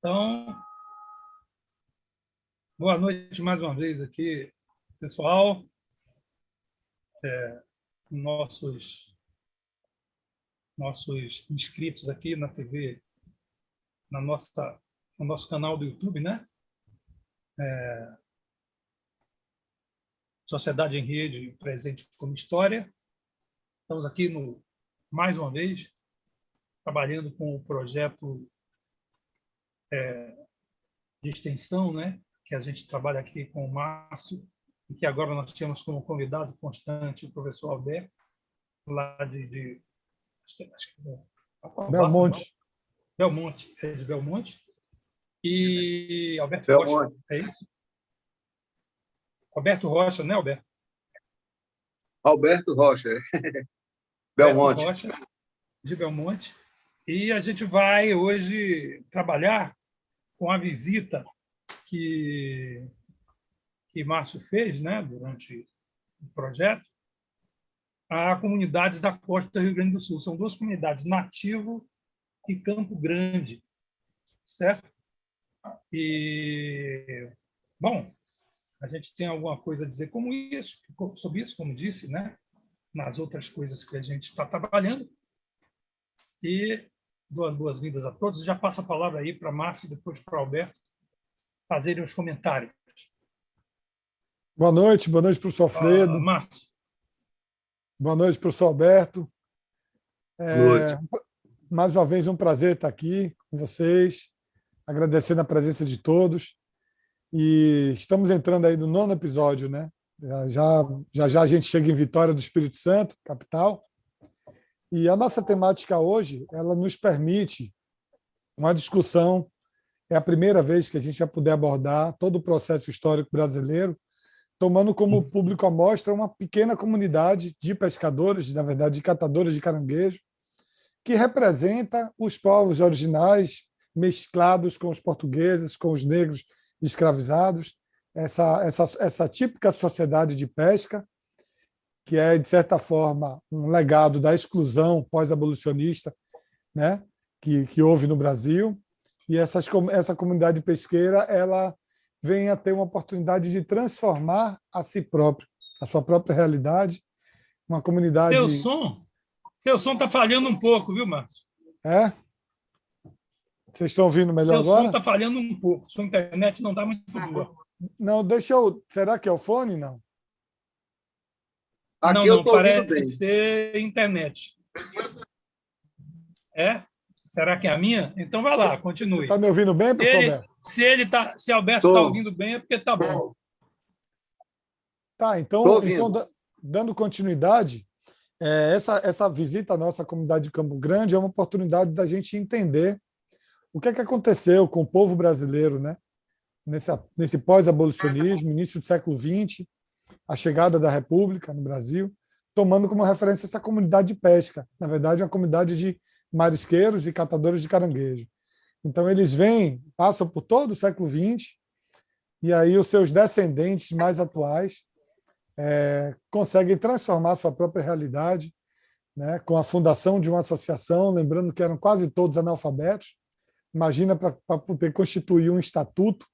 Então, boa noite mais uma vez aqui, pessoal. Nossos inscritos aqui na TV, no nosso canal do YouTube, né? Sociedade em Rede, presente como história. Estamos aqui, mais uma vez, trabalhando com o projeto de extensão, né? Que a gente trabalha aqui com o Márcio, e que agora nós temos como convidado constante o professor Alberto, lá de Belmonte. Belmonte, de Belmonte. E Alberto Belmonte. Rocha, é isso? Alberto Rocha, né, Alberto? Alberto Rocha, Belmonte. Alberto Rocha, de Belmonte. E a gente vai hoje trabalhar com a visita que Márcio fez, né, durante o projeto, a comunidades da costa do Rio Grande do Sul. São duas comunidades, Nativo e Campo Grande, certo? E, bom, a gente tem alguma coisa a dizer sobre isso, como disse, né? Nas outras coisas que a gente está trabalhando. E dou boas-vindas a todos. Já passo a palavra aí para Márcio e depois para o Alberto fazerem os comentários. Boa noite, professor Alfredo. Márcio. Boa noite, professor Alberto. Boa noite. Mais uma vez, um prazer estar aqui com vocês, agradecendo a presença de todos. E estamos entrando aí no 9º episódio, né? Já a gente chega em Vitória do Espírito Santo, capital. E a nossa temática hoje, ela nos permite uma discussão. É a primeira vez que a gente vai poder abordar todo o processo histórico brasileiro, tomando como público amostra uma pequena comunidade de pescadores, na verdade, de catadores de caranguejo, que representa os povos originais mesclados com os portugueses, com os negros escravizados, essa típica sociedade de pesca, que é, de certa forma, um legado da exclusão pós-abolicionista, né, que houve no Brasil. E essa comunidade pesqueira ela vem a ter uma oportunidade de transformar a si própria, a sua própria realidade, uma comunidade... Seu som está falhando um pouco, viu, Márcio? É? Vocês estão ouvindo melhor agora? Seu som está falhando um pouco, sua internet não está muito boa. Não, deixa eu... Será que é o fone? Não. Aqui não, eu estou ouvindo parece bem. ser internet. É? Será que é a minha? Então vai lá, continue. Você está me ouvindo bem, professor Alberto? Se Alberto está ouvindo bem, é porque está bom. Tá, então dando continuidade, essa visita à nossa comunidade de Campo Grande é uma oportunidade da gente entender o que é que aconteceu com o povo brasileiro, né? Nesse pós-abolicionismo, início do século XX, a chegada da República no Brasil, tomando como referência essa comunidade de pesca. Na verdade, uma comunidade de marisqueiros e catadores de caranguejo. Então, eles passam por todo o século XX, e aí os seus descendentes mais atuais conseguem transformar sua própria realidade, né, com a fundação de uma associação, lembrando que eram quase todos analfabetos. Imagina para poder constituir um estatuto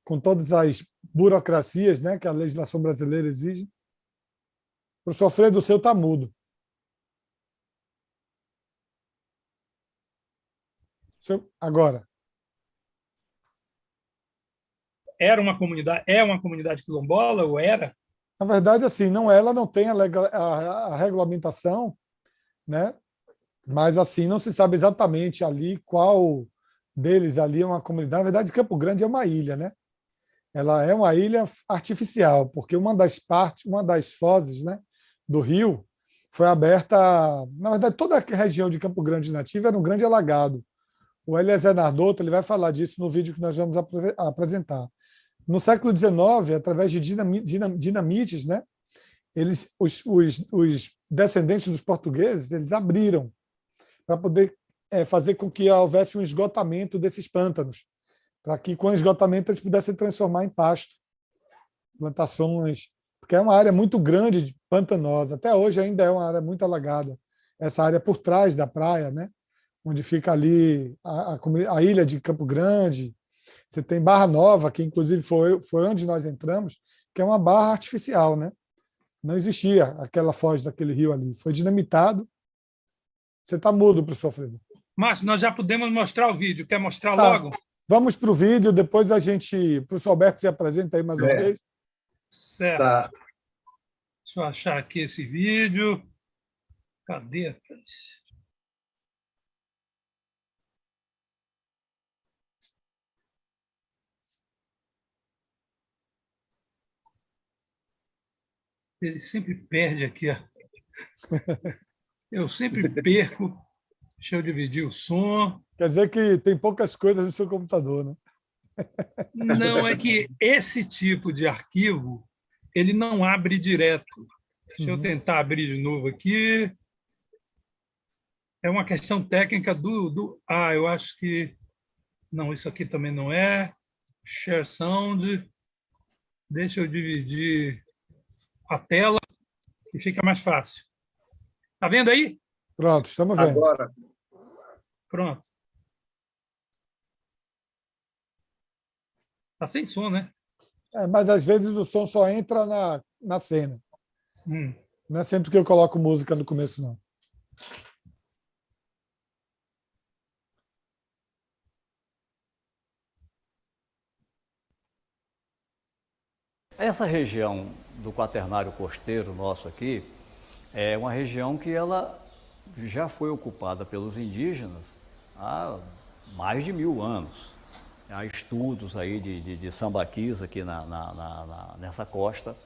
com todas as burocracias, né, que a legislação brasileira exige. O professor Alfredo, o seu está mudo. Agora. É uma comunidade quilombola ou era? Na verdade, assim, ela não tem a regulamentação, né? Mas assim não se sabe exatamente ali qual deles ali é uma comunidade. Na verdade, Campo Grande é uma ilha, né? Ela é uma ilha artificial, porque uma das fozes, né, do rio foi aberta. Na verdade, toda a região de Campo Grande Nativa era um grande alagado. O Eliezer Nardotto ele vai falar disso no vídeo que nós vamos apresentar. No século XIX, através de dinamites, né, os descendentes dos portugueses eles abriram para poder fazer com que houvesse um esgotamento desses pântanos, para que, com o esgotamento, eles pudessem transformar em pasto, plantações, porque é uma área muito grande, pantanosa. Até hoje ainda é uma área muito alagada, essa área por trás da praia, né? onde fica ali a ilha de Campo Grande. Você tem Barra Nova, que inclusive foi onde nós entramos, que é uma barra artificial, né? Não existia aquela foz daquele rio ali. Foi dinamitado. Você está mudo, professor Freire. Márcio, nós já podemos mostrar o vídeo. Quer mostrar Tá. logo? Vamos para o vídeo, depois a gente... O professor Alberto se apresenta aí mais uma vez. Certo. Tá. Deixa eu achar aqui esse vídeo. Cadê, rapaz? Ele sempre perde aqui. Ó. Eu sempre perco. Deixa eu dividir o som. Quer dizer que tem poucas coisas no seu computador, né? Não, é que esse tipo de arquivo ele não abre direto. Deixa eu tentar abrir de novo aqui. É uma questão técnica do... eu acho que... Não, isso aqui também não é. Share Sound. Deixa eu dividir a tela, que fica mais fácil. Está vendo aí? Pronto, estamos vendo. Agora. Pronto. Está sem som, né? Mas às vezes o som só entra na cena. Não é sempre que eu coloco música no começo, não. Essa região do Quaternário Costeiro nosso aqui é uma região que ela já foi ocupada pelos indígenas há mais de 1000 anos. Há estudos aí de sambaquis aqui nessa costa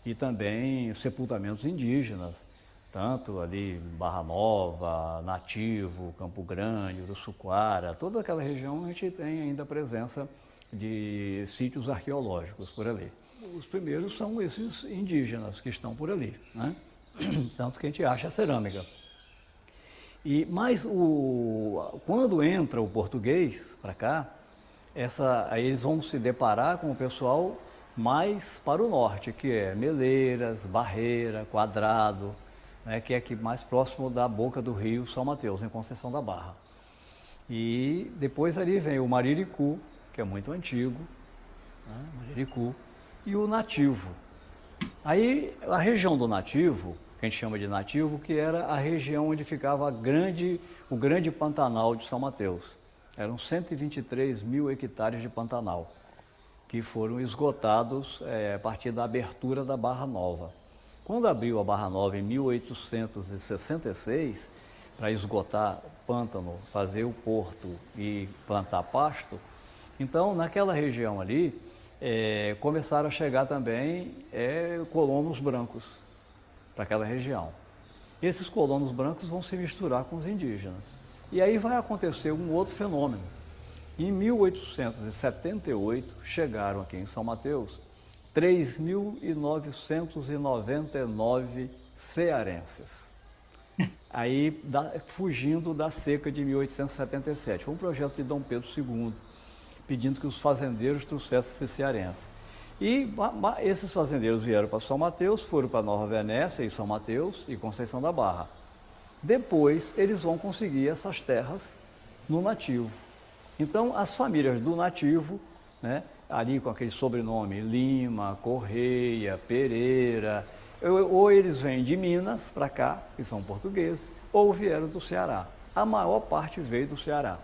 e também sepultamentos indígenas, tanto ali Barra Nova, Nativo, Campo Grande, Uruçuquara, toda aquela região a gente tem ainda a presença de sítios arqueológicos por ali. Os primeiros são esses indígenas que estão por ali, né? Tanto que a gente acha a cerâmica. Mas quando entra o português para cá, aí eles vão se deparar com o pessoal mais para o norte, que é Meleiras, Barreira, Quadrado, né, que é aqui mais próximo da boca do rio São Mateus, em Conceição da Barra. E depois ali vem o Mariricu, que é muito antigo, né, Mariricu, e o Nativo. Aí a região do Nativo, que a gente chama de Nativo, que era a região onde ficava o grande Pantanal de São Mateus. Eram 123 mil hectares de Pantanal, que foram esgotados a partir da abertura da Barra Nova. Quando abriu a Barra Nova em 1866, para esgotar pântano, fazer o porto e plantar pasto, então naquela região ali começaram a chegar também colonos brancos para aquela região. Esses colonos brancos vão se misturar com os indígenas. E aí vai acontecer um outro fenômeno. Em 1878, chegaram aqui em São Mateus 3.999 cearenses. Aí, fugindo da seca de 1877. Foi um projeto de Dom Pedro II, pedindo que os fazendeiros trouxessem esses cearenses. E esses fazendeiros vieram para São Mateus, foram para Nova Venécia e São Mateus e Conceição da Barra. Depois, eles vão conseguir essas terras no Nativo. Então, as famílias do Nativo, né, ali com aquele sobrenome Lima, Correia, Pereira, ou eles vêm de Minas para cá, que são portugueses, ou vieram do Ceará. A maior parte veio do Ceará.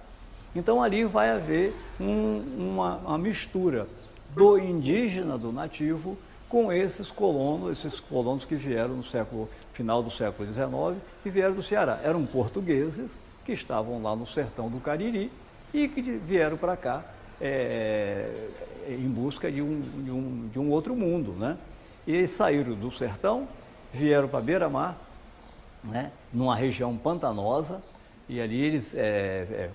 Então, ali vai haver uma mistura do indígena, do nativo, com esses colonos que vieram no final do século XIX, que vieram do Ceará. Eram portugueses que estavam lá no sertão do Cariri e que vieram para cá em busca de um outro mundo, né? E eles saíram do sertão, vieram para Beira-Mar, né, numa região pantanosa, e ali eles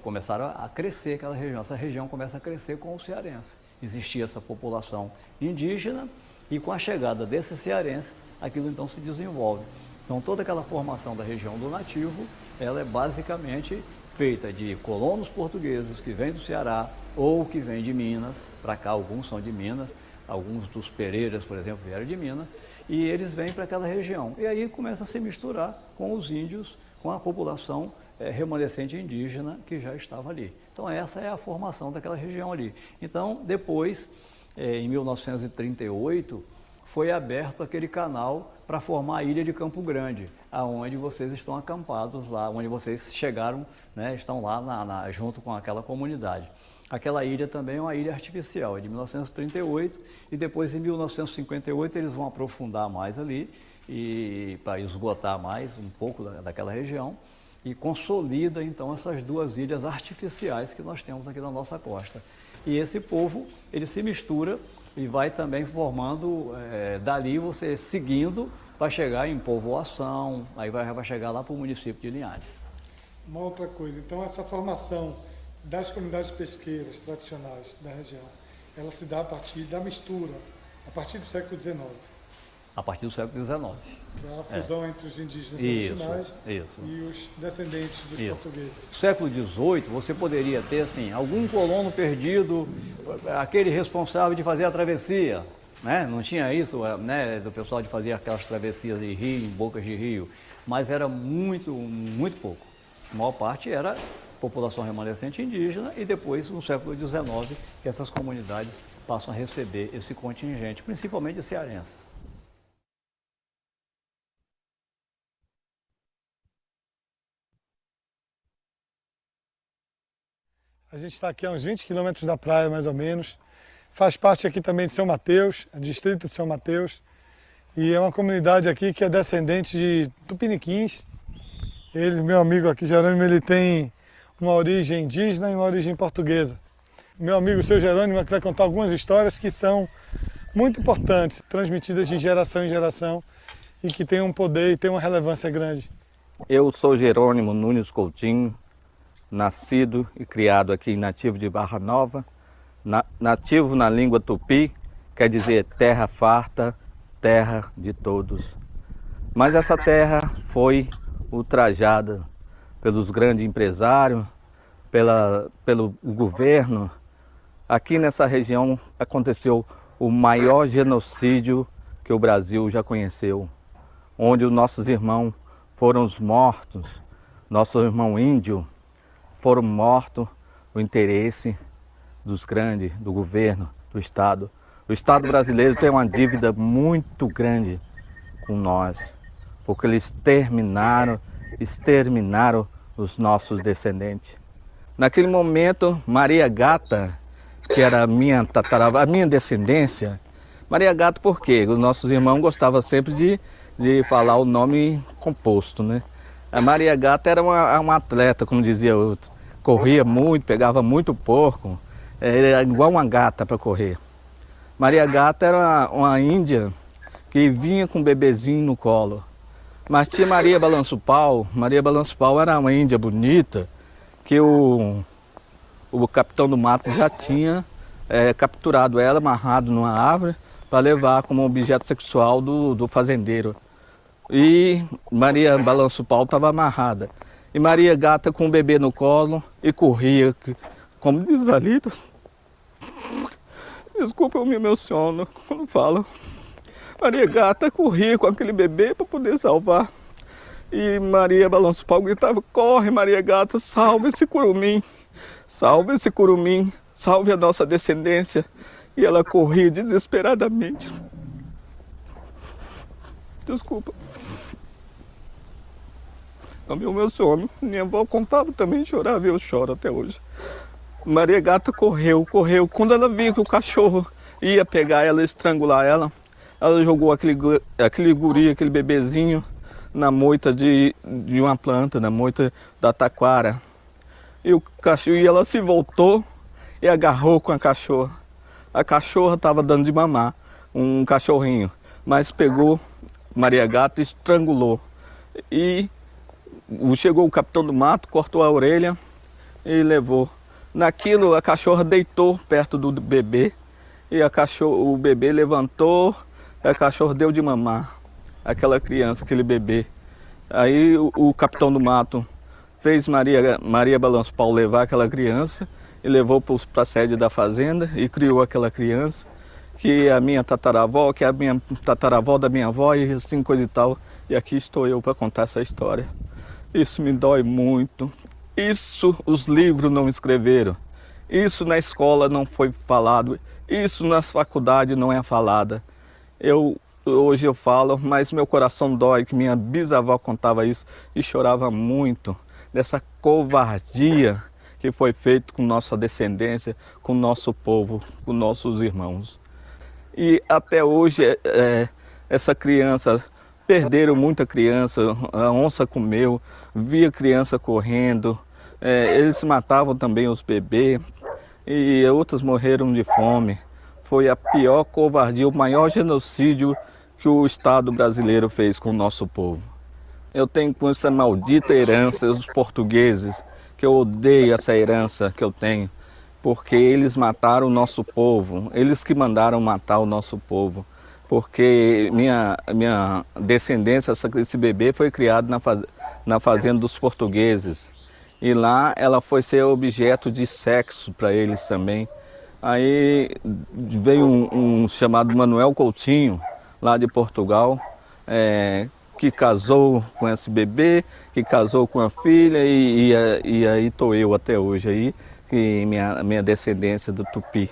começaram a crescer aquela região. Essa região começa a crescer com os cearenses. Existia essa população indígena e com a chegada desses cearenses, aquilo então se desenvolve. Então toda aquela formação da região do Nativo, ela é basicamente feita de colonos portugueses que vêm do Ceará ou que vêm de Minas, para cá alguns são de Minas, alguns dos Pereiras, por exemplo, vieram de Minas, e eles vêm para aquela região. E aí começa a se misturar com os índios, com a população remanescente indígena que já estava ali. Então essa é a formação daquela região ali. Então depois, em 1938, foi aberto aquele canal para formar a ilha de Campo Grande, aonde vocês estão acampados lá, onde vocês chegaram, né, estão lá junto com aquela comunidade. Aquela ilha também é uma ilha artificial, é de 1938, e depois em 1958 eles vão aprofundar mais ali, e para esgotar mais um pouco daquela região, e consolida então essas duas ilhas artificiais que nós temos aqui na nossa costa. E esse povo, ele se mistura e vai também formando, dali você seguindo, vai chegar em povoação, aí vai chegar lá para o município de Linhares. Uma outra coisa, então essa formação das comunidades pesqueiras tradicionais da região, ela se dá a partir da mistura, a partir do século XIX. A partir do século XIX. A fusão entre os indígenas originais e os descendentes dos portugueses. No século XVIII, você poderia ter assim, algum colono perdido, aquele responsável de fazer a travessia, né? Não tinha isso, né, do pessoal de fazer aquelas travessias de rio, em bocas de rio, mas era muito, muito pouco. A maior parte era população remanescente indígena e depois, no século XIX, que essas comunidades passam a receber esse contingente, principalmente cearenses. A gente está aqui a uns 20 quilômetros da praia, mais ou menos. Faz parte aqui também de São Mateus, distrito de São Mateus. E é uma comunidade aqui que é descendente de tupiniquins. Ele, meu amigo aqui, Jerônimo, ele tem uma origem indígena e uma origem portuguesa. Meu amigo, o seu Jerônimo, aqui vai contar algumas histórias que são muito importantes, transmitidas de geração em geração e que têm um poder e têm uma relevância grande. Eu sou Jerônimo Nunes Coutinho, nascido e criado aqui nativo de Barra Nova. Nativo na língua tupi, quer dizer terra farta, terra de todos. Mas essa terra foi ultrajada pelos grandes empresários, pelo governo. Aqui nessa região aconteceu o maior genocídio que o Brasil já conheceu, onde os nossos irmãos foram mortos, nosso irmão índio foram mortos no interesse dos grandes, do governo, do Estado. O Estado brasileiro tem uma dívida muito grande com nós, porque eles exterminaram os nossos descendentes. Naquele momento, Maria Gata, que era a minha descendência, Maria Gata por quê? Os nossos irmãos gostavam sempre de falar o nome composto, né? A Maria Gata era uma atleta, como dizia outro, corria muito, pegava muito porco, era igual uma gata para correr. Maria Gata era uma índia que vinha com um bebezinho no colo. Mas tinha Maria Balanço-Pau. Maria Balanço-Pau era uma índia bonita que o capitão do mato já tinha capturado ela, amarrado numa árvore, para levar como objeto sexual do fazendeiro. E Maria Balanço-Pau estava amarrada. E Maria Gata com o bebê no colo e corria como desvalido. Desculpa, eu me emociono quando falo. Maria Gata corria com aquele bebê para poder salvar. E Maria Balanço-Pau gritava: corre, Maria Gata, salve esse curumim. Salve esse curumim, salve a nossa descendência. E ela corria desesperadamente. Desculpa. Eu me emociono. Minha avó contava também, chorava e eu choro até hoje. Maria Gata correu. Quando ela viu que o cachorro ia pegar ela, estrangular ela jogou aquele guri, aquele bebezinho, na moita de uma planta, na moita da taquara. E ela se voltou e agarrou com a cachorra. A cachorra estava dando de mamar, um cachorrinho, mas pegou Maria Gata e estrangulou. E chegou o capitão do mato, cortou a orelha e levou. Naquilo, a cachorra deitou perto do bebê e o bebê levantou. A cachorra deu de mamar aquela criança, aquele bebê. Aí o capitão do mato fez Maria Balanço-Pau levar aquela criança e levou para a sede da fazenda e criou aquela criança, que é a minha tataravó, que é a minha tataravó da minha avó e assim coisa e tal. E aqui estou eu para contar essa história. Isso me dói muito. Isso os livros não escreveram. Isso na escola não foi falado. Isso nas faculdades não é falada. Hoje eu falo, mas meu coração dói que minha bisavó contava isso e chorava muito dessa covardia que foi feita com nossa descendência, com nosso povo, com nossos irmãos. E até hoje essa criança, perderam muita criança, a onça comeu, via criança correndo, eles matavam também os bebês e outros morreram de fome. Foi a pior covardia, o maior genocídio que o Estado brasileiro fez com o nosso povo. Eu tenho com essa maldita herança, os portugueses, que eu odeio essa herança que eu tenho, porque eles mataram o nosso povo, eles que mandaram matar o nosso povo, porque minha descendência, esse bebê foi criado na fazenda dos portugueses, e lá ela foi ser objeto de sexo para eles também. Aí veio um chamado Manuel Coutinho, lá de Portugal, que casou com esse bebê, que casou com a filha, e aí estou eu até hoje aí, que minha descendência do Tupi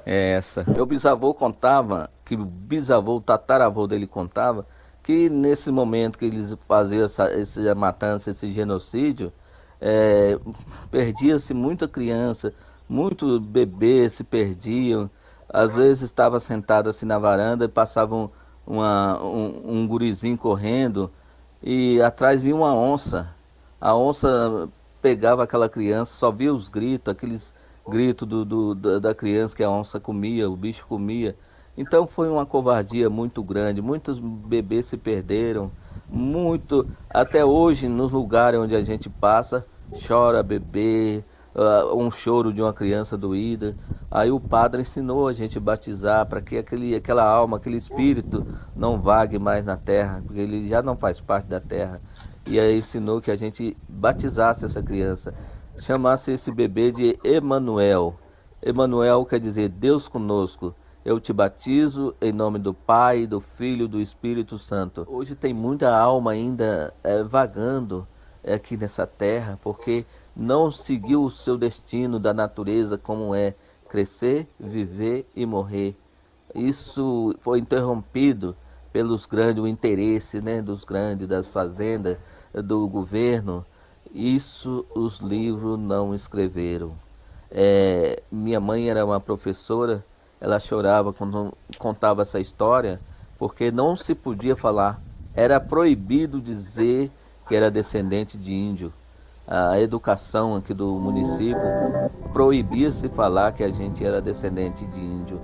é essa. Meu bisavô contava, que o bisavô, o tataravô dele contava, que nesse momento que eles faziam essa matança, esse genocídio, perdia-se muita criança, muitos bebês se perdiam. Às vezes estava sentado assim na varanda e passavam um gurizinho correndo e atrás vinha uma onça. A onça pegava aquela criança, só via os gritos, aqueles gritos da criança que a onça comia, o bicho comia. Então foi uma covardia muito grande, muitos bebês se perderam, até hoje nos lugares onde a gente passa, chora bebê, um choro de uma criança doída. Aí o padre ensinou a gente a batizar para que aquela alma, aquele espírito não vague mais na terra, porque ele já não faz parte da terra. E aí ensinou que a gente batizasse essa criança, chamasse esse bebê de Emanuel. Emanuel quer dizer Deus conosco. Eu te batizo em nome do Pai, do Filho e do Espírito Santo. Hoje tem muita alma ainda vagando aqui nessa terra, porque não seguiu o seu destino da natureza como é crescer, viver e morrer. Isso foi interrompido pelos grandes, o interesse, né, dos grandes, das fazendas, do governo. Isso os livros não escreveram. Minha mãe era uma professora, ela chorava quando contava essa história, porque não se podia falar. Era proibido dizer que era descendente de índio. A educação aqui do município proibia-se falar que a gente era descendente de índio.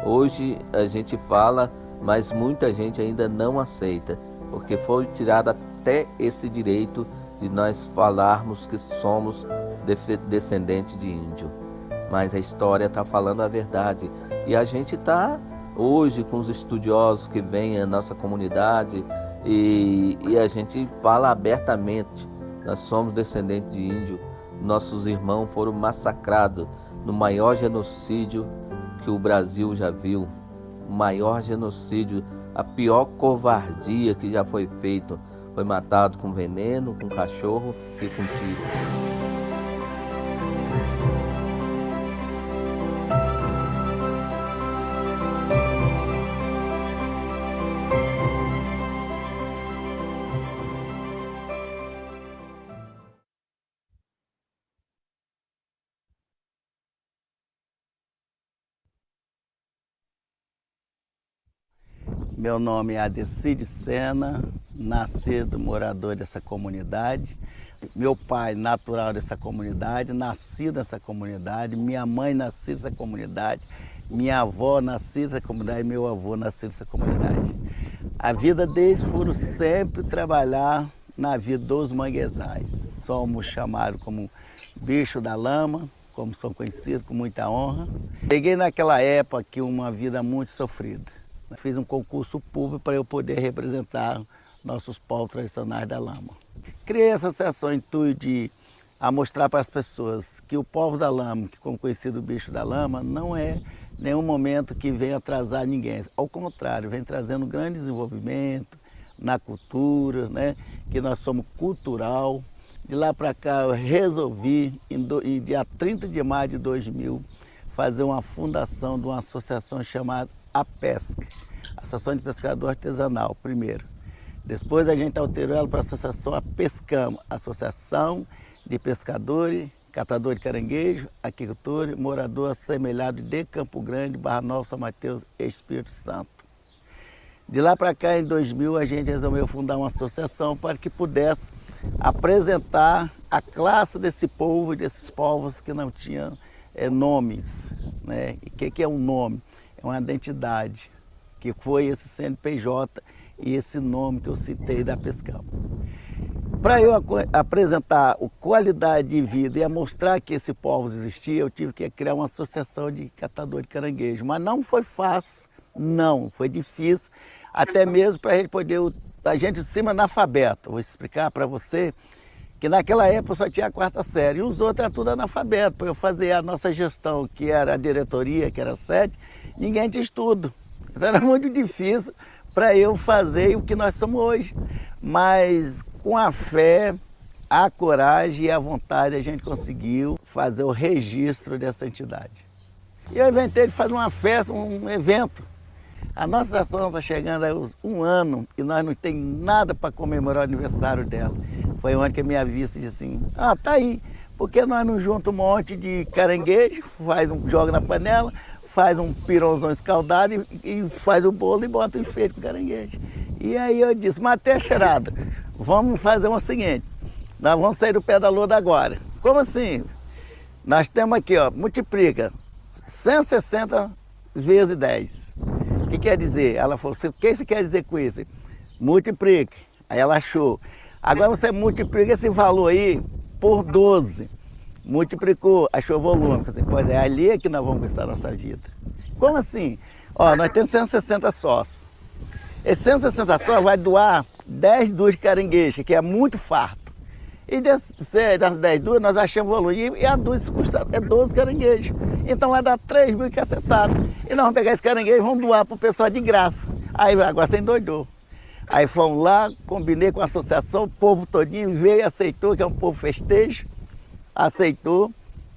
Hoje a gente fala, mas muita gente ainda não aceita, porque foi tirado até esse direito de nós falarmos que somos descendente de índio. Mas a história está falando a verdade. E a gente está hoje com os estudiosos que vêm à nossa comunidade e a gente fala abertamente. Nós somos descendentes de índio. Nossos irmãos foram massacrados no maior genocídio que o Brasil já viu. O maior genocídio, a pior covardia que já foi feito. Foi matado com veneno, com cachorro e com tiro. Meu nome é Adecide Sena, nascido morador dessa comunidade. Meu pai, natural dessa comunidade, nascido nessa comunidade. Minha mãe, nascida nessa comunidade. Minha avó, nascida nessa comunidade. Meu avô, nascido nessa comunidade. A vida deles foi sempre trabalhar na vida dos manguezais. Somos chamados como bicho da lama, como são conhecidos com muita honra. Peguei naquela época aqui uma vida muito sofrida. Fiz um concurso público para eu poder representar nossos povos tradicionais da lama. Criei essa associação em intuito de mostrar para as pessoas que o povo da lama, que como conhecido o bicho da lama, não é nenhum momento que vem atrasar ninguém. Ao contrário, vem trazendo grande desenvolvimento na cultura, né? Que nós somos cultural. De lá para cá eu resolvi, em dia 30 de maio de 2000, fazer uma fundação de uma associação chamada APESC, Associação de Pescador Artesanal, primeiro. Depois a gente alterou ela para a Associação APESCAMO, Associação de Pescadores, Catador de Caranguejo, Aquicultores, Morador Assemelhado de Campo Grande, Barra Nova, São Mateus, Espírito Santo. De lá para cá, em 2000, a gente resolveu fundar uma associação para que pudesse apresentar a classe desse povo, desses povos que não tinham nomes, né? E o que é um nome? É uma identidade, que foi esse CNPJ e esse nome que eu citei da Pescamo. Para eu apresentar a qualidade de vida e mostrar que esse povo existia, eu tive que criar uma associação de catador de caranguejo. Mas não foi fácil, não, foi difícil, até mesmo para a gente poder, a gente em cima analfabeto. Vou explicar para você que naquela época só tinha a 4ª série, e os outros eram tudo analfabeto. Para eu fazer a nossa gestão, que era a diretoria, que era a sede, ninguém tinha estudo. Então era muito difícil para eu fazer o que nós somos hoje. Mas com a fé, a coragem e a vontade a gente conseguiu fazer o registro dessa entidade. E eu inventei de fazer uma festa, um evento. A nossa ação está chegando a 1 ano e nós não temos nada para comemorar o aniversário dela. Foi onde que a minha vice disse assim, tá aí, por que nós não juntamos um monte de caranguejo, joga na panela, faz um pirãozão escaldado e faz o bolo e bota o enfeite com caranguejo. E aí eu disse, matei a cheirada, vamos fazer o seguinte, nós vamos sair do pé da loda agora. Como assim? Nós temos aqui, ó, multiplica 160 vezes 10. O que quer dizer? Ela falou, o que você quer dizer com isso? Multiplica. Aí ela achou. Agora você multiplica esse valor aí por 12. Multiplicou, achou o volume. Pois é, ali é que nós vamos começar a nossa vida. Como assim? Ó, nós temos 160 sócios. Esses 160 sócios vai doar 10 duas de caranguejo, que é muito farto. E das 10 duas nós achamos o volume. E a duas custa 12 caranguejos. Então vai dar 3 mil cacetados. E nós vamos pegar esse caranguejo e vamos doar para o pessoal de graça. Aí agora você endoidou. Aí fomos lá, combinei com a associação, o povo todinho veio e aceitou, que é um povo festejo. Aceitou.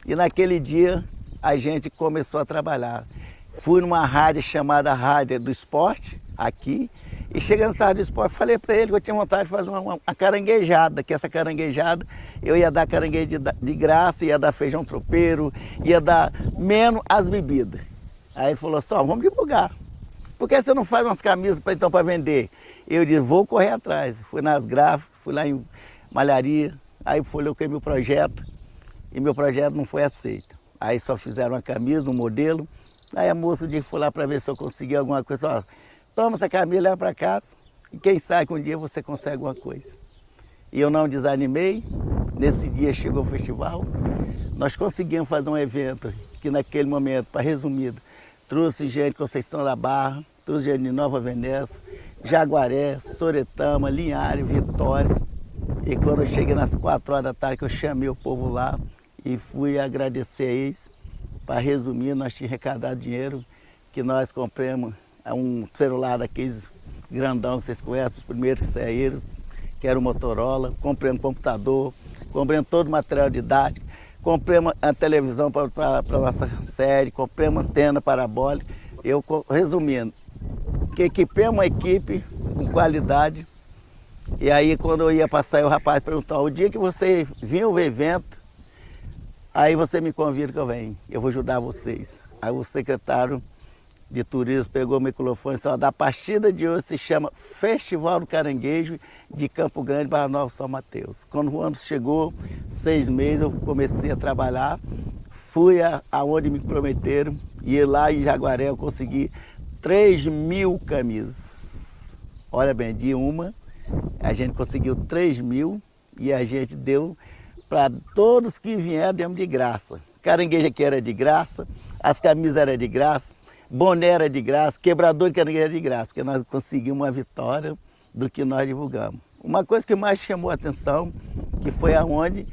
E naquele dia a gente começou a trabalhar. Fui numa rádio chamada Rádio do Esporte, aqui. E chegando nessa Rádio do Esporte, falei para ele que eu tinha vontade de fazer uma caranguejada, que essa caranguejada eu ia dar caranguejo de graça, ia dar feijão tropeiro, ia dar menos as bebidas. Aí ele falou assim, vamos divulgar. Por que você não faz umas camisas para vender? Eu disse, vou correr atrás. Fui nas gráficas, fui lá em malharia, aí coloquei meu projeto, e meu projeto não foi aceito. Aí só fizeram uma camisa, um modelo, aí a moça disse que foi lá para ver se eu conseguia alguma coisa, toma essa camisa, leva para casa, e quem sabe que um dia você consegue alguma coisa. E eu não desanimei, nesse dia chegou o festival, nós conseguimos fazer um evento que naquele momento, para resumir, trouxe gente de Conceição da Barra, trouxe gente de Nova Venécia, Jaguaré, Soretama, Linhares, Vitória. E quando eu cheguei nas 4 horas da tarde, que eu chamei o povo lá e fui agradecer a eles. Para resumir, nós tínhamos arrecadado dinheiro que nós compramos um celular daqueles grandão que vocês conhecem, os primeiros que saíram, que era o Motorola, compramos computador, compramos todo o material didático, compramos a televisão para a nossa série, compramos antena parabólica. Eu, resumindo, que equipemos uma equipe com qualidade, e aí quando eu ia passar, o rapaz perguntou, o dia que você vir ao evento, aí você me convida que eu venho, eu vou ajudar vocês. Aí o secretário de turismo pegou o microfone e disse, da partida de hoje se chama Festival do Caranguejo de Campo Grande, Barra Nova, São Mateus. Quando o ano chegou, 6 meses, eu comecei a trabalhar, fui aonde me prometeram, e lá em Jaguaré eu consegui 3 mil camisas. Olha bem, de uma, a gente conseguiu 3 mil e a gente deu para todos que vieram, demos de graça. Caranguejo aqui era de graça, as camisas eram de graça, boné era de graça, quebrador de caranguejo era de graça, porque nós conseguimos uma vitória do que nós divulgamos. Uma coisa que mais chamou a atenção, que foi aonde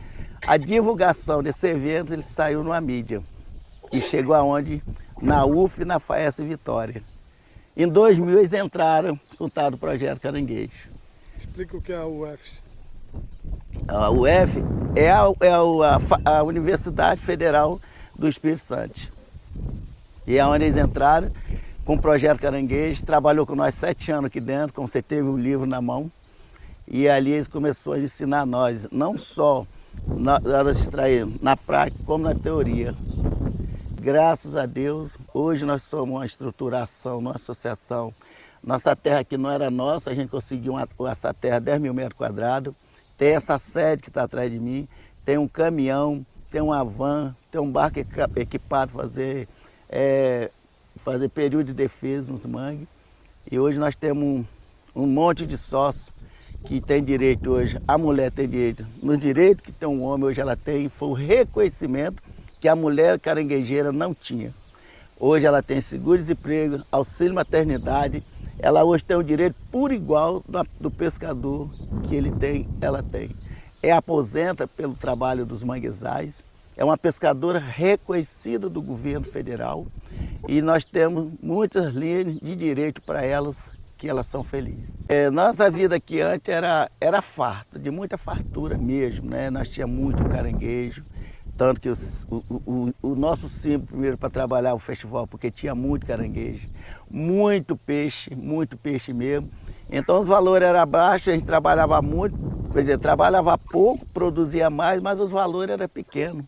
a divulgação desse evento ele saiu numa mídia e chegou aonde? Na UF e na FAES Vitória. Em 2000 eles entraram com o tal do Projeto Caranguejo. Explica o que é a UF. A UF é a Universidade Federal do Espírito Santo. E é onde eles entraram com o Projeto Caranguejo, trabalhou com nós 7 anos aqui dentro, como você teve o livro na mão. E ali eles começaram a ensinar nós, não só nós extraímos na prática, como na teoria. Graças a Deus, hoje nós somos uma estruturação, uma associação. Nossa terra aqui não era nossa, a gente conseguiu essa terra 10 mil metros quadrados. Tem essa sede que está atrás de mim, tem um caminhão, tem uma van, tem um barco equipado para fazer período de defesa nos mangues. E hoje nós temos um monte de sócios que tem direito hoje, a mulher tem direito. No direito que tem um homem, hoje ela tem, foi o reconhecimento que a mulher caranguejeira não tinha. Hoje ela tem seguro-desemprego, auxílio maternidade, ela hoje tem o direito por igual do pescador que ele tem, ela tem. É aposenta pelo trabalho dos manguezais, é uma pescadora reconhecida do governo federal e nós temos muitas linhas de direito para elas, que elas são felizes. Nossa vida aqui antes era farta, de muita fartura mesmo, né? Nós tínhamos muito caranguejo, tanto que o nosso símbolo primeiro para trabalhar o festival, porque tinha muito caranguejo, muito peixe mesmo. Então os valores eram baixos, a gente trabalhava muito, quer dizer, trabalhava pouco, produzia mais, mas os valores eram pequenos.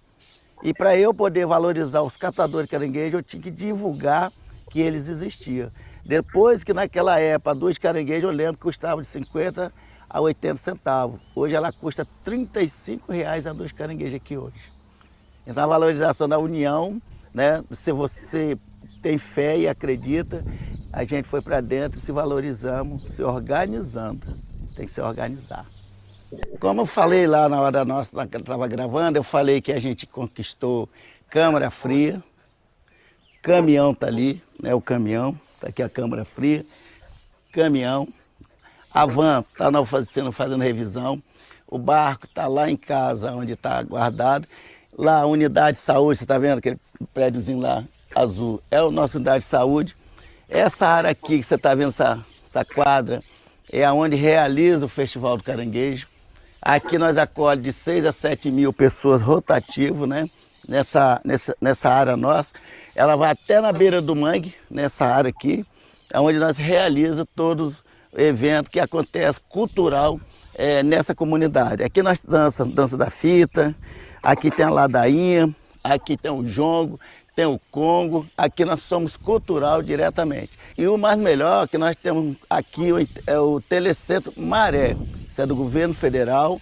E para eu poder valorizar os catadores de caranguejo, eu tinha que divulgar que eles existiam. Depois que naquela época, 2 caranguejos, eu lembro que custava de 50 a 80 centavos. Hoje ela custa R$35 a 2 caranguejos aqui hoje. Então a valorização da união, né? Se você tem fé e acredita, a gente foi para dentro, se valorizamos, se organizando. Tem que se organizar. Como eu falei lá na hora nossa, que eu estava gravando, eu falei que a gente conquistou câmara fria, caminhão está ali, né? O caminhão, está aqui a câmara fria, caminhão, a van está fazendo revisão, o barco está lá em casa, onde está guardado, lá a unidade de saúde, você está vendo aquele prédiozinho lá azul, é a nossa unidade de saúde. Essa área aqui que você está vendo, essa quadra, é onde realiza o Festival do Caranguejo. Aqui nós acolhemos de 6 a 7 mil pessoas rotativo, né? Nessa área nossa. Ela vai até na beira do mangue, nessa área aqui, onde nós realizamos todos os eventos que acontecem cultural nessa comunidade. Aqui nós dança da fita, aqui tem a ladainha, aqui tem o jongo, tem o congo, aqui nós somos cultural diretamente. E o mais melhor é que nós temos aqui o Telecentro Maré, isso é do governo federal,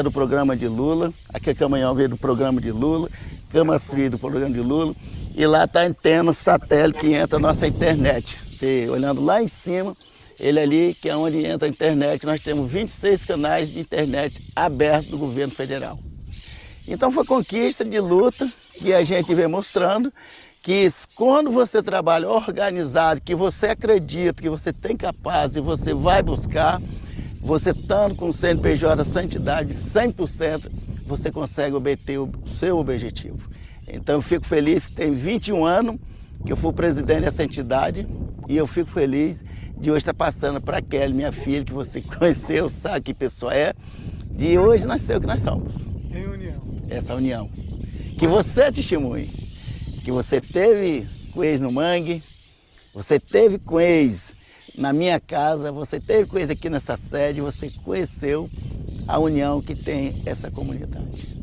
do programa de Lula, aqui a Camanhão veio do programa de Lula, Câmara Fria do programa de Lula, e lá está a antena satélite que entra a nossa internet. Você olhando lá em cima, ele ali que é onde entra a internet, nós temos 26 canais de internet abertos do governo federal. Então foi conquista de luta que a gente vem mostrando que quando você trabalha organizado, que você acredita, que você tem capaz e você vai buscar, você estando com o CNPJ da santidade 100%, você consegue obter o seu objetivo. Então eu fico feliz, tem 21 anos que eu fui presidente dessa entidade e eu fico feliz de hoje estar passando para a Kelly, minha filha, que você conheceu, sabe que pessoa é, de hoje nós somos o que nós somos. Em união. Essa união. Que você testemunhe, que você teve com eles no mangue, você teve com eles na minha casa, você teve com eles aqui nessa sede, você conheceu a união que tem essa comunidade.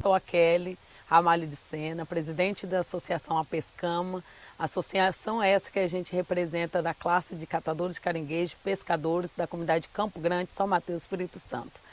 Sou a Kelly Ramalho de Sena, presidente da Associação Apescama, associação essa que a gente representa da classe de catadores de caranguejo, pescadores da comunidade Campo Grande, São Mateus, Espírito Santo.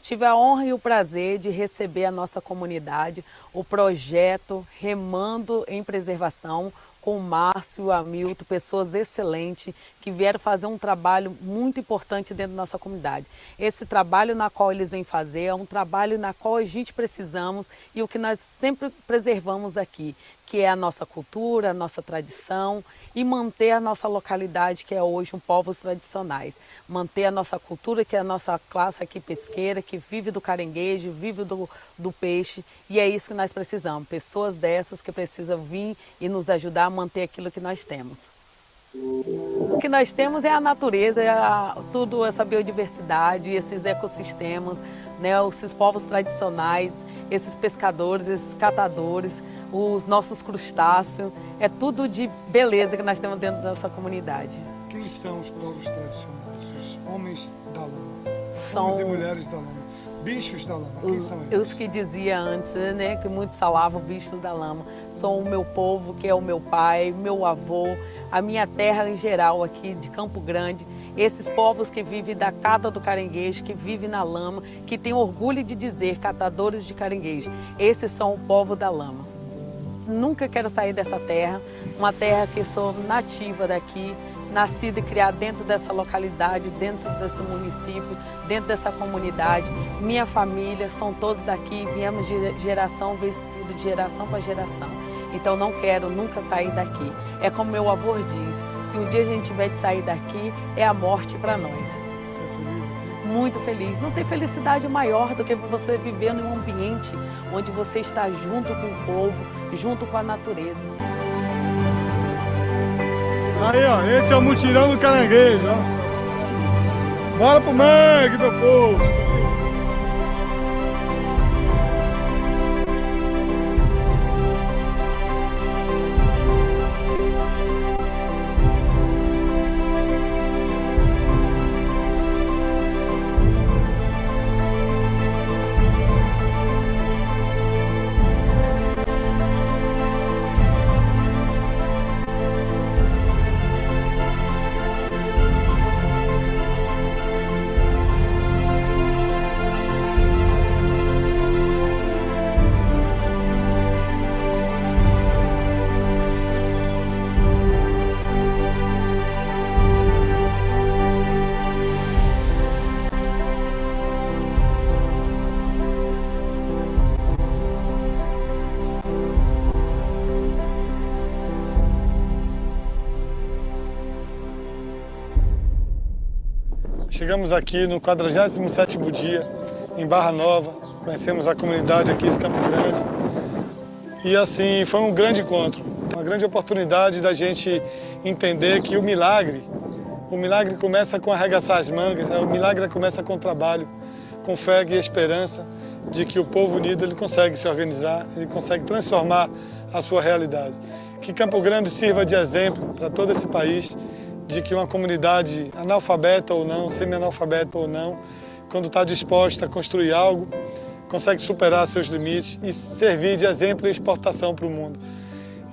Tive a honra e o prazer de receber a nossa comunidade, o projeto Remando em Preservação, com o Márcio e o Hamilton, pessoas excelentes, que vieram fazer um trabalho muito importante dentro da nossa comunidade. Esse trabalho na qual eles vêm fazer é um trabalho na qual a gente precisamos e o que nós sempre preservamos aqui, que é a nossa cultura, a nossa tradição e manter a nossa localidade, que é hoje um povos tradicionais. Manter a nossa cultura, que é a nossa classe aqui pesqueira, que vive do caranguejo, vive do peixe, e é isso que nós precisamos. Pessoas dessas que precisam vir e nos ajudar a manter aquilo que nós temos. O que nós temos é a natureza, tudo essa biodiversidade, esses ecossistemas, né, esses povos tradicionais, esses pescadores, esses catadores, os nossos crustáceos, é tudo de beleza que nós temos dentro dessa comunidade. Quem são os povos tradicionais? Os homens da lama. São Homens e mulheres da lama. Bichos da lama. Quem são eles? os que dizia antes, né, que muitos falavam bichos da lama. São o meu povo, que é o meu pai, meu avô, a minha terra em geral aqui de Campo Grande. Esses povos que vivem da cata do caranguejo, que vivem na lama, que têm orgulho de dizer catadores de caranguejo. Esses são o povo da lama. Nunca quero sair dessa terra, uma terra que sou nativa daqui, nascida e criada dentro dessa localidade, dentro desse município, dentro dessa comunidade. Minha família, são todos daqui, viemos de geração vestido de geração para geração. Então não quero nunca sair daqui. É como meu avô diz, se um dia a gente tiver de sair daqui, é a morte para nós. Você é feliz aqui? Muito feliz. Não tem felicidade maior do que você viver num ambiente onde você está junto com o povo, junto com a natureza. Aí, ó, esse é o mutirão do caranguejo, ó. Bora pro mangue, meu povo! Chegamos aqui no 47º dia, em Barra Nova, conhecemos a comunidade aqui de Campo Grande e assim foi um grande encontro, uma grande oportunidade da gente entender que o milagre começa com arregaçar as mangas, o milagre começa com trabalho, com fé e esperança de que o povo unido ele consegue se organizar, ele consegue transformar a sua realidade. Que Campo Grande sirva de exemplo para todo esse país, de que uma comunidade analfabeta ou não, semi-analfabeta ou não, quando está disposta a construir algo, consegue superar seus limites e servir de exemplo e exportação para o mundo.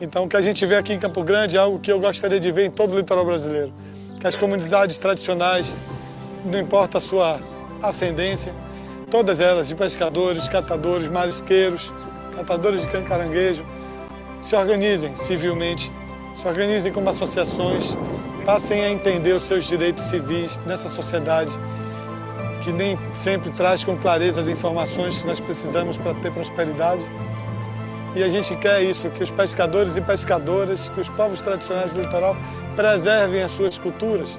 Então, o que a gente vê aqui em Campo Grande é algo que eu gostaria de ver em todo o litoral brasileiro. Que as comunidades tradicionais, não importa a sua ascendência, todas elas, de pescadores, catadores, marisqueiros, catadores de caranguejo, se organizem civilmente, se organizem como associações, passem a entender os seus direitos civis nessa sociedade que nem sempre traz com clareza as informações que nós precisamos para ter prosperidade. E a gente quer isso, que os pescadores e pescadoras, que os povos tradicionais do litoral preservem as suas culturas.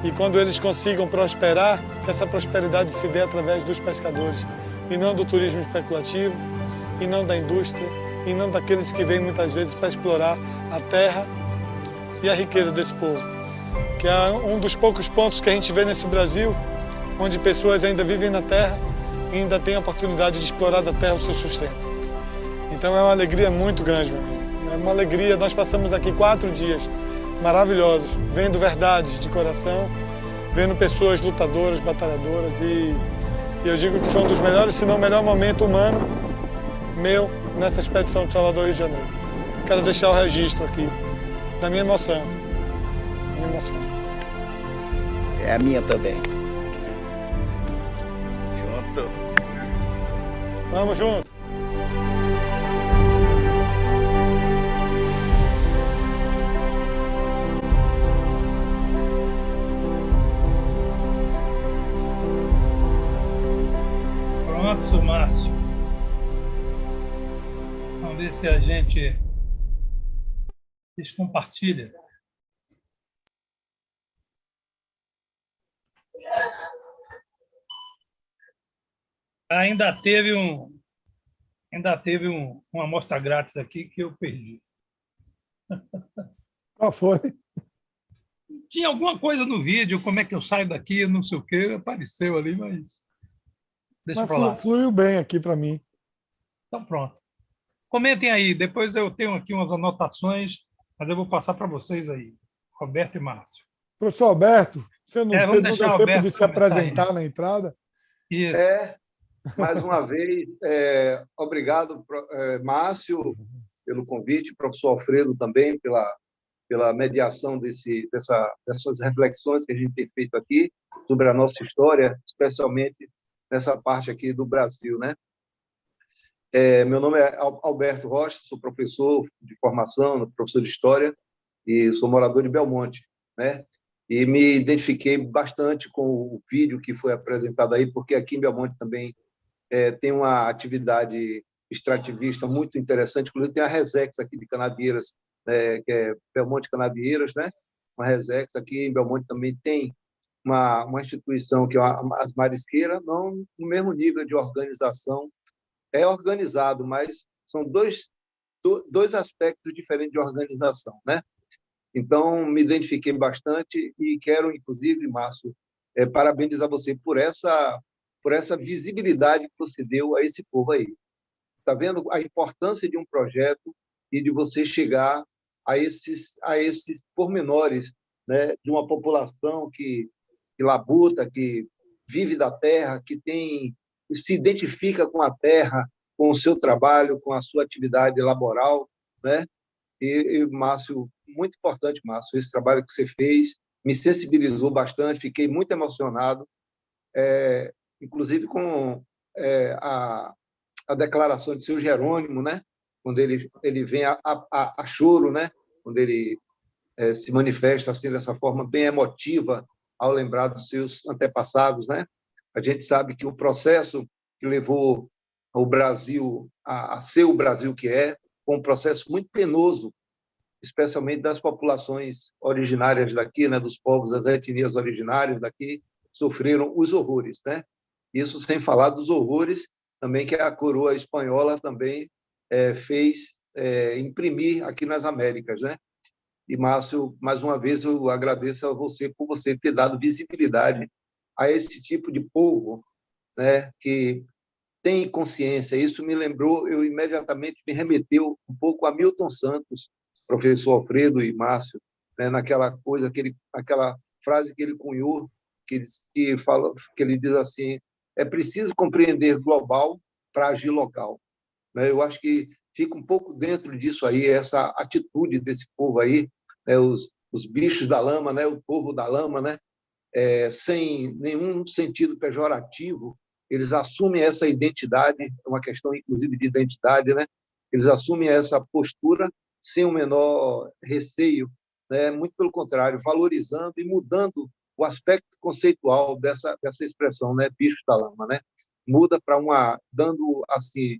E quando eles consigam prosperar, que essa prosperidade se dê através dos pescadores, e não do turismo especulativo, e não da indústria, e não daqueles que vêm muitas vezes para explorar a terra e a riqueza desse povo, que é um dos poucos pontos que a gente vê nesse Brasil, onde pessoas ainda vivem na terra e ainda têm a oportunidade de explorar da terra o seu sustento. Então é uma alegria muito grande, meu amigo. É uma alegria, nós passamos aqui 4 dias maravilhosos, vendo verdades de coração, vendo pessoas lutadoras, batalhadoras e eu digo que foi um dos melhores, se não o melhor momento humano meu nessa expedição de Salvador, Rio de Janeiro. Quero deixar o registro aqui da minha emoção. Minha emoção. É a minha também. Junto. Vamos junto. Pronto, Márcio. Vamos ver se a gente compartilha. Ainda teve uma amostra grátis aqui que eu perdi. Qual foi? Tinha alguma coisa no vídeo, como é que eu saio daqui, não sei o quê, apareceu ali, mas deixa Mas para lá. fluiu bem aqui para mim. Então, pronto. Comentem aí, depois eu tenho aqui umas anotações, mas eu vou passar para vocês aí, Roberto e Márcio. Professor Alberto, você Vamos não deixar deu o tempo Alberto de se começar aí. apresentar na entrada? Isso. Mais uma vez, obrigado, Márcio, pelo convite, professor Alfredo também, pela mediação dessas reflexões que a gente tem feito aqui sobre a nossa história, especialmente nessa parte aqui do Brasil, né? Meu nome é Alberto Rocha, sou professor de formação, professor de História, e sou morador de Belmonte, né? E me identifiquei bastante com o vídeo que foi apresentado aí, porque aqui em Belmonte também tem uma atividade extrativista muito interessante, inclusive tem a Resex aqui de Canavieiras, que é Belmonte Canavieiras, né? Uma Resex aqui em Belmonte também tem uma instituição que é as Marisqueiras, não no mesmo nível de organização, é organizado, mas são dois aspectos diferentes de organização, né? Então, me identifiquei bastante e quero, inclusive, Márcio, parabenizar você por essa visibilidade que você deu a esse povo aí. Está vendo a importância de um projeto e de você chegar a esses pormenores, né, de uma população que labuta, que vive da terra, que se identifica com a terra, com o seu trabalho, com a sua atividade laboral, né? E Márcio, muito importante, Márcio, esse trabalho que você fez me sensibilizou bastante, fiquei muito emocionado, inclusive com a declaração de seu Jerônimo, né? Quando ele vem a choro, né? Quando ele se manifesta assim dessa forma bem emotiva ao lembrar dos seus antepassados, né? A gente sabe que o processo que levou o Brasil a ser o Brasil que foi um processo muito penoso, especialmente das populações originárias daqui, né, dos povos, das etnias originárias daqui, sofreram os horrores, né? Isso sem falar dos horrores também que a coroa espanhola também fez imprimir aqui nas Américas, né? E, Márcio, mais uma vez eu agradeço a você por você ter dado visibilidade a esse tipo de povo, né, que tem consciência. Isso me lembrou, eu imediatamente me remeteu um pouco a Milton Santos, professor Alfredo e Márcio, né, naquela aquela frase que ele cunhou, que ele diz assim: é preciso compreender global para agir local. Né? Eu acho que fica um pouco dentro disso aí, essa atitude desse povo aí, né, os bichos da lama, né, o povo da lama, né, sem nenhum sentido pejorativo, eles assumem essa identidade, é uma questão inclusive de identidade, né? Eles assumem essa postura sem o menor receio, né? Muito pelo contrário, valorizando e mudando o aspecto conceitual dessa expressão, né? Bicho da lama, né? Muda para dando assim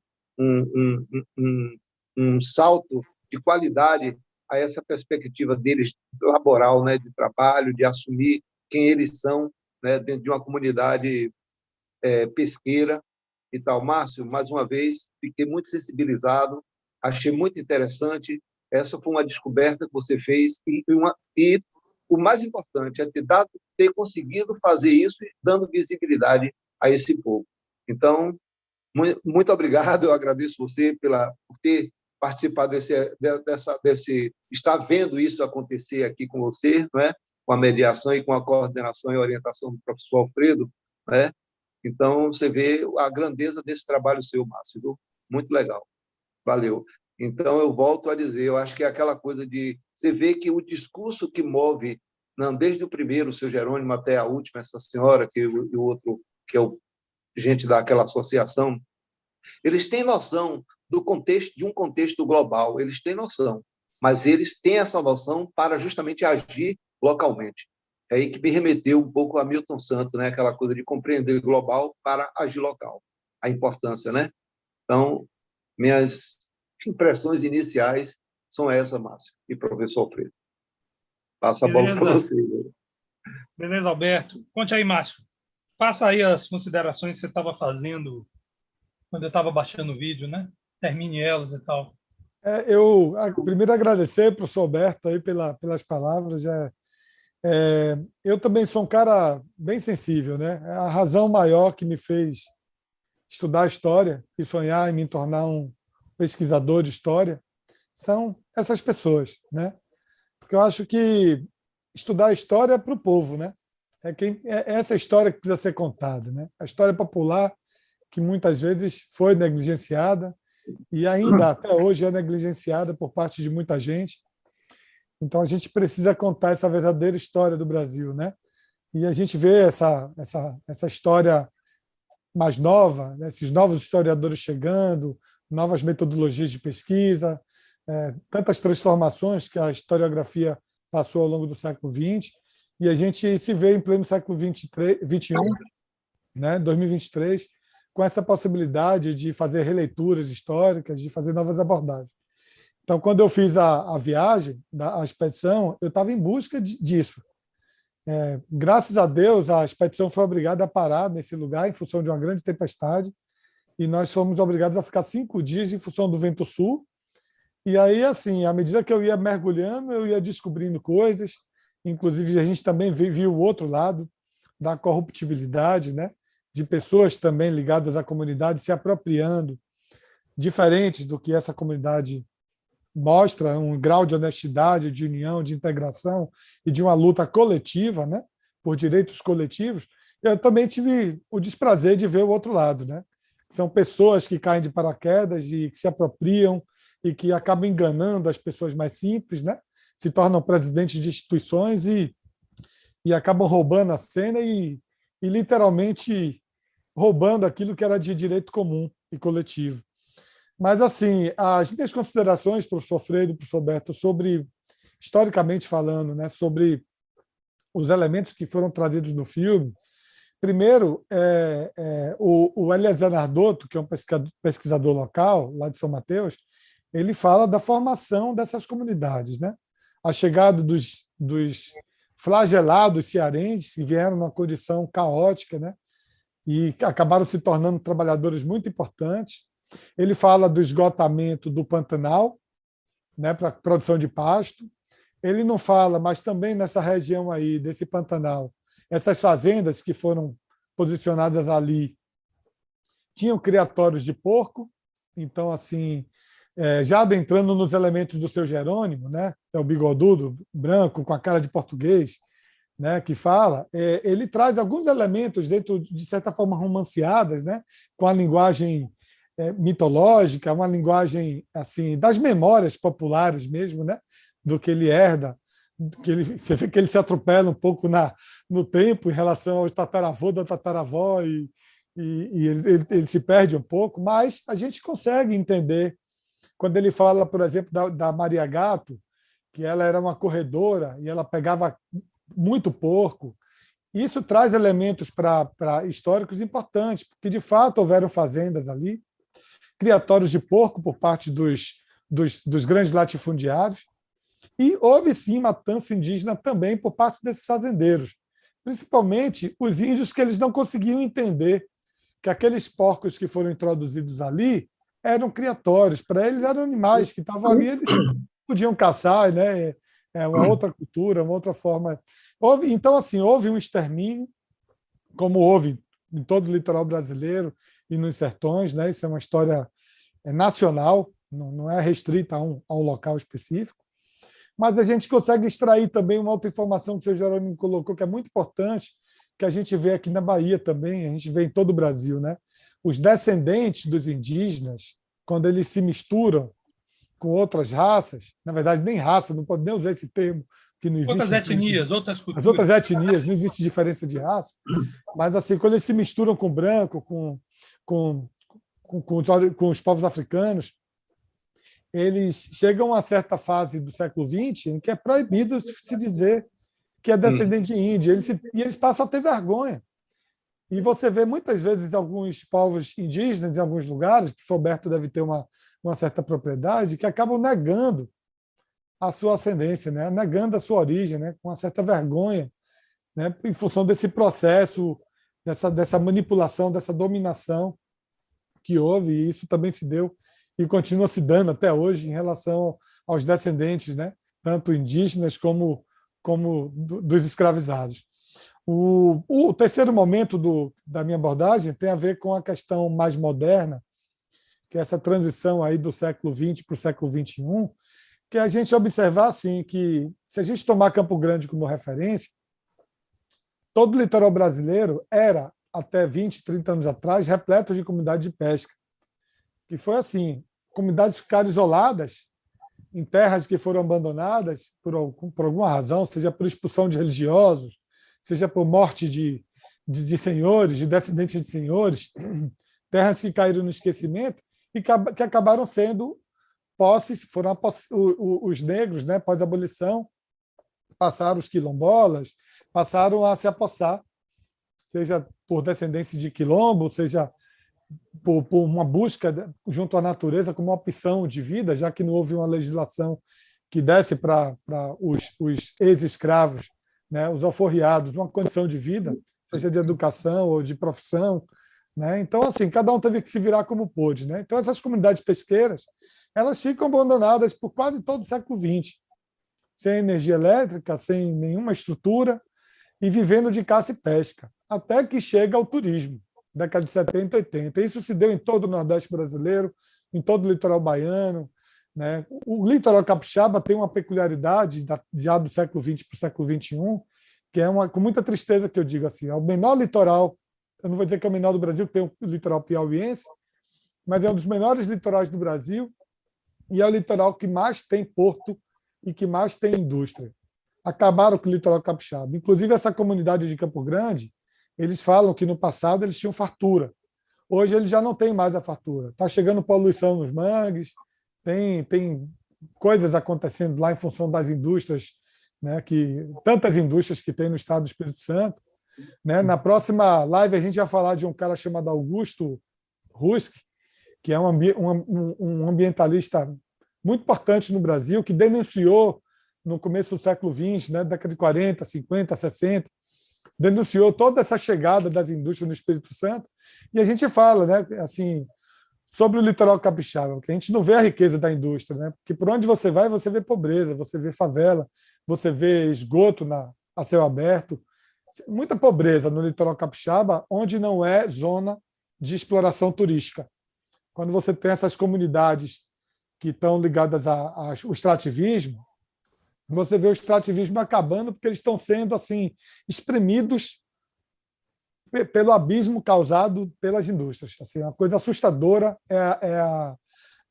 um salto de qualidade a essa perspectiva deles laboral, né? De trabalho, de assumir quem eles são, né? Dentro de uma comunidade pesqueira e tal. Márcio, mais uma vez, fiquei muito sensibilizado, achei muito interessante. Essa foi uma descoberta que você fez e o mais importante é ter conseguido fazer isso dando visibilidade a esse povo. Então, muito obrigado, eu agradeço você por ter participado estar vendo isso acontecer aqui com você, não é? Com a mediação e com a coordenação e orientação do professor Alfredo, né? Então, você vê a grandeza desse trabalho seu, Márcio, viu? Muito legal. Valeu. Então, eu volto a dizer, eu acho que é aquela coisa de... Você vê que o discurso que move, não, desde o primeiro, o seu Jerônimo, até a última, essa senhora, e o outro, que é gente daquela associação, eles têm noção de um contexto global, eles têm noção, mas eles têm essa noção para justamente agir localmente. É aí que me remeteu um pouco a Milton Santos, né? Aquela coisa de compreender global para agir local, a importância, né? Então, minhas impressões iniciais são essas, Márcio e professor Alfredo. Passa a bola para vocês. Beleza, Alberto. Conte aí, Márcio. Faça aí as considerações que você estava fazendo quando eu estava baixando o vídeo, né? Termine elas e tal. Eu primeiro agradecer, professor Alberto, aí pelas palavras. Eu também sou um cara bem sensível, né? A razão maior que me fez estudar história e sonhar em me tornar um pesquisador de história são essas pessoas, né? Porque eu acho que estudar história é para o povo, né? É essa história que precisa ser contada, né? A história popular que muitas vezes foi negligenciada e ainda até hoje é negligenciada por parte de muita gente. Então a gente precisa contar essa verdadeira história do Brasil, né? E a gente vê essa história mais nova, né? Esses novos historiadores chegando, novas metodologias de pesquisa, tantas transformações que a historiografia passou ao longo do século XX, e a gente se vê em pleno século XXI, né, 2023, com essa possibilidade de fazer releituras históricas, de fazer novas abordagens. Então, quando eu fiz a viagem, a expedição, eu estava em busca disso. Graças a Deus, a expedição foi obrigada a parar nesse lugar em função de uma grande tempestade, e nós fomos obrigados a ficar 5 dias em função do vento sul. E aí, assim, à medida que eu ia mergulhando, eu ia descobrindo coisas. Inclusive, a gente também viu o outro lado da corruptibilidade, né? De pessoas também ligadas à comunidade se apropriando, diferentes do que essa comunidade mostra, um grau de honestidade, de união, de integração e de uma luta coletiva, né? Por direitos coletivos. Eu também tive o desprazer de ver o outro lado, né? São pessoas que caem de paraquedas e que se apropriam e que acabam enganando as pessoas mais simples, né? Se tornam presidentes de instituições e acabam roubando a cena e literalmente roubando aquilo que era de direito comum e coletivo. Mas, assim, as minhas considerações, professor Freire, professor Berto, sobre, historicamente falando, né, sobre os elementos que foram trazidos no filme, primeiro, o Eliezer Nardotto, que é um pesquisador local, lá de São Mateus, ele fala da formação dessas comunidades, né? A chegada dos flagelados cearenses que vieram numa condição caótica, né? E acabaram se tornando trabalhadores muito importantes. Ele fala do esgotamento do Pantanal, né, para a produção de pasto. Ele não fala, mas também nessa região aí, desse Pantanal, essas fazendas que foram posicionadas ali tinham criatórios de porco. Então, assim, já adentrando nos elementos do seu Jerônimo, né, é o bigodudo branco com a cara de português, né, que fala, ele traz alguns elementos dentro, de certa forma, romanceadas, né, com a linguagem mitológica, uma linguagem assim das memórias populares mesmo, né, do que ele herda, você vê que ele se atropela um pouco no tempo em relação ao tataravô da tataravó e ele se perde um pouco, mas a gente consegue entender quando ele fala, por exemplo, da Maria Gato, que ela era uma corredora e ela pegava muito porco. Isso traz elementos para históricos importantes, porque de fato houveram fazendas ali, criatórios de porco por parte dos grandes latifundiários, e houve sim matança indígena também por parte desses fazendeiros, principalmente os índios, que eles não conseguiam entender que aqueles porcos que foram introduzidos ali eram criatórios, para eles eram animais que estavam ali, eles podiam caçar, né? É uma outra cultura, uma outra forma. Então, assim, houve um extermínio, como houve em todo o litoral brasileiro e nos sertões, né? Isso é uma história nacional, não é restrita a um local específico. Mas a gente consegue extrair também uma outra informação que o senhor Jerônimo colocou, que é muito importante, que a gente vê aqui na Bahia também, a gente vê em todo o Brasil, né? Os descendentes dos indígenas, quando eles se misturam com outras raças, na verdade, nem raça, não pode nem usar esse termo, que não existe. Outras etnias, outras culturas. As outras etnias, não existe diferença de raça, mas assim, quando eles se misturam com branco, com os povos africanos, eles chegam a certa fase do século XX em que é proibido se dizer que é descendente de índio, e eles passam a ter vergonha. E você vê muitas vezes alguns povos indígenas em alguns lugares, o professor Roberto deve ter uma certa propriedade, que acabam negando a sua ascendência, né? Negando a sua origem, né? Com uma certa vergonha, né? Em função desse processo, dessa manipulação, dessa dominação que houve, e isso também se deu e continua se dando até hoje em relação aos descendentes, né? Tanto indígenas como como dos escravizados. O terceiro momento da minha abordagem tem a ver com a questão mais moderna, que é essa transição aí do século XX para o século XXI, que é a gente observar assim, que, se a gente tomar Campo Grande como referência, todo o litoral brasileiro era, até 20, 30 anos atrás, repleto de comunidades de pesca. Que foi assim, comunidades ficaram isoladas em terras que foram abandonadas por alguma razão, seja por expulsão de religiosos, seja por morte de senhores, de descendentes de senhores, terras que caíram no esquecimento e que acabaram sendo posses, foram os negros, né, pós-abolição, passaram os quilombolas, passaram a se apossar, seja por descendência de quilombo, seja por uma busca junto à natureza como uma opção de vida, já que não houve uma legislação que desse para os ex-escravos, né, os alforriados, uma condição de vida, seja de educação ou de profissão, né? Então, assim, cada um teve que se virar como pôde, né? Então, essas comunidades pesqueiras, elas ficam abandonadas por quase todo o século XX, sem energia elétrica, sem nenhuma estrutura, e vivendo de caça e pesca, até que chega ao turismo, década de 70 e 80. Isso se deu em todo o Nordeste brasileiro, em todo o litoral baiano, né? O litoral capixaba tem uma peculiaridade já do século XX para o século XXI, que é com muita tristeza que eu digo assim, é o menor litoral, eu não vou dizer que é o menor do Brasil, que tem o litoral piauiense, mas é um dos menores litorais do Brasil e é o litoral que mais tem porto e que mais tem indústria. Acabaram com o litoral capixaba. Inclusive, essa comunidade de Campo Grande, eles falam que no passado eles tinham fartura. Hoje eles já não têm mais a fartura. Está chegando poluição nos mangues, tem coisas acontecendo lá em função das indústrias, né, tantas indústrias que tem no estado do Espírito Santo. Né? Na próxima live a gente vai falar de um cara chamado Augusto Rusk, que é um ambientalista muito importante no Brasil, que denunciou no começo do século XX, né, década de 40, 50, 60, denunciou toda essa chegada das indústrias no Espírito Santo, e a gente fala, né, assim, sobre o litoral capixaba, que a gente não vê a riqueza da indústria, né, porque por onde você vai, você vê pobreza, você vê favela, você vê esgoto a céu aberto, muita pobreza no litoral capixaba, onde não é zona de exploração turística. Quando você tem essas comunidades que estão ligadas ao extrativismo, você vê o extrativismo acabando porque eles estão sendo assim espremidos pelo abismo causado pelas indústrias. Assim, uma coisa assustadora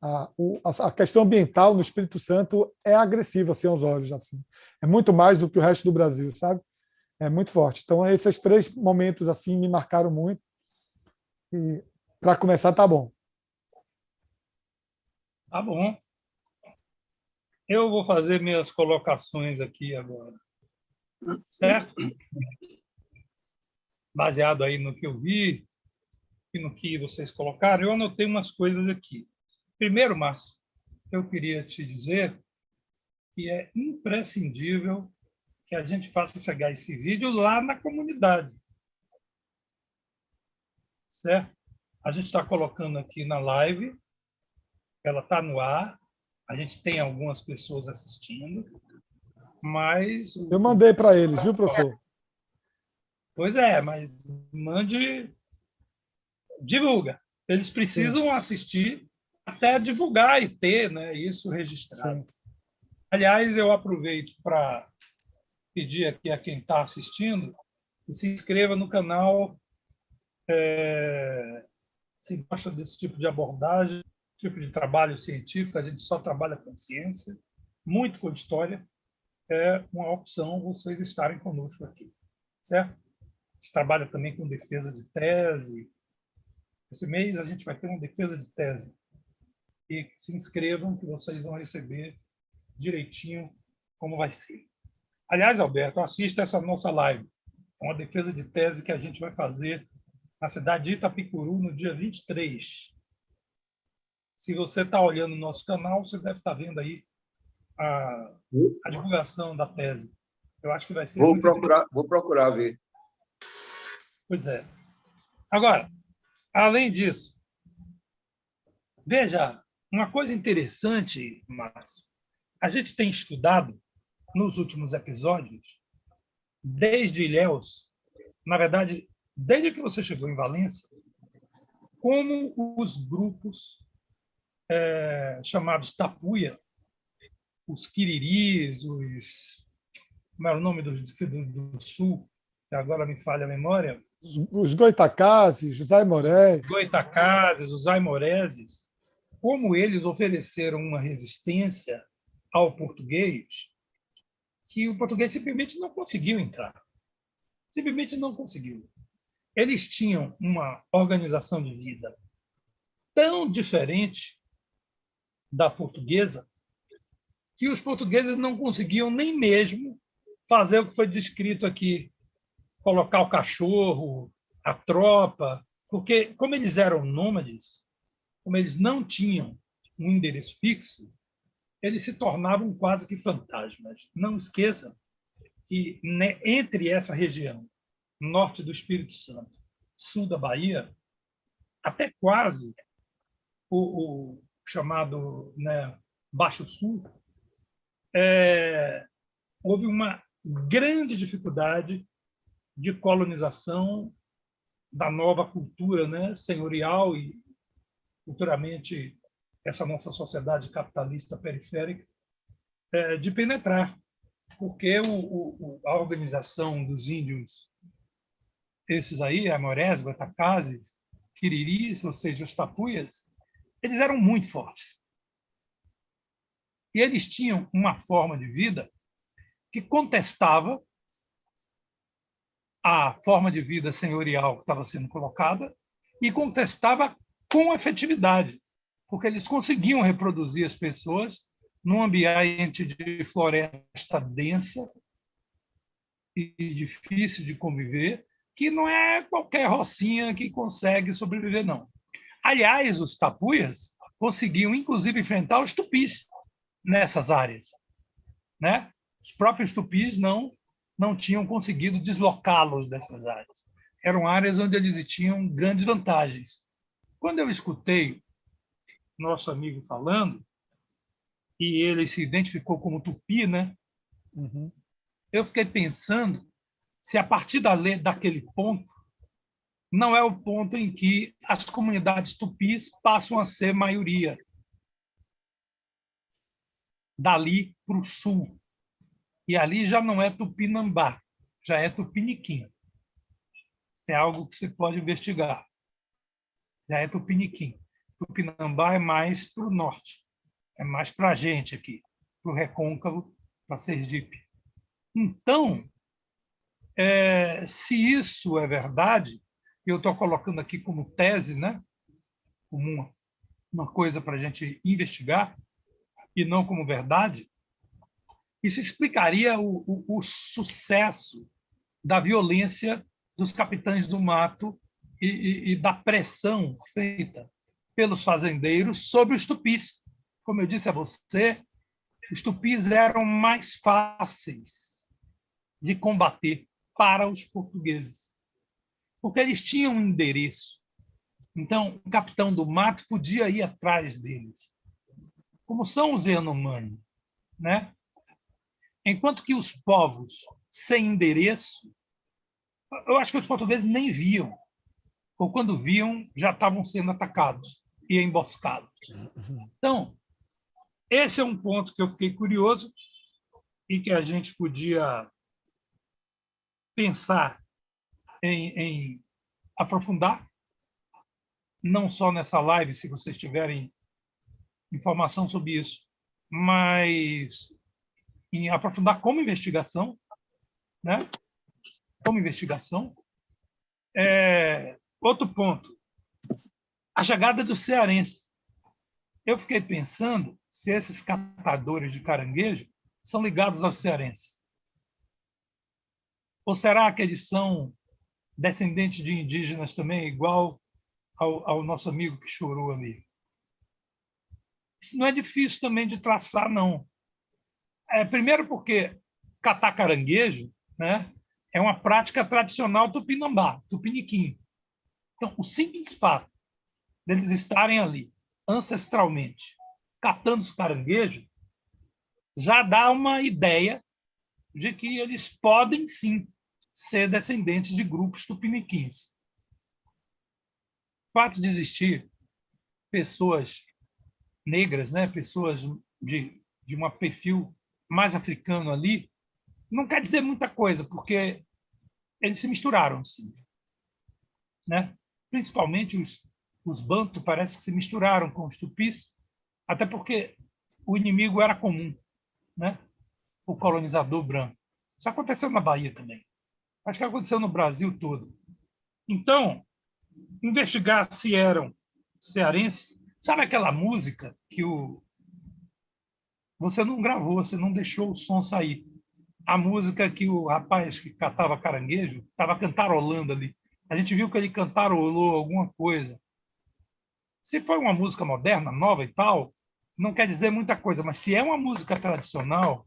a questão ambiental no Espírito Santo é agressiva assim, aos olhos. Assim. É muito mais do que o resto do Brasil, sabe? É muito forte. Então, esses três momentos assim me marcaram muito. E, para começar, tá bom. Tá bom. Eu vou fazer minhas colocações aqui agora. Certo? Baseado aí no que eu vi e no que vocês colocaram, eu anotei umas coisas aqui. Primeiro, Márcio, eu queria te dizer que é imprescindível que a gente faça chegar esse vídeo lá na comunidade. Certo? A gente está colocando aqui na live, ela está no ar, a gente tem algumas pessoas assistindo, mas... Eu mandei para eles, viu, professor? Pois é, mas mande... Divulga. Eles precisam assistir até divulgar e ter, né, isso registrado. Sim. Aliás, eu aproveito para pedir aqui a quem está assistindo que se inscreva no canal, se gosta desse tipo de abordagem, tipo de trabalho científico, a gente só trabalha com ciência, muito com história, é uma opção vocês estarem conosco aqui, certo? A gente trabalha também com defesa de tese. Esse mês a gente vai ter uma defesa de tese. E se inscrevam que vocês vão receber direitinho como vai ser. Aliás, Alberto, assista essa nossa live. É uma defesa de tese que a gente vai fazer na cidade de Itapicuru no dia 23. Se você está olhando o nosso canal, você deve estar vendo aí a divulgação da tese. Eu acho que vai ser... Vou procurar ver. Pois é. Agora, além disso, veja, uma coisa interessante, Márcio, a gente tem estudado nos últimos episódios, desde Ilhéus, na verdade, desde que você chegou em Valença, como os grupos chamados Tapuia, os Quiriris, como era o nome do Sul, que agora me falha a memória, Os Goitacazes, os Aimorés. os Goitacazes, os Aimoreses, como eles ofereceram uma resistência ao português, que o português simplesmente não conseguiu entrar. Simplesmente não conseguiu. Eles tinham uma organização de vida tão diferente da portuguesa que os portugueses não conseguiam nem mesmo fazer o que foi descrito aqui, colocar o cachorro, a tropa, porque, como eles eram nômades, como eles não tinham um endereço fixo, eles se tornavam quase que fantasmas. Não esqueçam que, entre essa região, norte do Espírito Santo, sul da Bahia, até quase o chamado, né, Baixo Sul, houve uma grande dificuldade de colonização da nova cultura, né, senhorial e futuramente essa nossa sociedade capitalista periférica, de penetrar, porque a organização dos índios, esses aí, Aimorés, Goitacazes, Quiriris, ou seja, os Tapuias, eles eram muito fortes. E eles tinham uma forma de vida que contestava a forma de vida senhorial que estava sendo colocada e contestava com efetividade, porque eles conseguiam reproduzir as pessoas num ambiente de floresta densa e difícil de conviver, que não é qualquer rocinha que consegue sobreviver, não. Aliás, os tapuias conseguiam, inclusive, enfrentar os tupis nessas áreas, né? Os próprios tupis não tinham conseguido deslocá-los dessas áreas. Eram áreas onde eles tinham grandes vantagens. Quando eu escutei nosso amigo falando, e ele se identificou como tupi, né? Uhum. Eu fiquei pensando se, a partir daquele ponto, não é o ponto em que as comunidades tupis passam a ser maioria. Dali para o sul. E ali já não é Tupinambá, já é Tupiniquim. Isso é algo que você pode investigar. Já é Tupiniquim. Tupinambá é mais para o norte, é mais para a gente aqui, para o Recôncavo, para Sergipe. Então, se isso é verdade, eu estou colocando aqui como tese, né, como uma coisa para a gente investigar, e não como verdade, isso explicaria o sucesso da violência dos capitães do mato e da pressão feita pelos fazendeiros sobre os tupis. Como eu disse a você, os tupis eram mais fáceis de combater para os portugueses, porque eles tinham um endereço. Então, o capitão do mato podia ir atrás deles, como são os Yanomami, né? Enquanto que os povos sem endereço, eu acho que os portugueses nem viam, ou quando viam, já estavam sendo atacados e emboscados. Então, esse é um ponto que eu fiquei curioso e que a gente podia pensar em aprofundar, não só nessa live, se vocês tiverem informação sobre isso, mas em aprofundar como investigação, né? Como investigação. Outro ponto, a chegada do cearense. Eu fiquei pensando se esses catadores de caranguejo são ligados aos cearenses. Ou será que eles são descendentes de indígenas também, igual ao nosso amigo que chorou ali? Isso não é difícil também de traçar, não. Primeiro porque catar caranguejo, né, é uma prática tradicional tupinambá, tupiniquim. Então, o simples fato deles estarem ali, ancestralmente, catando os caranguejos, já dá uma ideia de que eles podem, sim, ser descendentes de grupos tupiniquins. O fato de existir pessoas negras, né, pessoas de um perfil mais africano ali, não quer dizer muita coisa, porque eles se misturaram, sim, né? Principalmente os Bantu parece que se misturaram com os Tupis, até porque o inimigo era comum, né? O colonizador branco. Isso aconteceu na Bahia também. Acho que aconteceu no Brasil todo. Então, investigar se eram cearenses. Sabe aquela música que você não gravou, você não deixou o som sair? A música que o rapaz que catava caranguejo estava cantarolando ali. A gente viu que ele cantarolou alguma coisa. Se foi uma música moderna, nova e tal, não quer dizer muita coisa, mas se é uma música tradicional,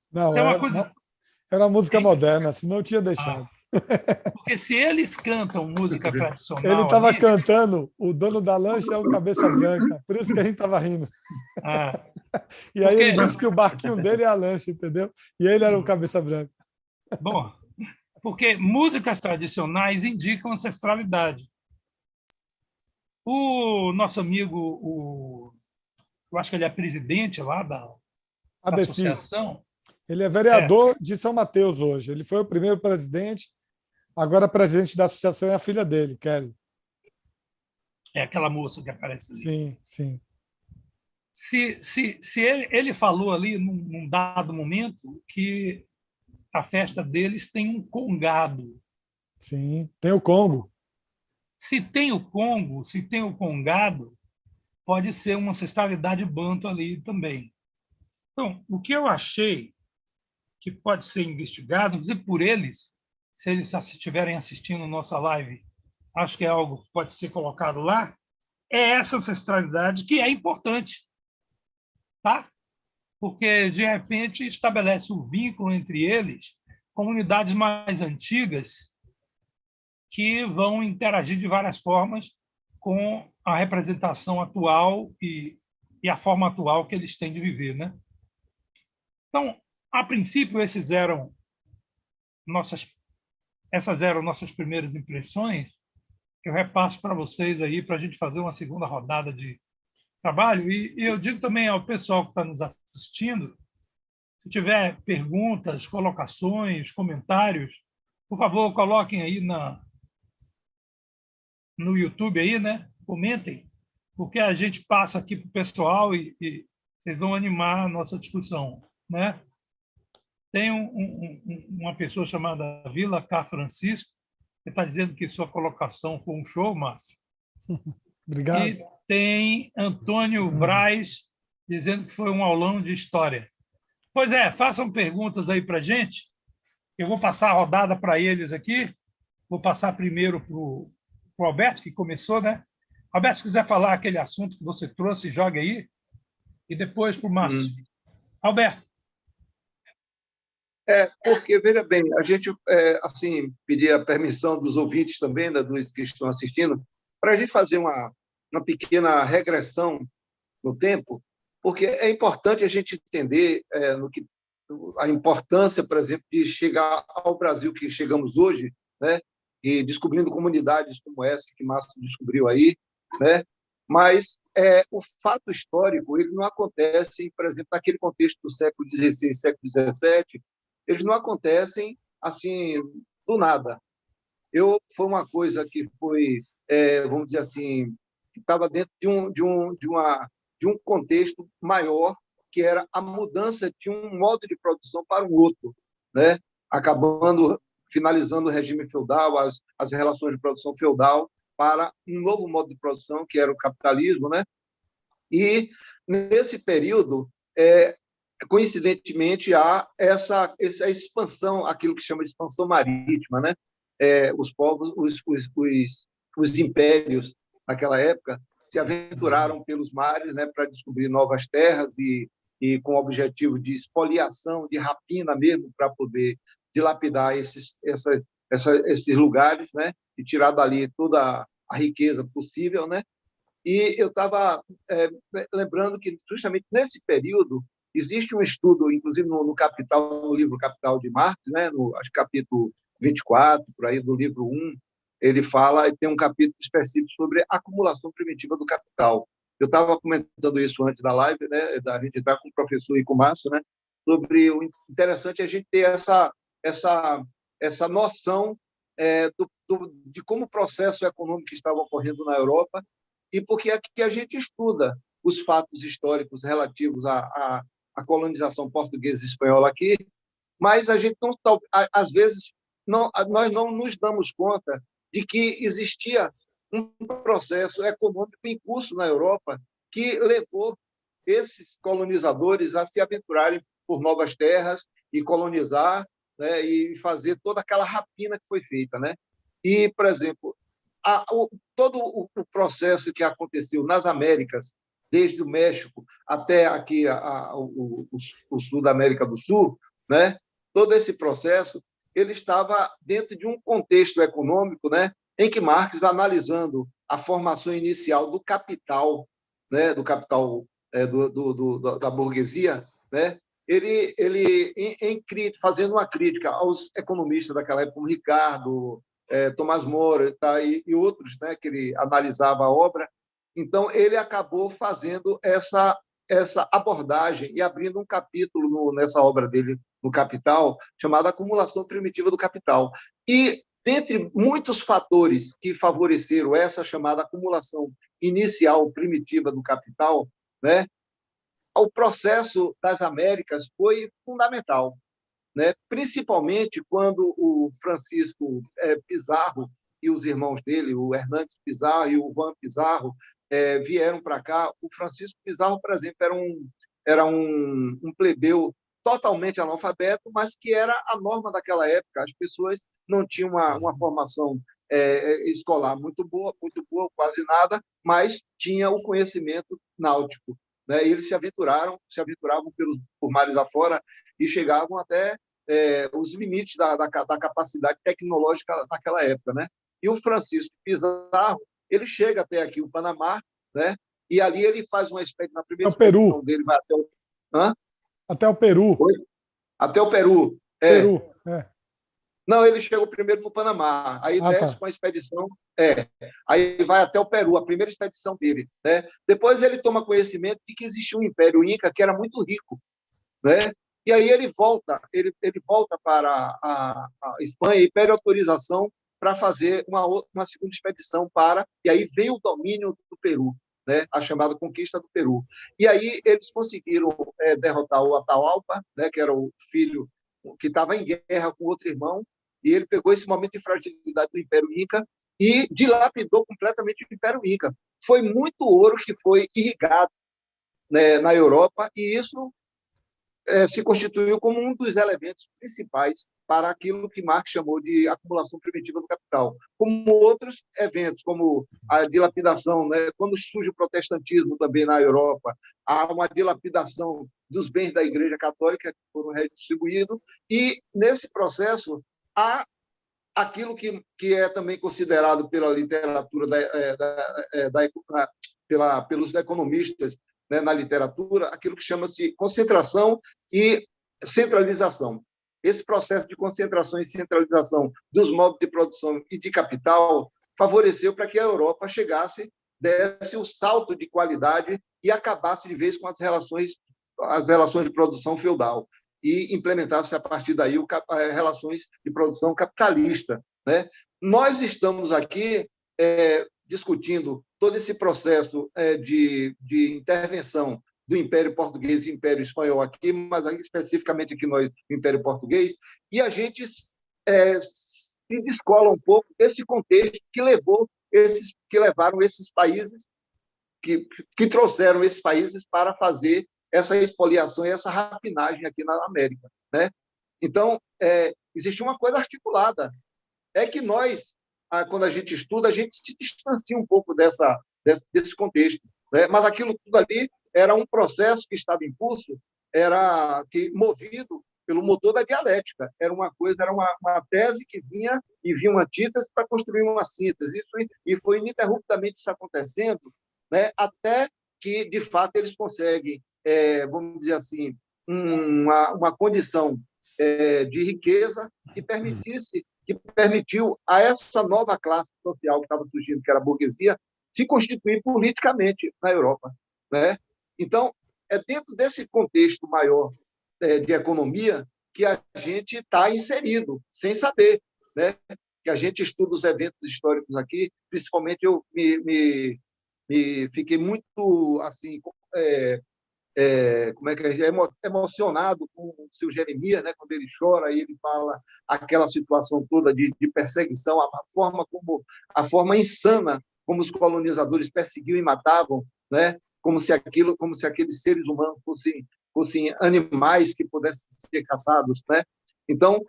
se Não, é uma coisa. era uma música moderna, senão eu tinha deixado. Porque se eles cantam música Ele tradicional estava ali, cantando, o dono da lancha é o Cabeça Branca, por isso que a gente estava rindo. E aí ele disse que o barquinho dele é a lancha, entendeu? E ele era o Cabeça Branca. Bom, porque músicas tradicionais indicam ancestralidade. O nosso amigo, eu acho que ele é presidente lá da associação. Ele é vereador de São Mateus hoje. Ele foi o primeiro presidente, agora presidente da associação é a filha dele, Kelly. É aquela moça que aparece ali. Sim, sim. Se ele falou ali, num dado momento, que a festa deles tem um congado. Sim, tem o Congo. Se tem o Congo, se tem o congado, pode ser uma ancestralidade banto ali também. Então, o que eu achei que pode ser investigado, inclusive por eles, se eles estiverem assistindo nossa live, acho que é algo que pode ser colocado lá, é essa ancestralidade que é importante, tá? Porque, de repente, estabelece um vínculo entre eles, comunidades mais antigas que vão interagir de várias formas com a representação atual e a forma atual que eles têm de viver, né? Então, a princípio, essas eram nossas primeiras impressões. Eu repasso para vocês aí para a gente fazer uma segunda rodada de trabalho. E eu digo também ao pessoal que está nos assistindo, se tiver perguntas, colocações, comentários, por favor, coloquem aí no YouTube aí, né? Comentem, porque a gente passa aqui para o pessoal e vocês vão animar a nossa discussão, né? Tem uma pessoa chamada Vila K. Francisco, que está dizendo que sua colocação foi um show, Márcio. Obrigado. E tem Antônio Braz dizendo que foi um aulão de história. Pois é, façam perguntas aí para a gente. Eu vou passar a rodada para eles aqui. Vou passar primeiro para o Alberto, que começou, né? Alberto, se quiser falar aquele assunto que você trouxe, jogue aí. E depois para o Márcio. Alberto. Porque, veja bem, a gente assim, pedir a permissão dos ouvintes também, dos que estão assistindo, para a gente fazer uma pequena regressão no tempo, porque é importante a gente entender a importância, por exemplo, de chegar ao Brasil que chegamos hoje, né? E descobrindo comunidades como essa que Márcio descobriu aí, né? Mas o fato histórico ele não acontece, por exemplo, naquele contexto do século XVI, século XVII, eles não acontecem assim do nada. Foi uma coisa que foi, vamos dizer assim, que estava dentro de um contexto maior, que era a mudança de um modo de produção para um outro, né? Finalizando o regime feudal, as relações de produção feudal, para um novo modo de produção, que era o capitalismo, né? E, nesse período, coincidentemente, há essa expansão, aquilo que chama de expansão marítima, né? Os povos, os impérios, naquela época, se aventuraram pelos mares, né, para descobrir novas terras e com o objetivo de expoliação, de rapina mesmo, para poder dilapidar esses lugares, né, e tirar dali toda a riqueza possível, né? E eu estava lembrando que, justamente nesse período, existe um estudo, inclusive no Capital, no livro Capital de Marx, né, no acho, capítulo 24, por aí, do livro 1, ele fala, e tem um capítulo específico sobre a acumulação primitiva do capital. Eu estava comentando isso antes da live, né, da gente entrar com o professor e com o Márcio, né, sobre o interessante a gente ter essa noção de como o processo econômico estava ocorrendo na Europa, e porque aqui a gente estuda os fatos históricos relativos à colonização portuguesa e espanhola aqui, mas a gente não, às vezes nós não nos damos conta de que existia um processo econômico em curso na Europa que levou esses colonizadores a se aventurarem por novas terras e colonizar, né, e fazer toda aquela rapina que foi feita, né? E, por exemplo, todo o processo que aconteceu nas Américas, desde o México até aqui o sul da América do Sul, né? Todo esse processo ele estava dentro de um contexto econômico, né, em que Marx, analisando a formação inicial do capital, né, do capital da burguesia, né, fazendo uma crítica aos economistas daquela época, como Ricardo, Tomás Moro e outros, né, que ele analisava a obra. Então, ele acabou fazendo essa abordagem e abrindo um capítulo nessa obra dele, no Capital, chamado Acumulação Primitiva do Capital. E, dentre muitos fatores que favoreceram essa chamada acumulação inicial primitiva do capital, né, o processo das Américas foi fundamental, né? Principalmente quando o Francisco Pizarro e os irmãos dele, o Hernandes Pizarro e o Juan Pizarro, vieram para cá. O Francisco Pizarro, por exemplo, era um plebeu totalmente analfabeto, mas que era a norma daquela época. As pessoas não tinham uma formação escolar muito boa, quase nada, mas tinha o conhecimento náutico, né? E eles se aventuravam por mares afora e chegavam até os limites da capacidade tecnológica naquela época, né? E o Francisco Pizarro, ele chega até aqui o Panamá, né? E ali ele faz uma expedição, na primeira expedição dele vai até o... Até o Peru. Oi? Até o Peru. Peru, Não, ele chegou primeiro no Panamá, aí desce com a expedição, aí vai até o Peru, a primeira expedição dele, né? Depois ele toma conhecimento de que existia um Império Inca que era muito rico, né? E aí ele volta para a Espanha e pede autorização para fazer uma segunda expedição e aí vem o domínio do Peru, né? A chamada conquista do Peru. E aí eles conseguiram derrotar o Atahualpa, né? Que era o filho que estava em guerra com outro irmão, e ele pegou esse momento de fragilidade do Império Inca e dilapidou completamente o Império Inca. Foi muito ouro que foi irrigado, né, na Europa, e isso se constituiu como um dos elementos principais para aquilo que Marx chamou de acumulação primitiva do capital, como outros eventos, como a dilapidação, né? Quando surge o protestantismo também na Europa, há uma dilapidação dos bens da Igreja Católica que foram redistribuídos, e nesse processo há aquilo que é também considerado pela literatura pelos economistas, né, na literatura, aquilo que chama-se concentração e centralização. Esse processo de concentração e centralização dos modos de produção e de capital favoreceu para que a Europa desse o salto de qualidade e acabasse de vez com as relações de produção feudal e implementasse a partir daí relações de produção capitalista, né? Nós estamos aqui discutindo todo esse processo de intervenção do Império Português e Império Espanhol aqui, mas especificamente aqui no Império Português, e a gente se descola um pouco desse contexto que levaram esses países, que trouxeram esses países para fazer essa expoliação e essa rapinagem aqui na América, né? Então, existe uma coisa articulada, é que nós, quando a gente estuda, a gente se distancia um pouco desse contexto, né? Mas aquilo tudo ali era um processo que estava em curso, movido pelo motor da dialética. Era uma tese que vinha uma antítese para construir uma síntese. E foi ininterruptamente isso acontecendo, né? Até que, de fato, eles conseguem vamos dizer assim, uma condição de riqueza que permitiu a essa nova classe social que estava surgindo, que era a burguesia, se constituir politicamente na Europa, né? Então, é dentro desse contexto maior de economia que a gente está inserido, sem saber, né? Que a gente estuda os eventos históricos aqui, principalmente eu me fiquei muito assim, como é que é, emocionado com o seu Jeremias, né? Quando ele chora e ele fala aquela situação toda de perseguição, a forma insana como os colonizadores perseguiam e matavam, né? Como se aqueles seres humanos fossem animais que pudessem ser caçados, né? Então,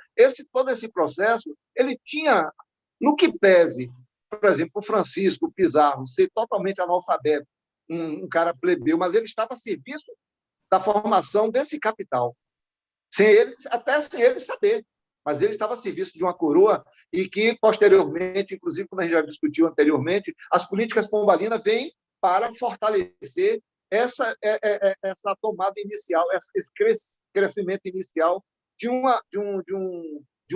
todo esse processo, ele tinha, no que pese, por exemplo, o Francisco Pizarro ser totalmente analfabeto, um cara plebeu, mas ele estava a serviço da formação desse capital, até sem ele saber, mas ele estava a serviço de uma coroa e que, posteriormente, inclusive, quando a gente já discutiu anteriormente, as políticas pombalinas vêm para fortalecer essa tomada inicial, esse crescimento inicial de um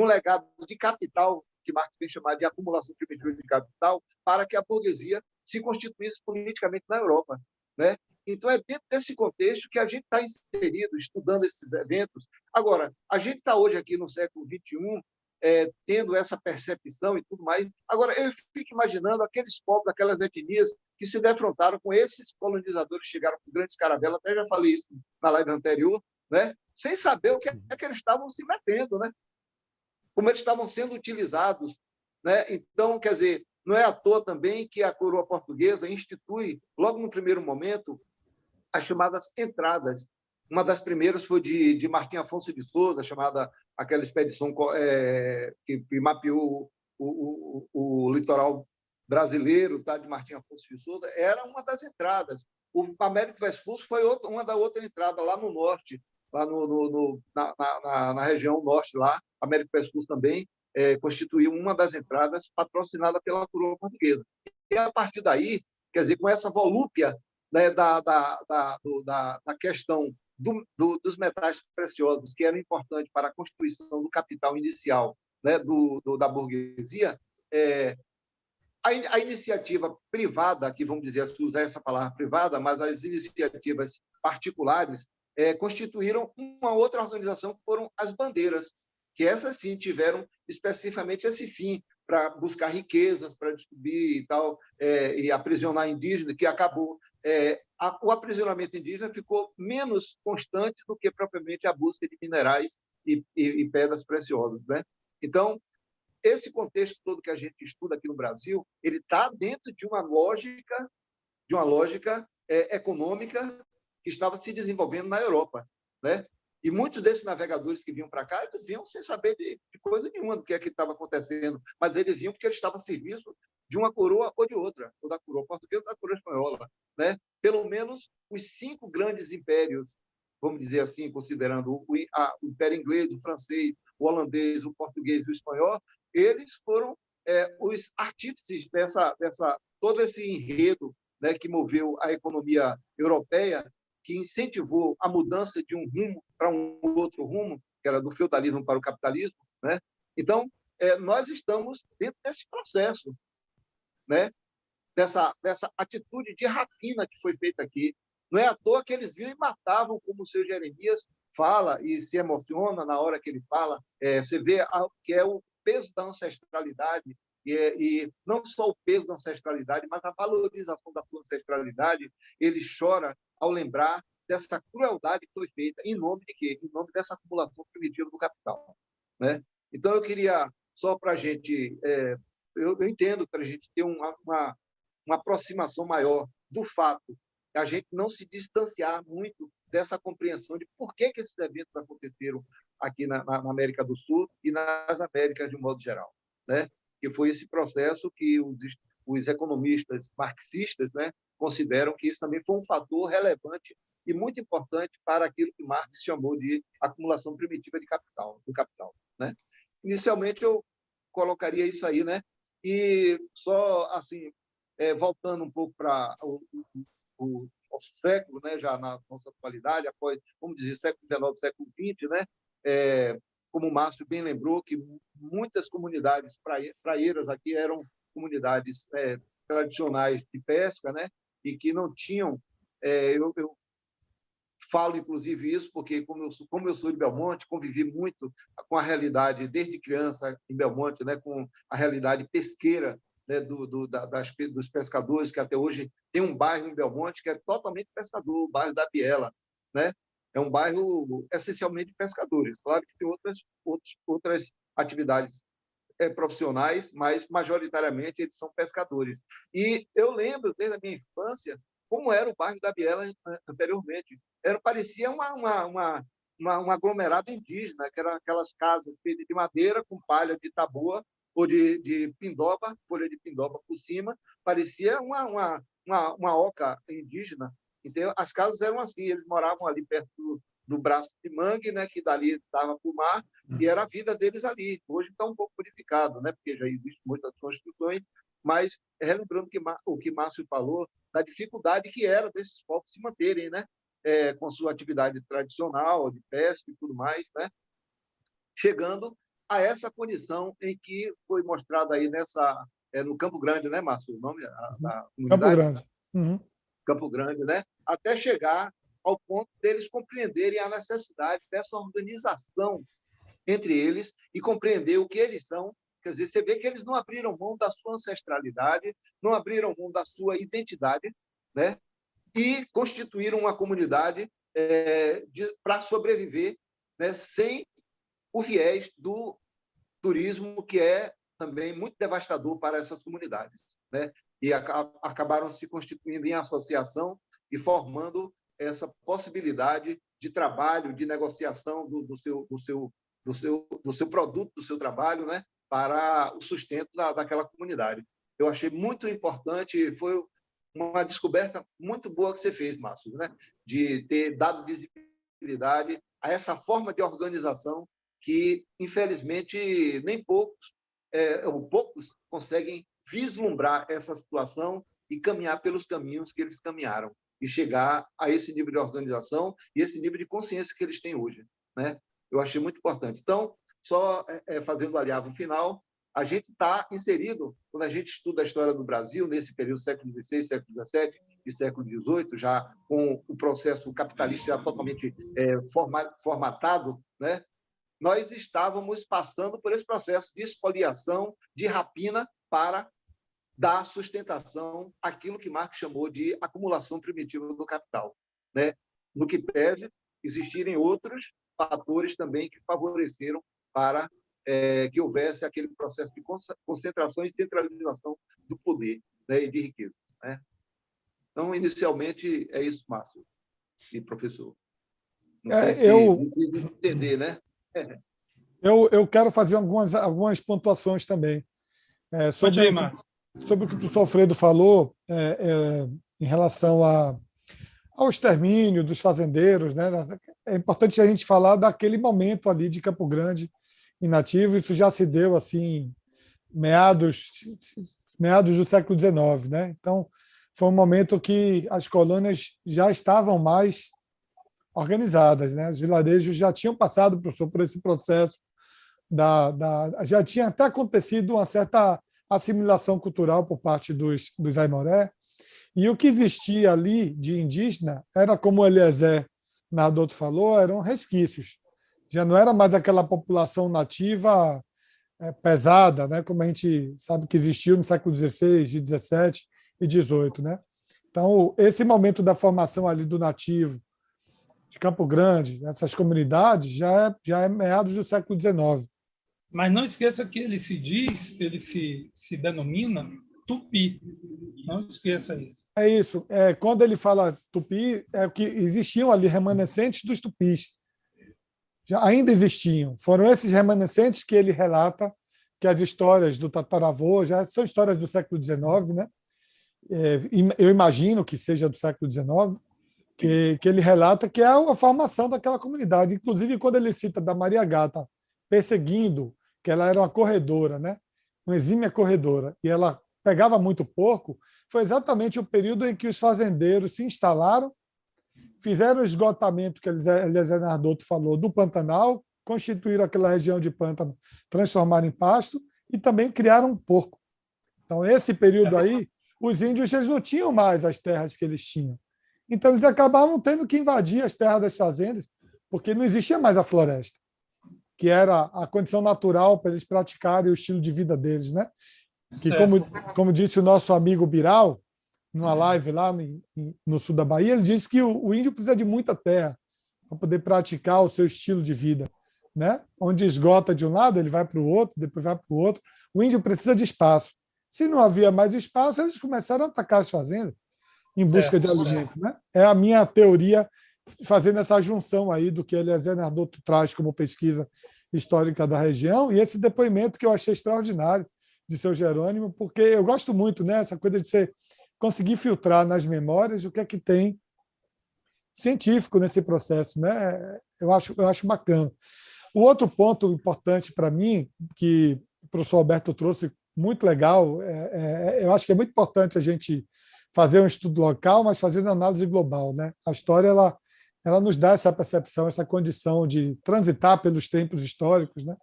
legado de capital, que Marx vem chamar de acumulação primitiva de capital, para que a burguesia se constituísse politicamente na Europa, né? Então, é dentro desse contexto que a gente está inserido, estudando esses eventos. Agora, a gente está hoje aqui no século XXI, tendo essa percepção e tudo mais. Agora, eu fico imaginando aqueles povos, aquelas etnias que se defrontaram com esses colonizadores que chegaram com grandes caravelas, até já falei isso na live anterior, né? Sem saber o que é que eles estavam se metendo, né? Como eles estavam sendo utilizados, né? Então, quer dizer, não é à toa também que a coroa portuguesa institui, logo no primeiro momento, as chamadas entradas. Uma das primeiras foi de Martim Afonso de Souza, chamada aquela expedição que mapeou o litoral brasileiro, tá, de Martim Afonso de Souza, era uma das entradas. O Américo Vespucci foi uma da outra entrada lá no norte, lá na região norte, lá, Américo Vespucci também constituiu uma das entradas patrocinada pela coroa portuguesa. E, a partir daí, quer dizer, com essa volúpia, né, da questão dos metais preciosos, que eram importantes para a constituição do capital inicial, né, da burguesia, a iniciativa privada, que vamos dizer, usar essa palavra privada, mas as iniciativas particulares constituíram uma outra organização, que foram as bandeiras, que essas sim tiveram especificamente esse fim, para buscar riquezas, para descobrir e tal, e aprisionar indígenas, que acabou. O aprisionamento indígena ficou menos constante do que propriamente a busca de minerais e pedras preciosas, né? Então, esse contexto todo que a gente estuda aqui no Brasil, ele está dentro de uma lógica econômica que estava se desenvolvendo na Europa, né? E muitos desses navegadores que vinham para cá, eles vinham sem saber de coisa nenhuma do que estava acontecendo, mas eles vinham porque eles estavam a serviço de uma coroa ou de outra, ou da coroa portuguesa ou da coroa espanhola, né? Pelo menos os 5 grandes impérios, vamos dizer assim, considerando o Império Inglês, o francês, o holandês, o português e o espanhol, eles foram os artífices todo esse enredo, né, que moveu a economia europeia, que incentivou a mudança de um rumo para um outro rumo, que era do feudalismo para o capitalismo, né? Então, nós estamos dentro desse processo, né? Dessa atitude de rapina que foi feita aqui. Não é à toa que eles vinham e matavam, como o seu Jeremias fala e se emociona na hora que ele fala. Você vê que é o peso da ancestralidade, e não só o peso da ancestralidade, mas a valorização da sua ancestralidade. Ele chora ao lembrar dessa crueldade que foi feita. Em nome de quê? Em nome dessa acumulação primitiva do capital, né? Então, eu queria, só para a gente... eu entendo, para a gente ter uma aproximação maior do fato, a gente não se distanciar muito dessa compreensão de por que esses eventos aconteceram aqui na América do Sul e nas Américas de um modo geral, né? Que foi esse processo que os economistas marxistas, né, consideram que isso também foi um fator relevante e muito importante para aquilo que Marx chamou de acumulação primitiva do capital, né? Inicialmente, eu colocaria isso aí, né? E só, assim, voltando um pouco para século, né, já na nossa atualidade, após, vamos dizer, século XIX, século XX, né, como o Márcio bem lembrou, que muitas comunidades praieiras aqui eram comunidades tradicionais de pesca, né, e que não tinham... eu falo, inclusive, isso porque, como eu sou de Belmonte, convivi muito com a realidade, desde criança, em Belmonte, né, com a realidade pesqueira, né, dos pescadores, que até hoje tem um bairro em Belmonte que é totalmente pescador, o bairro da Biela, né? É um bairro essencialmente de pescadores. Claro que tem outras atividades profissionais, mas majoritariamente eles são pescadores. E eu lembro, desde a minha infância, como era o bairro da Biela anteriormente. Parecia um aglomerado indígena, que eram aquelas casas feitas de madeira com palha de taboa ou de pindoba, folha de pindoba por cima, parecia uma oca indígena. Então, as casas eram assim, eles moravam ali perto do braço de mangue, né, que dali dava para o mar, e era a vida deles ali. Hoje está um pouco modificado, né, porque já existem muitas construções, mas relembrando o que Márcio falou, da dificuldade que era desses povos se manterem, né, com sua atividade tradicional, de pesca e tudo mais, né, chegando a essa condição em que foi mostrada aí no Campo Grande, né, Márcio, o nome da comunidade? Campo Grande. Uhum. Campo Grande, né, até chegar ao ponto deles compreenderem a necessidade dessa organização entre eles e compreender o que eles são. Quer dizer, você vê que eles não abriram mão da sua ancestralidade, não abriram mão da sua identidade, né? E constituíram uma comunidade para sobreviver, né? Sem o viés do turismo, que é também muito devastador para essas comunidades, né? E acabaram se constituindo em associação e formando essa possibilidade de trabalho, de negociação do seu produto, do seu trabalho, né, para o sustento daquela comunidade. Eu achei muito importante, foi uma descoberta muito boa que você fez, Márcio, né, de ter dado visibilidade a essa forma de organização que, infelizmente, nem poucos ou poucos conseguem vislumbrar essa situação e caminhar pelos caminhos que eles caminharam e chegar a esse nível de organização e esse nível de consciência que eles têm hoje, né? Eu achei muito importante. Então, só fazendo o aliado final, a gente está inserido, quando a gente estuda a história do Brasil, nesse período século XVI, século XVII e século XVIII, já com o processo capitalista já totalmente formatado, né? Nós estávamos passando por esse processo de expoliação, de rapina, para dar sustentação àquilo que Marx chamou de acumulação primitiva do capital, né? No que pese existirem outros fatores também que favoreceram para que houvesse aquele processo de concentração e centralização do poder, né, e de riqueza, né? Então, inicialmente, é isso, Márcio e professor. Não sei se entender, né? Eu quero fazer algumas pontuações também. Sobre o que o professor Alfredo falou em relação ao extermínio dos fazendeiros, né? É importante a gente falar daquele momento ali de Campo Grande inativo. Isso já se deu assim meados do século XIX, né? Então foi um momento que as colônias já estavam mais organizadas, né? Os vilarejos já tinham passado, professor, por esse processo já tinha até acontecido uma certa assimilação cultural por parte dos aimoré, e o que existia ali de indígena era, como o Eliezer Nardoto falou, eram resquícios. Já não era mais aquela população nativa pesada, né, como a gente sabe que existiu no século XVI, XVII e XVIII. Né? Então, esse momento da formação ali do nativo, de Campo Grande, essas comunidades, já é meados do século XIX. Mas não esqueça que ele se denomina Tupi. Não esqueça isso. É isso. Quando ele fala Tupi, é que existiam ali remanescentes dos Tupis. Ainda existiam. Foram esses remanescentes que ele relata, que as histórias do tataravô já são histórias do século XIX, né? Eu imagino que seja do século XIX, que ele relata que é a formação daquela comunidade. Inclusive, quando ele cita da Maria Gata perseguindo, que ela era uma corredora, né? Uma exímia corredora, e ela pegava muito porco, foi exatamente o período em que os fazendeiros se instalaram, fizeram o esgotamento que Eliezer Nardotto falou do Pantanal, constituíram aquela região de pântano, transformaram em pasto e também criaram um porco. Então, esse período aí, os índios eles não tinham mais as terras que eles tinham. Então, eles acabavam tendo que invadir as terras das fazendas, porque não existia mais a floresta, que era a condição natural para eles praticarem o estilo de vida deles, né? Que, como disse o nosso amigo Biral, numa live lá no sul da Bahia, ele disse que o índio precisa de muita terra para poder praticar o seu estilo de vida, né? Onde esgota de um lado, ele vai para o outro, depois vai para o outro. O índio precisa de espaço. Se não havia mais espaço, eles começaram a atacar as fazendas em busca de alimentos, né? É a minha teoria, fazendo essa junção aí do que Eliezer Nardotto traz como pesquisa histórica da região e esse depoimento que eu achei extraordinário de seu Jerônimo, porque eu gosto muito, né, essa coisa de você conseguir filtrar nas memórias o que é que tem científico nesse processo, né? Eu acho bacana. O outro ponto importante para mim, que o professor Alberto trouxe, muito legal, eu acho que é muito importante a gente fazer um estudo local, mas fazer uma análise global, né? A história ela nos dá essa percepção, essa condição de transitar pelos tempos históricos, né?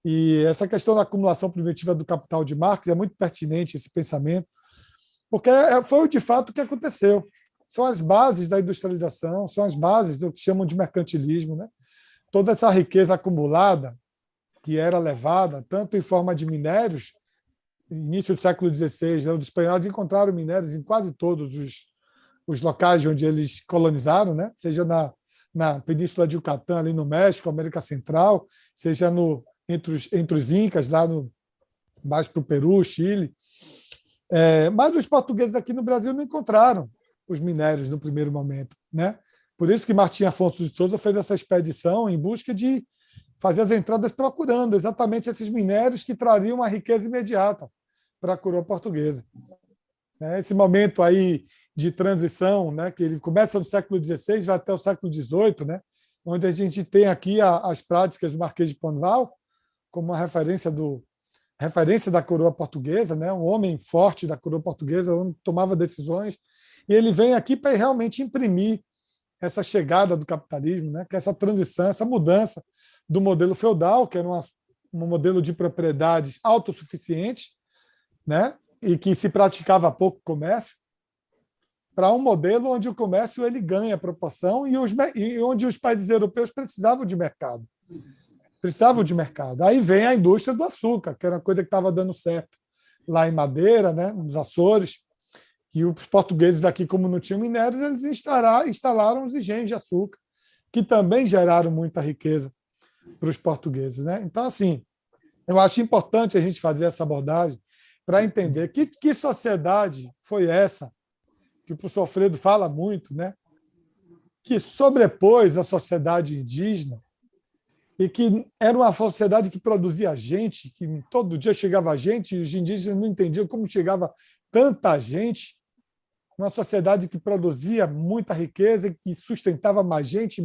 E essa questão da acumulação primitiva do capital de Marx é muito pertinente, esse pensamento, porque foi de fato o que aconteceu. São as bases da industrialização, são as bases do que chamam de mercantilismo, né? Toda essa riqueza acumulada que era levada tanto em forma de minérios, início do século XVI, os espanhóis encontraram minérios em quase todos os locais onde eles colonizaram, né? Seja na Península de Yucatán, ali no México, América Central, seja entre os Incas, lá mais para o Peru, Chile. Mas os portugueses aqui no Brasil não encontraram os minérios no primeiro momento, né? Por isso que Martim Afonso de Souza fez essa expedição em busca de fazer as entradas procurando exatamente esses minérios que trariam uma riqueza imediata para a coroa portuguesa. Esse momento aí de transição, né, que ele começa no século XVI, vai até o século XVIII, né, onde a gente tem aqui as práticas do Marquês de Pombal como uma referência da coroa portuguesa, né, um homem forte da coroa portuguesa, um homem que tomava decisões, e ele vem aqui para realmente imprimir essa chegada do capitalismo, né, que é essa transição, essa mudança do modelo feudal, que era um modelo de propriedades autossuficientes, né, e que se praticava pouco comércio, para um modelo onde o comércio ele ganha proporção e onde os países europeus precisavam de mercado. Aí vem a indústria do açúcar, que era uma coisa que estava dando certo lá em Madeira, né, nos Açores, e os portugueses aqui, como não tinham minérios, eles instalaram os engenhos de açúcar, que também geraram muita riqueza para os portugueses, né? Então, assim, eu acho importante a gente fazer essa abordagem para entender que sociedade foi essa, que o professor Fredo fala muito, né? Que sobrepôs a sociedade indígena e que era uma sociedade que produzia gente, que todo dia chegava gente, e os indígenas não entendiam como chegava tanta gente, uma sociedade que produzia muita riqueza, que sustentava mais gente,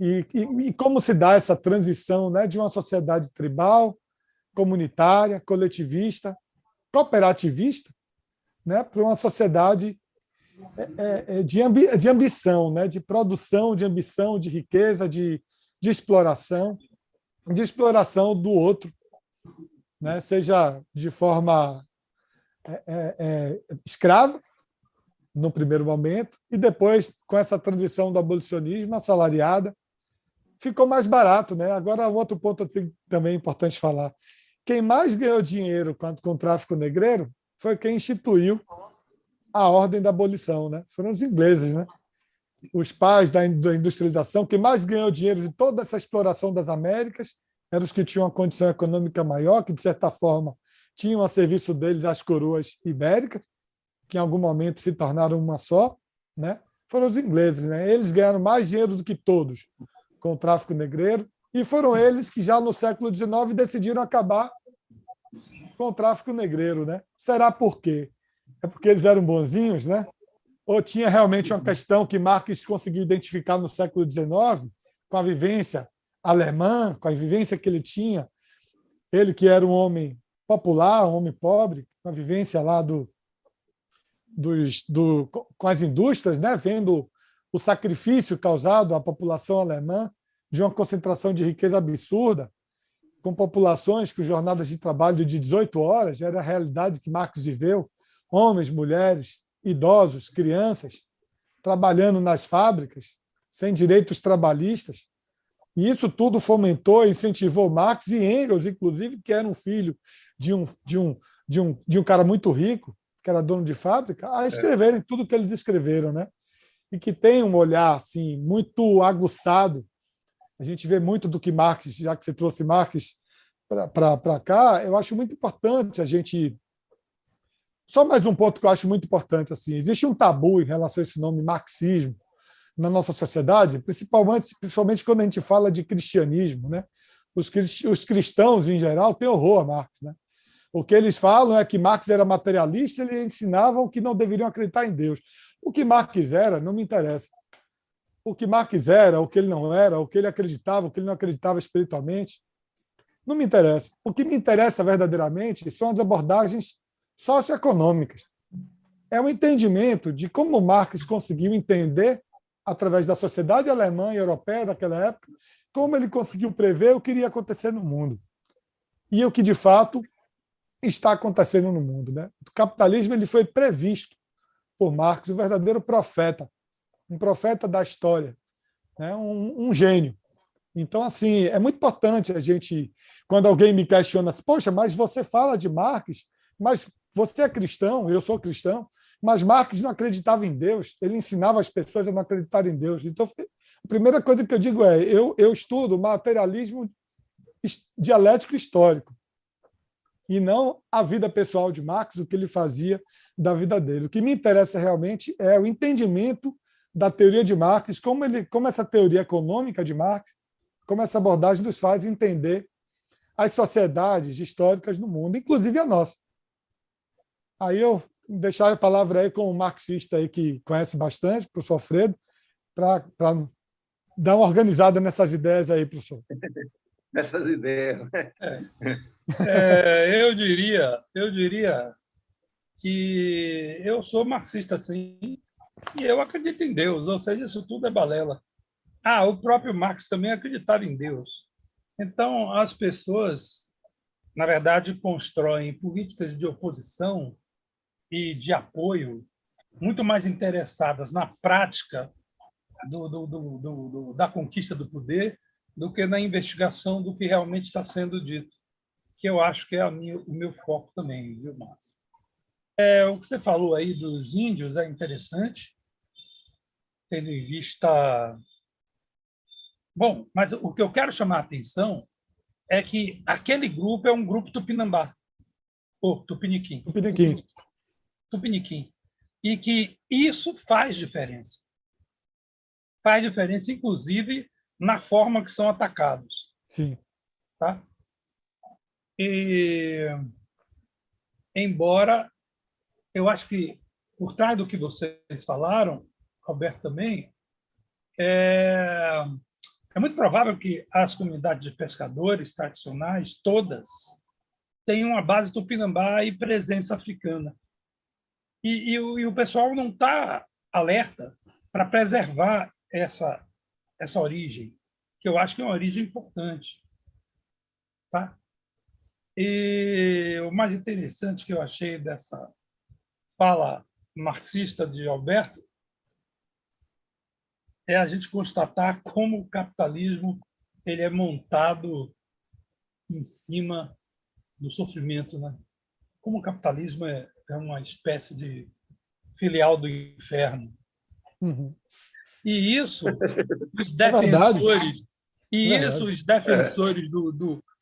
e como se dá essa transição, né, de uma sociedade tribal, comunitária, coletivista, cooperativista, né, para uma sociedade de ambição, né, de produção, de ambição, de riqueza, de exploração do outro, né, seja de forma escrava, no primeiro momento, e depois, com essa transição do abolicionismo assalariada, ficou mais barato, né? Agora, outro ponto também importante falar. Quem mais ganhou dinheiro com o tráfico negreiro foi quem instituiu a ordem da abolição, né? Foram os ingleses, né? Os pais da industrialização, quem mais ganhou dinheiro de toda essa exploração das Américas eram os que tinham uma condição econômica maior, que, de certa forma, tinham a serviço deles as coroas ibéricas, que em algum momento se tornaram uma só, né? Foram os ingleses, né? Eles ganharam mais dinheiro do que todos com o tráfico negreiro, e foram eles que já no século XIX decidiram acabar com o tráfico negreiro, né? Será por quê? É porque eles eram bonzinhos, né? Ou tinha realmente uma questão que Marx conseguiu identificar no século XIX, com a vivência alemã, com a vivência que ele tinha, ele que era um homem popular, um homem pobre, com a vivência lá com as indústrias, né? Vendo o sacrifício causado à população alemã de uma concentração de riqueza absurda, com populações com jornadas de trabalho de 18 horas, era a realidade que Marx viveu, homens, mulheres, idosos, crianças, trabalhando nas fábricas, sem direitos trabalhistas. E isso tudo fomentou e incentivou Marx e Engels, inclusive, que era um filho de um cara muito rico, que era dono de fábrica, a escreverem tudo que eles escreveram, né? E que tem um olhar assim, muito aguçado. A gente vê muito do que Marx, já que você trouxe Marx para cá, eu acho muito importante a gente... Só mais um ponto que eu acho muito importante. Assim, existe um tabu em relação a esse nome marxismo na nossa sociedade, principalmente quando a gente fala de cristianismo, né? Os cristãos, em geral, têm horror a Marx, né? O que eles falam é que Marx era materialista e eles ensinavam que não deveriam acreditar em Deus. O que Marx era, não me interessa. O que Marx era, o que ele não era, o que ele acreditava, o que ele não acreditava espiritualmente, não me interessa. O que me interessa verdadeiramente são as abordagens socioeconômicas. É o entendimento de como Marx conseguiu entender, através da sociedade alemã e europeia daquela época, como ele conseguiu prever o que iria acontecer no mundo. E o que, de fato, está acontecendo no mundo, né? O capitalismo ele foi previsto por Marx, o verdadeiro profeta, um profeta da história, né? Um gênio. Então, assim, é muito importante a gente, quando alguém me questiona, poxa, mas você fala de Marx, mas você é cristão, eu sou cristão, mas Marx não acreditava em Deus, ele ensinava as pessoas a não acreditarem em Deus. Então, a primeira coisa que eu digo é, eu estudo materialismo dialético histórico, e não a vida pessoal de Marx, o que ele fazia da vida dele. O que me interessa realmente é o entendimento da teoria de Marx, como essa teoria econômica de Marx, como essa abordagem nos faz entender as sociedades históricas do mundo, inclusive a nossa. Aí eu deixar a palavra aí com o marxista aí que conhece bastante, o professor Alfredo, para dar uma organizada nessas ideias aí, professor. Nessas ideias. Eu diria que eu sou marxista, sim, e eu acredito em Deus, ou seja, isso tudo é balela. O próprio Marx também acreditava em Deus. Então, as pessoas, na verdade, constroem políticas de oposição e de apoio muito mais interessadas na prática da conquista do poder do que na investigação do que realmente está sendo dito, que eu acho que é o meu foco também, viu, Márcio? O que você falou aí dos índios é interessante, tendo em vista... Bom, mas o que eu quero chamar a atenção é que aquele grupo é um grupo tupinambá, ou tupiniquim. Tupiniquim. E que isso faz diferença. Faz diferença, inclusive, na forma que são atacados. Sim. Tá? E, embora eu acho que, por trás do que vocês falaram, Roberto também, é muito provável que as comunidades de pescadores tradicionais, todas, tenham uma base tupinambá e presença africana. E o pessoal não está alerta para preservar essa origem, que eu acho que é uma origem importante. Tá? E o mais interessante que eu achei dessa fala marxista de Alberto é a gente constatar como o capitalismo ele é montado em cima do sofrimento, né? Como o capitalismo é uma espécie de filial do inferno. Uhum. E isso, os defensores,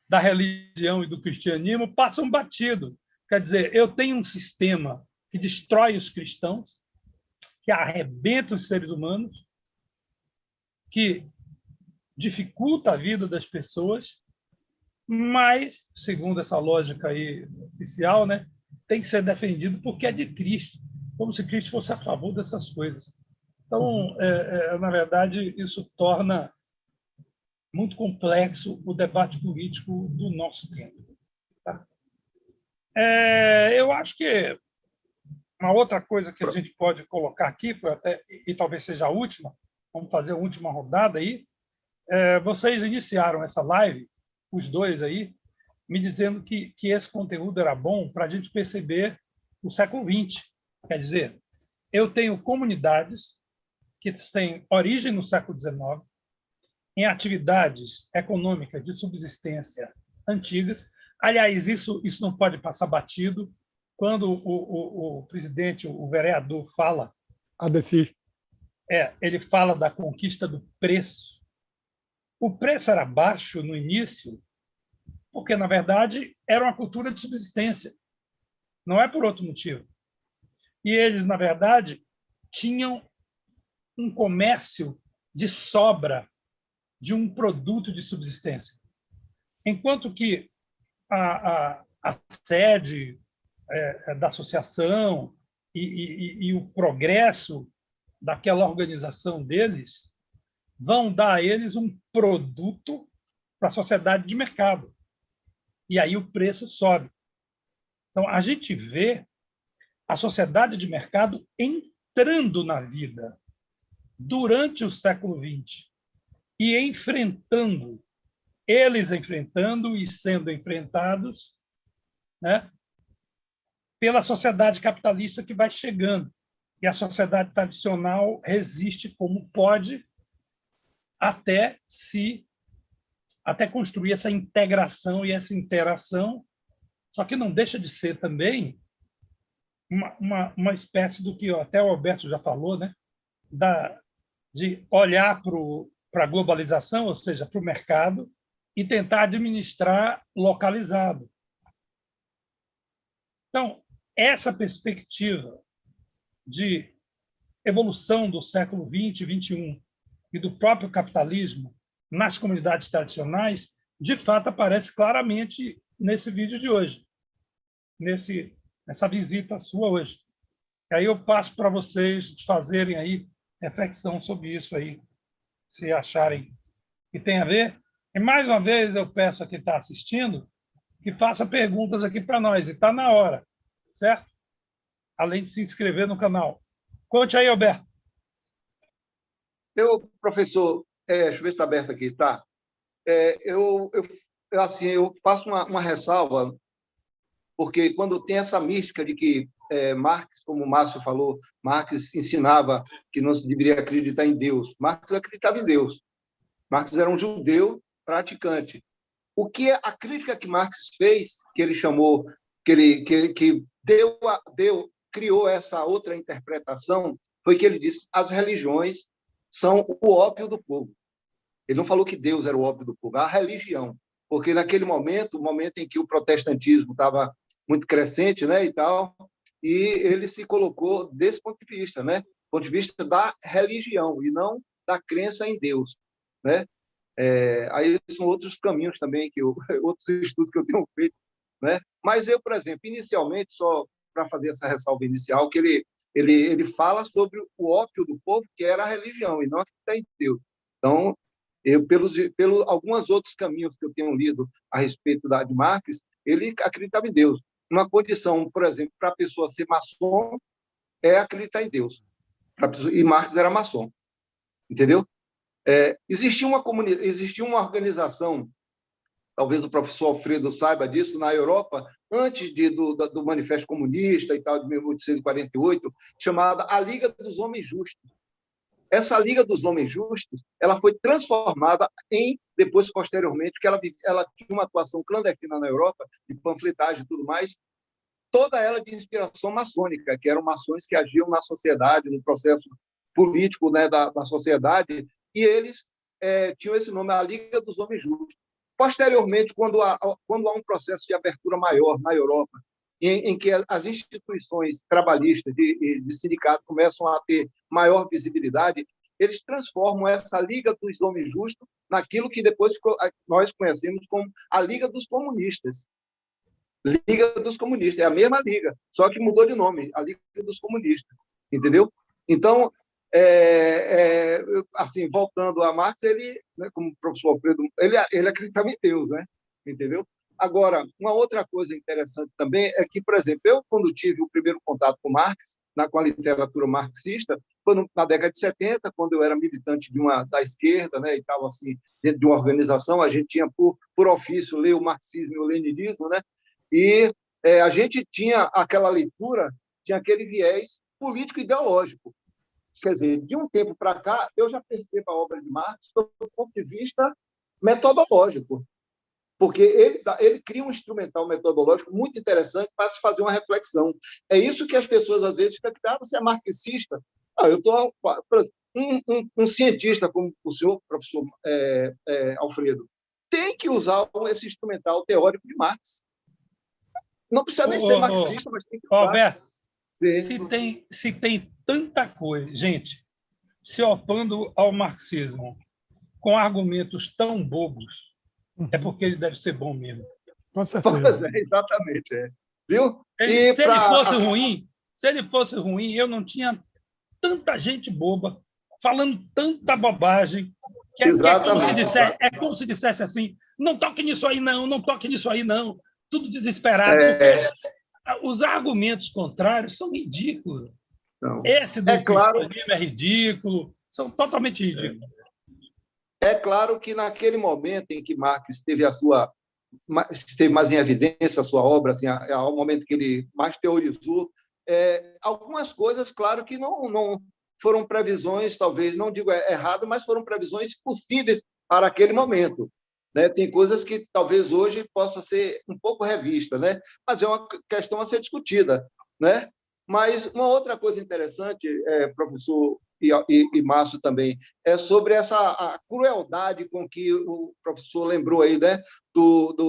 da religião e do cristianismo passam batido. Quer dizer, eu tenho um sistema que destrói os cristãos, que arrebenta os seres humanos, que dificulta a vida das pessoas, mas, segundo essa lógica aí oficial, né, tem que ser defendido porque é de Cristo, como se Cristo fosse a favor dessas coisas. Então, na verdade, isso torna muito complexo o debate político do nosso tempo. Tá? Eu acho que uma outra coisa que a gente pode colocar aqui, e talvez seja a última, vamos fazer a última rodada aí. Vocês iniciaram essa live, os dois aí, me dizendo que esse conteúdo era bom para a gente perceber o século XX. Quer dizer, eu tenho comunidades que têm origem no século XIX, em atividades econômicas de subsistência antigas. Aliás, isso não pode passar batido. Quando o presidente, o vereador, fala, ele fala da conquista do preço. O preço era baixo no início, porque, na verdade, era uma cultura de subsistência. Não é por outro motivo. E eles, na verdade, tinham um comércio de sobra de um produto de subsistência. Enquanto que a sede da associação e o progresso daquela organização deles vão dar a eles um produto para a sociedade de mercado. E aí o preço sobe. Então, a gente vê a sociedade de mercado entrando na vida durante o século XX e eles enfrentando e sendo enfrentados, né, pela sociedade capitalista que vai chegando. E a sociedade tradicional resiste como pode até construir essa integração e essa interação, só que não deixa de ser também uma espécie do que até o Alberto já falou, né, de olhar para a globalização, ou seja, para o mercado, e tentar administrar localizado. Então, essa perspectiva de evolução do século XX e XXI e do próprio capitalismo nas comunidades tradicionais, de fato, aparece claramente nesse vídeo de hoje, nessa visita sua hoje. E aí eu passo para vocês fazerem aí reflexão sobre isso aí, se acharem que tem a ver. E, mais uma vez, eu peço a quem está assistindo que faça perguntas aqui para nós, e está na hora, certo? Além de se inscrever no canal. Conte aí, Alberto. Professor, deixa eu ver se está aberto aqui, tá? Eu faço uma ressalva, porque quando tem essa mística de que Marx, como o Márcio falou, Marx ensinava que não se deveria acreditar em Deus. Marx acreditava em Deus. Marx era um judeu praticante. O que a crítica que Marx fez, que ele chamou, que criou essa outra interpretação, foi que ele disse: as religiões são o ópio do povo. Ele não falou que Deus era o ópio do povo, a religião, porque naquele momento, o momento em que o protestantismo estava muito crescente, né, e tal, e ele se colocou desse ponto de vista, né, ponto de vista da religião e não da crença em Deus, né? Aí são outros caminhos também outros estudos que eu tenho feito, né? Mas eu, por exemplo, inicialmente, só para fazer essa ressalva inicial, que ele fala sobre o ópio do povo, que era a religião, e não acreditar em Deus. Então, pelos alguns outros caminhos que eu tenho lido a respeito de Marx, ele acreditava em Deus. Uma condição, por exemplo, para a pessoa ser maçom é acreditar em Deus. E Marx era maçom, entendeu? Existia uma organização, talvez o professor Alfredo saiba disso, na Europa, antes do Manifesto Comunista e tal, de 1848, chamada a Liga dos Homens Justos. Essa Liga dos Homens Justos, ela foi transformada depois, posteriormente, que ela tinha uma atuação clandestina na Europa, de panfletagem e tudo mais, toda ela de inspiração maçônica, que eram maçons que agiam na sociedade, no processo político, né, da sociedade, e eles tinham esse nome, a Liga dos Homens Justos. Posteriormente, quando há um processo de abertura maior na Europa, em que as instituições trabalhistas de sindicato começam a ter maior visibilidade, eles transformam essa Liga dos Homens Justos naquilo que depois nós conhecemos como a Liga dos Comunistas. Liga dos Comunistas, é a mesma liga, só que mudou de nome, a Liga dos Comunistas, entendeu? Então, assim, voltando a Marx, ele, né, como o professor Alfredo, ele acreditava em Deus, né? Entendeu? Agora, uma outra coisa interessante também é que, por exemplo, eu, quando tive o primeiro contato com Marx, com a literatura marxista, foi na década de 70, quando eu era militante da esquerda, né, e estava assim, dentro de uma organização, a gente tinha, por ofício, ler o marxismo e o leninismo, né, e a gente tinha aquela leitura, tinha aquele viés político-ideológico. Quer dizer, de um tempo para cá, eu já percebo a obra de Marx do ponto de vista metodológico, porque ele cria um instrumental metodológico muito interessante para se fazer uma reflexão. É isso que as pessoas, às vezes, ficam, você é marxista? Eu estou... Um cientista como o senhor, professor Alfredo, tem que usar esse instrumental teórico de Marx. Não precisa nem ser marxista, mas tem que usar. Alberto, se tem tanta coisa, gente, se opondo ao marxismo com argumentos tão bobos, é porque ele deve ser bom mesmo. Com certeza. Exatamente. Viu? Se ele fosse ruim, eu não tinha tanta gente boba falando tanta bobagem, que é como se dissesse assim, não toque nisso aí não, não toque nisso aí não, tudo desesperado. Os argumentos contrários são ridículos. Não. Esse do cristianismo é ridículo, são totalmente ridículos. É claro que naquele momento em que Marx esteve mais em evidência a sua obra, assim, ao momento que ele mais teorizou, algumas coisas, claro que não foram previsões, talvez, não digo errado, mas foram previsões possíveis para aquele momento. Né? Tem coisas que talvez hoje possa ser um pouco revista, né? Mas é uma questão a ser discutida. Né? Mas uma outra coisa interessante, professor e Márcio também, é sobre a crueldade com que o professor lembrou aí, né?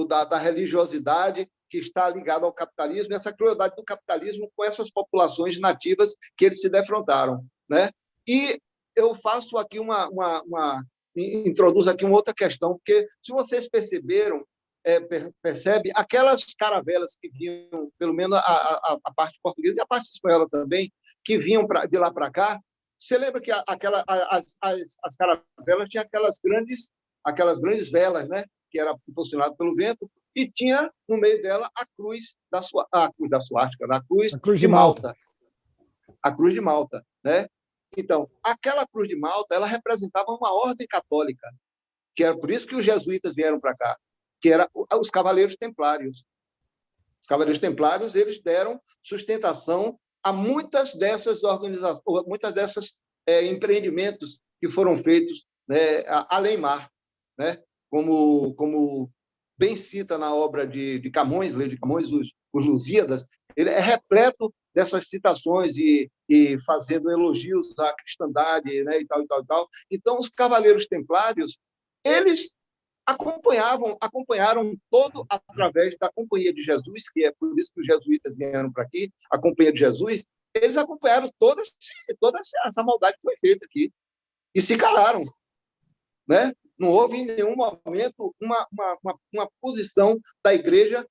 da religiosidade que está ligada ao capitalismo, e essa crueldade do capitalismo com essas populações nativas que eles se defrontaram. Né? E eu faço aqui introduzo aqui uma outra questão, porque, se vocês perceberam, percebe, aquelas caravelas que vinham, pelo menos a parte portuguesa e a parte espanhola também, que vinham de lá para cá, você lembra que as caravelas tinham aquelas grandes velas, né, que era impulsionado pelo vento, e tinha no meio dela a cruz de Malta. A cruz de Malta, né? Então, aquela cruz de Malta, ela representava uma ordem católica, que era por isso que os jesuítas vieram para cá, que eram os Cavaleiros Templários. Os Cavaleiros Templários, eles deram sustentação a muitas dessas organizações, muitas dessas empreendimentos que foram feitos, né, além mar, né? Como bem cita na obra de Camões, Lei de Camões, os Lusíadas, ele é repleto dessas citações e fazendo elogios à cristandade, né, e tal. Então, os Cavaleiros Templários, eles acompanharam todo através da Companhia de Jesus, que é por isso que os jesuítas vieram para aqui, a Companhia de Jesus, eles acompanharam toda essa maldade que foi feita aqui e se calaram, né? Não houve em nenhum momento uma posição da Igreja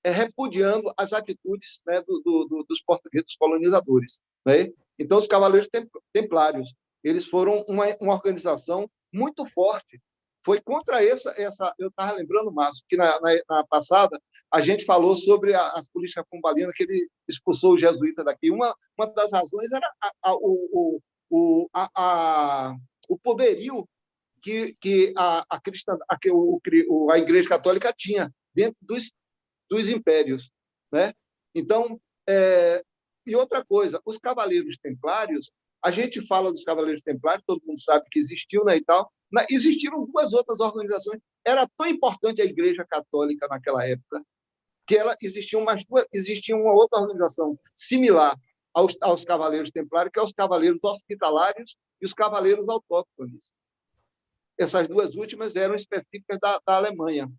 repudiando as atitudes, né, dos portugueses, dos colonizadores. Né? Então, os Cavaleiros Templários, eles foram uma organização muito forte. Foi contra essa eu estava lembrando, Márcio, que na passada a gente falou sobre as políticas pombalinas, que ele expulsou os jesuítas daqui. Uma das razões era o poderio que a Igreja Católica tinha dentro dos impérios. Né? Então, e outra coisa, os Cavaleiros Templários, a gente fala dos Cavaleiros Templários, todo mundo sabe que existiu, né, e tal. Existiram duas outras organizações. Era tão importante a Igreja Católica naquela época que existia uma outra organização similar aos Cavaleiros Templários, que é os Cavaleiros Hospitalários e os Cavaleiros Autóctones. Essas duas últimas eram específicas da Alemanha,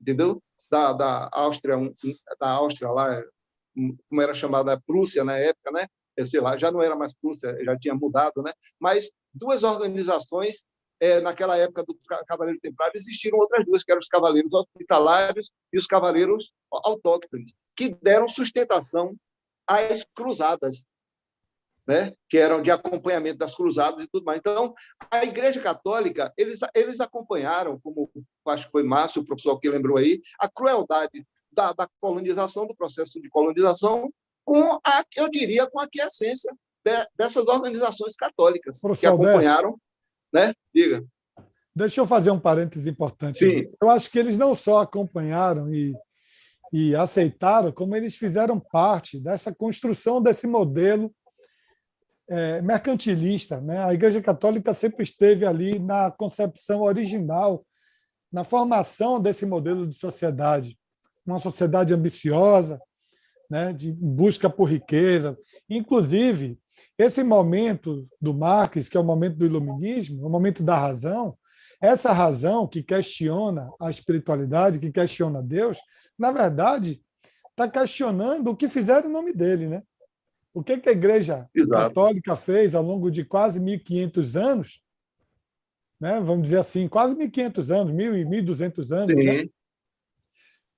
entendeu? Da Áustria lá, como era chamada Prússia na época, né? Sei lá, já não era mais Prússia, já tinha mudado, né? Mas duas organizações, naquela época do Cavaleiro Templário, existiram outras duas, que eram os Cavaleiros Hospitalários e os Cavaleiros Autóctones, que deram sustentação às cruzadas. né, que eram de acompanhamento das cruzadas e tudo mais. Então, a Igreja Católica, eles acompanharam, como acho que foi Márcio, o professor que lembrou aí, a crueldade da colonização, do processo de colonização, eu diria, com a aquiescência dessas organizações católicas que Professor Alberto, acompanharam, né? Diga. deixa eu fazer um parênteses importante. Sim. Eu acho que eles não só acompanharam e aceitaram, como eles fizeram parte dessa construção desse modelo mercantilista, né? A Igreja Católica sempre esteve ali na concepção original, na formação desse modelo de sociedade, uma sociedade ambiciosa, né? De busca por riqueza. Inclusive, esse momento do Marx, que é o momento do iluminismo, o momento da razão, essa razão que questiona a espiritualidade, que questiona Deus, na verdade, está questionando o que fizeram em nome dele, né? O que a Igreja Católica fez ao longo de quase 1.500 anos, né? Vamos dizer assim, quase 1.500 anos, 1.200 anos. Né?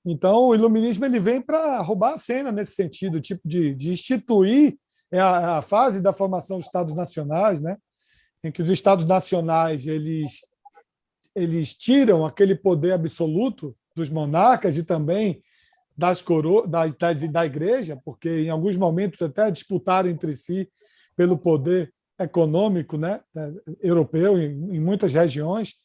Então, o iluminismo ele vem para roubar a cena nesse sentido, tipo de instituir a fase da formação dos Estados nacionais, né? Em que os Estados nacionais eles tiram aquele poder absoluto dos monarcas e também das da igreja, porque em alguns momentos até disputaram entre si pelo poder econômico, né, europeu em muitas regiões.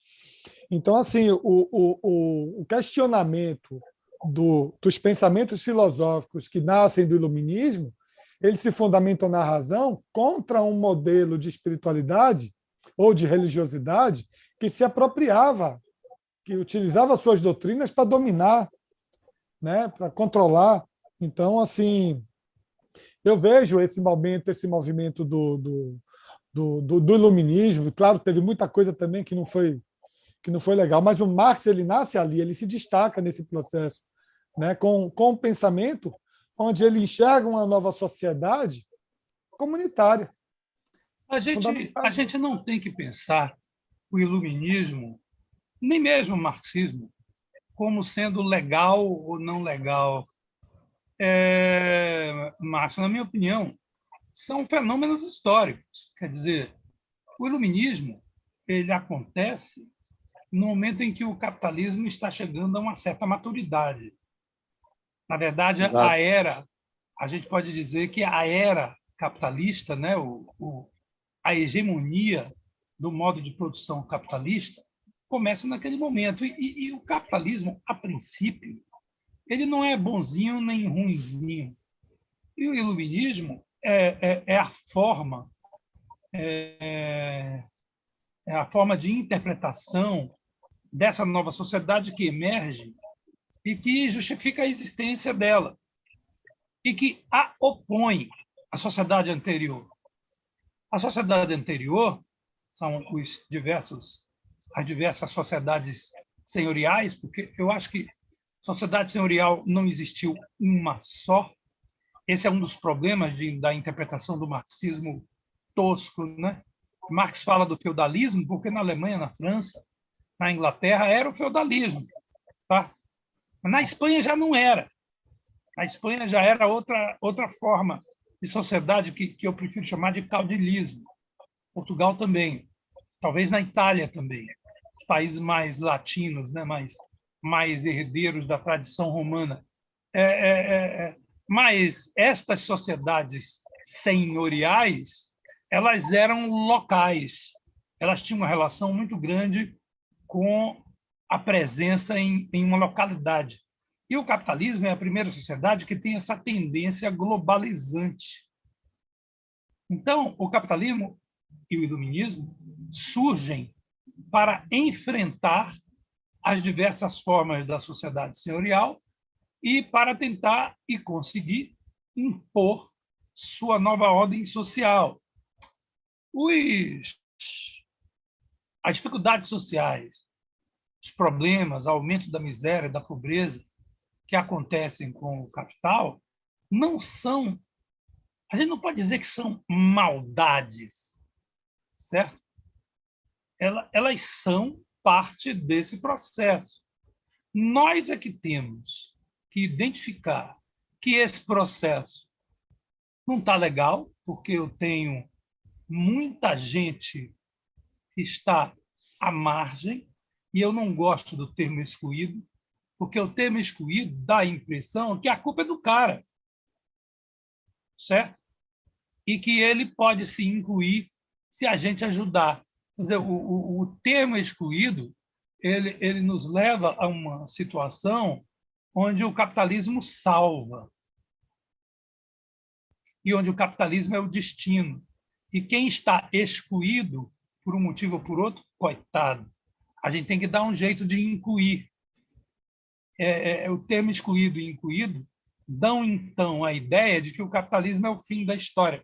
Então, assim, o questionamento dos pensamentos filosóficos que nascem do iluminismo, eles se fundamentam na razão contra um modelo de espiritualidade ou de religiosidade que se apropriava, que utilizava suas doutrinas para dominar, né, para controlar. Então, assim, eu vejo esse movimento do iluminismo. Claro, teve muita coisa também que não foi legal, mas o Marx ele nasce ali, ele se destaca nesse processo, né, com um pensamento onde ele enxerga uma nova sociedade comunitária. A gente não tem que pensar o iluminismo, nem mesmo o marxismo, como sendo legal ou não legal. Márcio, na minha opinião, são fenômenos históricos. Quer dizer, o iluminismo ele acontece no momento em que o capitalismo está chegando a uma certa maturidade. Na verdade, a gente pode dizer que a era capitalista, né, a hegemonia do modo de produção capitalista, começa naquele momento. E o capitalismo, a princípio, ele não é bonzinho nem ruinzinho. E o iluminismo é a forma de interpretação dessa nova sociedade que emerge e que justifica a existência dela e que a opõe à sociedade anterior. A sociedade anterior são as diversas sociedades senhoriais, porque eu acho que sociedade senhorial não existiu uma só. Esse é um dos problemas da interpretação do marxismo tosco, né? Marx fala do feudalismo porque na Alemanha, na França, na Inglaterra era o feudalismo, tá? Na Espanha já não era. Na Espanha já era outra forma de sociedade que eu prefiro chamar de caudilismo. Portugal também. Talvez na Itália também. Os países mais latinos, né? mais herdeiros da tradição romana. Mas estas sociedades senhoriais, elas eram locais. Elas tinham uma relação muito grande com a presença em uma localidade. E o capitalismo é a primeira sociedade que tem essa tendência globalizante. Então, o capitalismo e o iluminismo surgem para enfrentar as diversas formas da sociedade senhorial e para tentar e conseguir impor sua nova ordem social. As dificuldades sociais, os problemas, aumento da miséria, da pobreza que acontecem com o capital, não são... A gente não pode dizer que são maldades, certo? Elas são parte desse processo. Nós é que temos que identificar que esse processo Não está legal, porque eu tenho muita gente que está à margem, e eu não gosto do termo excluído, porque o termo excluído dá a impressão que a culpa é do cara, certo? E que ele pode se incluir se a gente ajudar. Quer dizer, o termo excluído ele nos leva a uma situação onde o capitalismo salva e onde o capitalismo é o destino. E quem está excluído, por um motivo ou por outro, coitado. A gente tem que dar um jeito de incluir. O termo excluído e incluído dão, então, a ideia de que o capitalismo é o fim da história.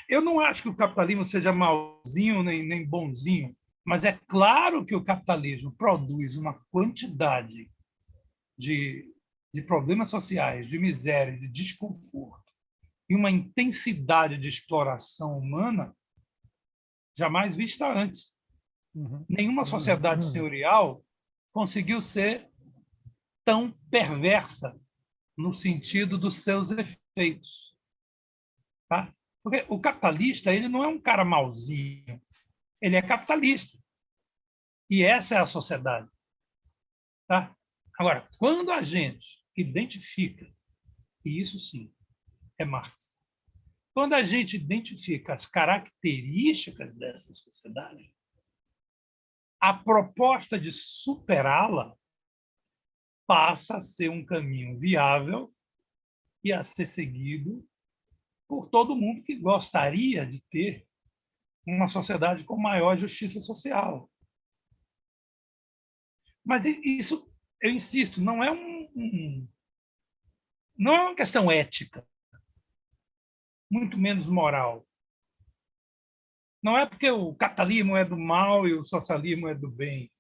Eu não acho que o capitalismo seja malzinho nem bonzinho, mas é claro que o capitalismo produz uma quantidade de problemas sociais, de miséria, de desconforto, e uma intensidade de exploração humana jamais vista antes. Nenhuma sociedade senhorial conseguiu ser tão perversa no sentido dos seus efeitos. Tá? Porque o capitalista ele não é um cara mauzinho, ele é capitalista. E essa é a sociedade. Tá? Agora, quando a gente identifica, e isso sim é Marx, quando a gente identifica as características dessa sociedade, a proposta de superá-la passa a ser um caminho viável e a ser seguido por todo mundo que gostaria de ter uma sociedade com maior justiça social. Mas isso, eu insisto, não é não é uma questão ética, muito menos moral. Não é porque o capitalismo é do mal e o socialismo é do bem.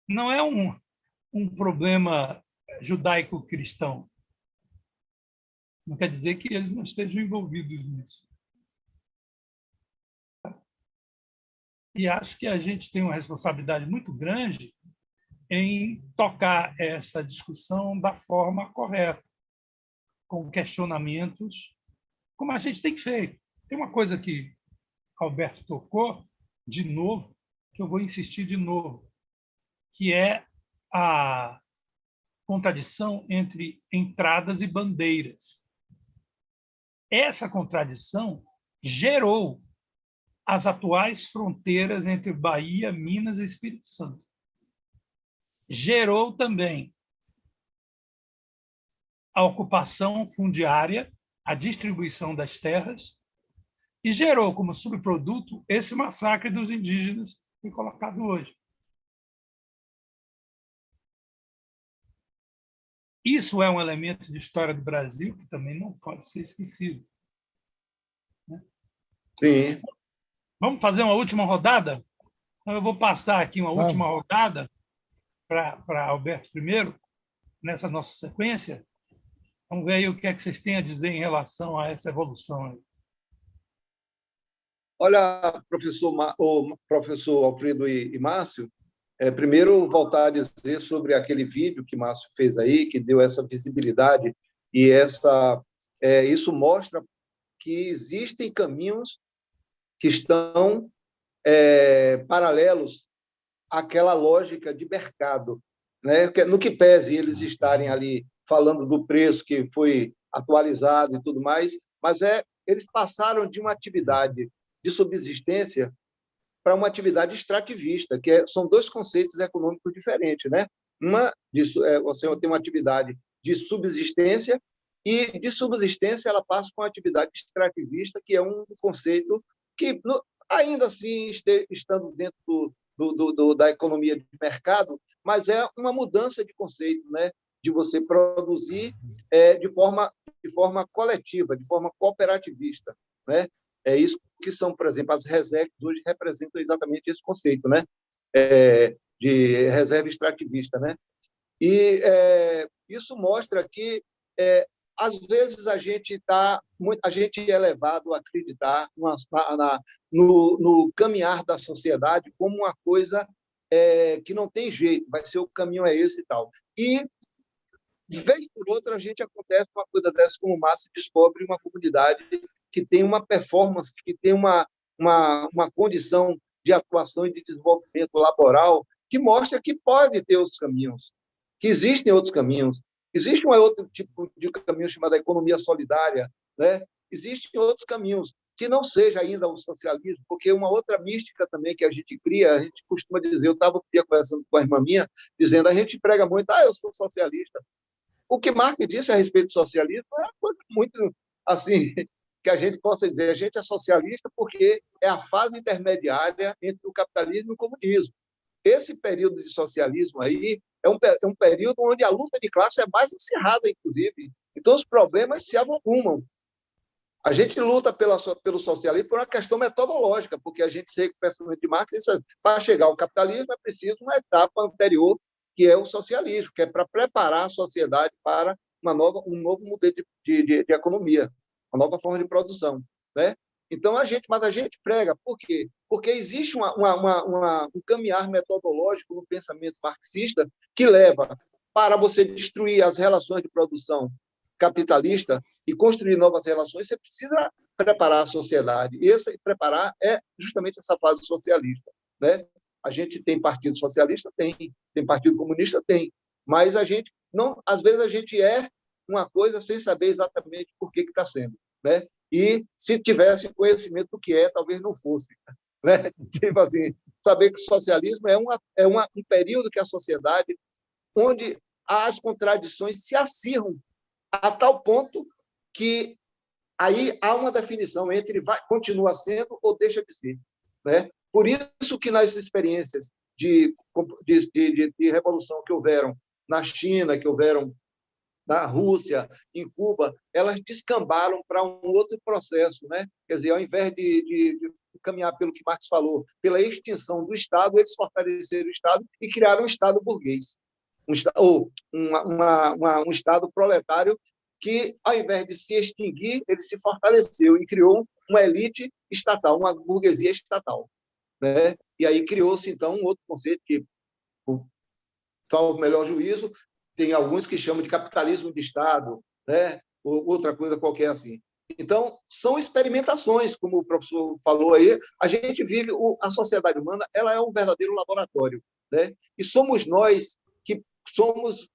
Não é um problema judaico-cristão. Não quer dizer que eles não estejam envolvidos nisso. E acho que a gente tem uma responsabilidade muito grande em tocar essa discussão da forma correta, com questionamentos, como a gente tem feito. Tem uma coisa que Alberto tocou, de novo, que eu vou insistir de novo, que é a contradição entre entradas e bandeiras. Essa contradição gerou as atuais fronteiras entre Bahia, Minas e Espírito Santo. Gerou também a ocupação fundiária, a distribuição das terras, e gerou como subproduto esse massacre dos indígenas que foi colocado hoje. Isso é um elemento de história do Brasil que também não pode ser esquecido. Sim. Vamos fazer uma última rodada? Então, eu vou passar aqui uma última rodada para Alberto primeiro, nessa nossa sequência. Vamos ver aí o que é que vocês têm a dizer em relação a essa evolução aí. Olha, professor Alfredo e Márcio, primeiro voltar a dizer sobre aquele vídeo que Márcio fez aí, que deu essa visibilidade, e isso mostra que existem caminhos que estão paralelos àquela lógica de mercado, né? No que pese eles estarem ali falando do preço que foi atualizado e tudo mais, mas eles passaram de uma atividade de subsistência para uma atividade extrativista, que são dois conceitos econômicos diferentes, né? Você tem uma atividade de subsistência, e de subsistência ela passa para uma atividade extrativista, que é um conceito que, ainda assim, estando dentro da economia de mercado, mas é uma mudança de conceito, né? De você produzir de forma coletiva, de forma cooperativista, né? É isso que são, por exemplo, as reservas hoje representam exatamente esse conceito, né? De reserva extrativista, né? E isso mostra que às vezes a gente é levado a acreditar no caminhar da sociedade como uma coisa que não tem jeito, vai ser o caminho esse e tal. E vez por outra, a gente acontece uma coisa dessa, como o Márcio descobre uma comunidade que tem uma performance, que tem uma condição de atuação e de desenvolvimento laboral que mostra que pode ter outros caminhos, que existem outros caminhos. Existe um outro tipo de caminho chamado economia solidária, né? Existem outros caminhos, que não seja ainda o socialismo, porque uma outra mística também que a gente cria, a gente costuma dizer, eu estava um dia conversando com a irmã minha, dizendo, a gente prega muito, eu sou socialista. O que Marx disse a respeito do socialismo é uma coisa muito, assim, que a gente possa dizer, a gente é socialista porque é a fase intermediária entre o capitalismo e o comunismo. Esse período de socialismo aí é um período onde a luta de classe é mais acirrada, inclusive. Então, os problemas se avolumam. A gente luta pelo socialismo por uma questão metodológica, porque a gente segue o pensamento de Marx, para chegar ao capitalismo é preciso uma etapa anterior, que é o socialismo, que é para preparar a sociedade para um novo modelo de economia, uma nova forma de produção, né? Então, a gente prega. Por quê? Porque existe um caminhar metodológico no pensamento marxista que leva para você destruir as relações de produção capitalista e construir novas relações, você precisa preparar a sociedade. E esse preparar é justamente essa fase socialista, né? A gente tem partido socialista? Tem partido comunista? Tem. Mas a gente não, às vezes a gente é uma coisa sem saber exatamente por que está sendo, né? E se tivesse conhecimento do que talvez não fosse, né? Tipo assim, saber que o socialismo é um período que a sociedade, onde as contradições se acirram a tal ponto que aí há uma definição entre continua sendo ou deixa de ser, né? Por isso que nas experiências de revolução que houveram na China, que houveram na Rússia, em Cuba, elas descambaram para um outro processo, né? Quer dizer, ao invés de caminhar pelo que Marx falou, pela extinção do Estado, eles fortaleceram o Estado e criaram um Estado burguês, um Estado proletário que, ao invés de se extinguir, ele se fortaleceu e criou uma elite estatal, uma burguesia estatal, né? E aí criou-se, então, um outro conceito que, salvo o melhor juízo, tem alguns que chamam de capitalismo de Estado, né? Ou outra coisa qualquer assim. Então, são experimentações, como o professor falou aí, a gente vive, a sociedade humana, ela é um verdadeiro laboratório, né? E somos nós que somos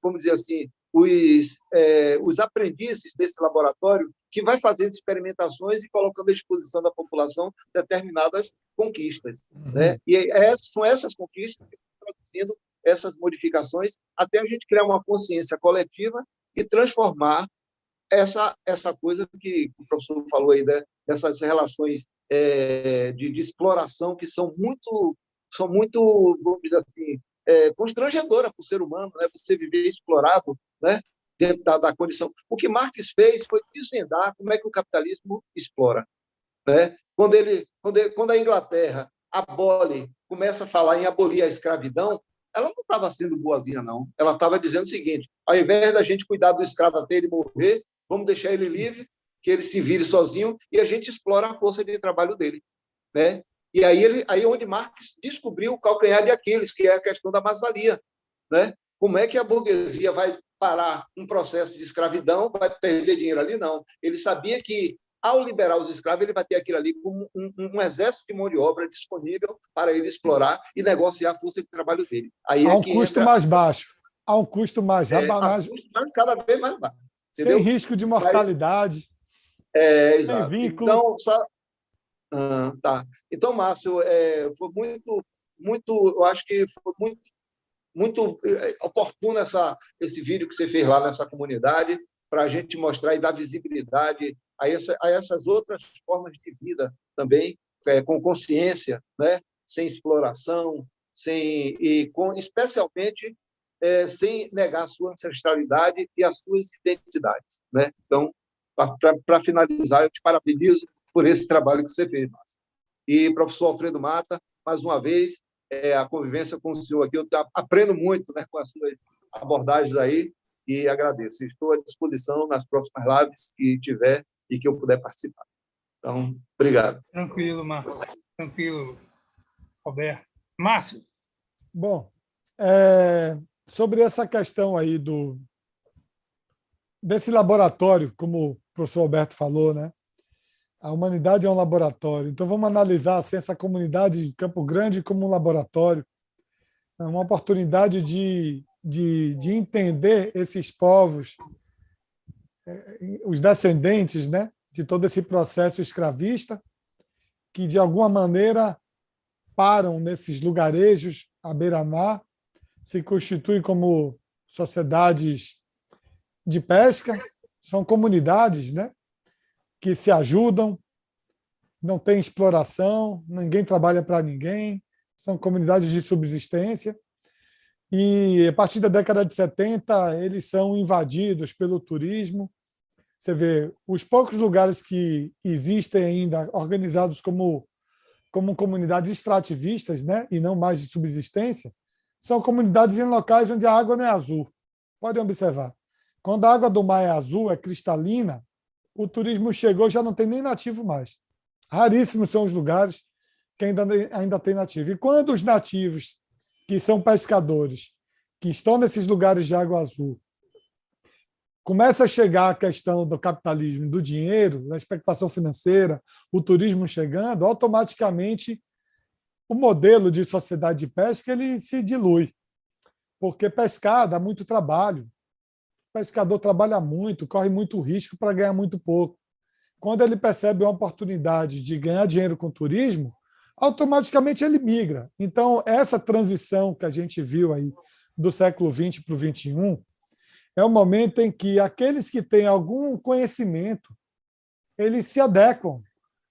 vamos dizer assim, os aprendizes desse laboratório que vai fazendo experimentações e colocando à disposição da população determinadas conquistas, né? E são essas conquistas que estão produzindo essas modificações até a gente criar uma consciência coletiva e transformar essa coisa que o professor falou aí, né? Dessas relações de exploração que são muito, vamos dizer assim, constrangedora para o ser humano, né? Você viver explorado, né? Dentro da condição. O que Marx fez foi desvendar como é que o capitalismo explora, né? Quando a Inglaterra começa a falar em abolir a escravidão, ela não estava sendo boazinha, não. Ela estava dizendo o seguinte: ao invés da gente cuidar do escravo até ele morrer, vamos deixar ele livre, que ele se vire sozinho, e a gente explora a força de trabalho dele, né? E aí onde Marx descobriu o calcanhar de Aquiles, que é a questão da mais-valia, né? Como é que a burguesia vai parar um processo de escravidão, vai perder dinheiro ali? Não. Ele sabia que, ao liberar os escravos, ele vai ter aquilo ali como um exército de mão de obra disponível para ele explorar e negociar a força de trabalho dele. Aí a um custo mais baixo, a um custo mais cada vez mais baixo. Entendeu? Sem risco de mortalidade. Exato. Sem vínculo. Então, tá. Então, Márcio, foi eu acho que foi muito oportuno esse vídeo que você fez lá nessa comunidade, para a gente mostrar e dar visibilidade a essas outras formas de vida também, com consciência, né? Sem exploração, especialmente sem negar a sua ancestralidade e as suas identidades, né? Então, para finalizar, eu te parabenizo por esse trabalho que você fez, Márcio. E, professor Alfredo Mata, mais uma vez, a convivência com o senhor aqui, eu aprendo muito, né, com as suas abordagens aí, e agradeço. Estou à disposição nas próximas lives que tiver e que eu puder participar. Então, obrigado. Tranquilo, Márcio. Tranquilo, Roberto. Márcio. Bom, sobre essa questão aí desse laboratório, como o professor Alberto falou, né? A humanidade é um laboratório. Então, vamos analisar assim, essa comunidade de Campo Grande como um laboratório. É uma oportunidade de entender esses povos, os descendentes, né, de todo esse processo escravista, que, de alguma maneira, param nesses lugarejos à beira-mar, se constituem como sociedades de pesca, são comunidades, né, que se ajudam, não tem exploração, ninguém trabalha para ninguém, são comunidades de subsistência. E, a partir da década de 70, eles são invadidos pelo turismo. Você vê, os poucos lugares que existem ainda organizados como comunidades extrativistas, né, e não mais de subsistência, são comunidades em locais onde a água não é azul. Podem observar. Quando a água do mar é azul, é cristalina, o turismo chegou e já não tem nem nativo mais. Raríssimos são os lugares que ainda tem nativo. E quando os nativos, que são pescadores, que estão nesses lugares de água azul, começa a chegar a questão do capitalismo, do dinheiro, da especulação financeira, o turismo chegando, automaticamente o modelo de sociedade de pesca ele se dilui, porque pescar dá muito trabalho. O pescador trabalha muito, corre muito risco para ganhar muito pouco. Quando ele percebe uma oportunidade de ganhar dinheiro com o turismo, automaticamente ele migra. Então, essa transição que a gente viu aí do século XX para o XXI é o momento em que aqueles que têm algum conhecimento, eles se adequam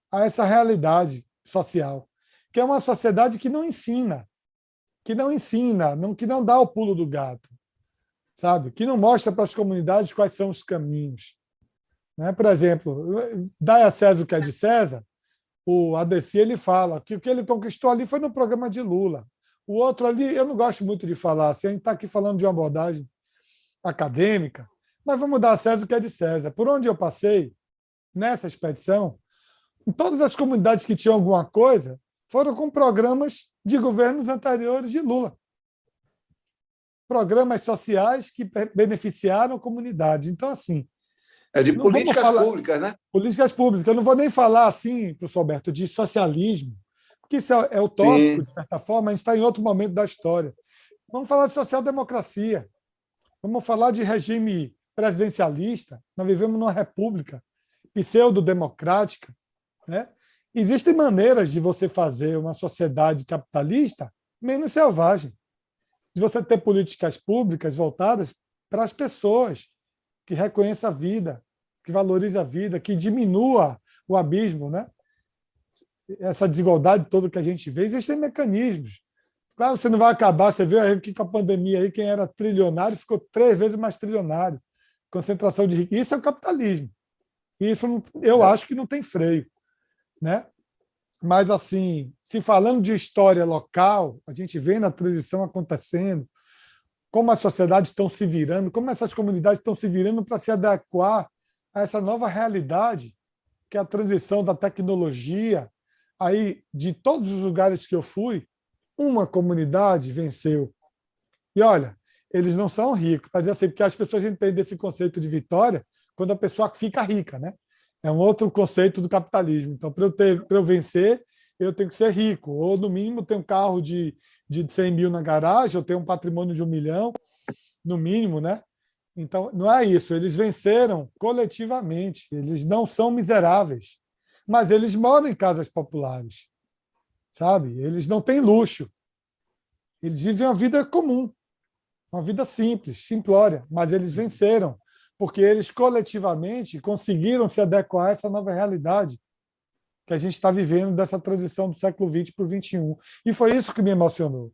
a essa realidade social, que é uma sociedade que não ensina, que não dá o pulo do gato, sabe? Que não mostra para as comunidades quais são os caminhos. Né? Por exemplo, dai a César o que é de César, o ADC ele fala que o que ele conquistou ali foi no programa de Lula. O outro ali, eu não gosto muito de falar, assim, a gente está aqui falando de uma abordagem acadêmica, mas vamos dar a César o que é de César. Por onde eu passei, nessa expedição, em todas as comunidades que tinham alguma coisa, foram com programas de governos anteriores de Lula. Programas sociais que beneficiaram a comunidade. Então, assim... É de políticas públicas, né? Políticas públicas. Eu não vou nem falar, assim, professor Alberto, de socialismo, porque isso é utópico, de certa forma, a gente está em outro momento da história. Vamos falar de social-democracia. Vamos falar de regime presidencialista. Nós vivemos numa república pseudo-democrática. Né? Existem maneiras de você fazer uma sociedade capitalista menos selvagem, de você ter políticas públicas voltadas para as pessoas, que reconheça a vida, que valorize a vida, que diminua o abismo, né? Essa desigualdade toda que a gente vê. Existem mecanismos. Claro, você não vai acabar, você viu aí que com a pandemia aí, quem era trilionário ficou 3 vezes mais trilionário. Concentração de riqueza. Isso é o capitalismo. Isso eu acho que não tem freio. Né? Mas, assim, se falando de história local, a gente vê na transição acontecendo, como as sociedades estão se virando, como essas comunidades estão se virando para se adequar a essa nova realidade, que é a transição da tecnologia. Aí, de todos os lugares que eu fui, uma comunidade venceu. E, olha, eles não são ricos, para dizer assim, porque as pessoas entendem esse conceito de vitória quando a pessoa fica rica, né? É um outro conceito do capitalismo. Então, para eu vencer, eu tenho que ser rico, ou, no mínimo, ter um carro de 100 mil na garagem, eu tenho um patrimônio de 1 milhão, no mínimo, né? Então, não é isso. Eles venceram coletivamente. Eles não são miseráveis, mas eles moram em casas populares, sabe? Eles não têm luxo. Eles vivem uma vida comum, uma vida simples, simplória, mas eles venceram, porque eles coletivamente conseguiram se adequar a essa nova realidade que a gente está vivendo dessa transição do século XX para o XXI. E foi isso que me emocionou,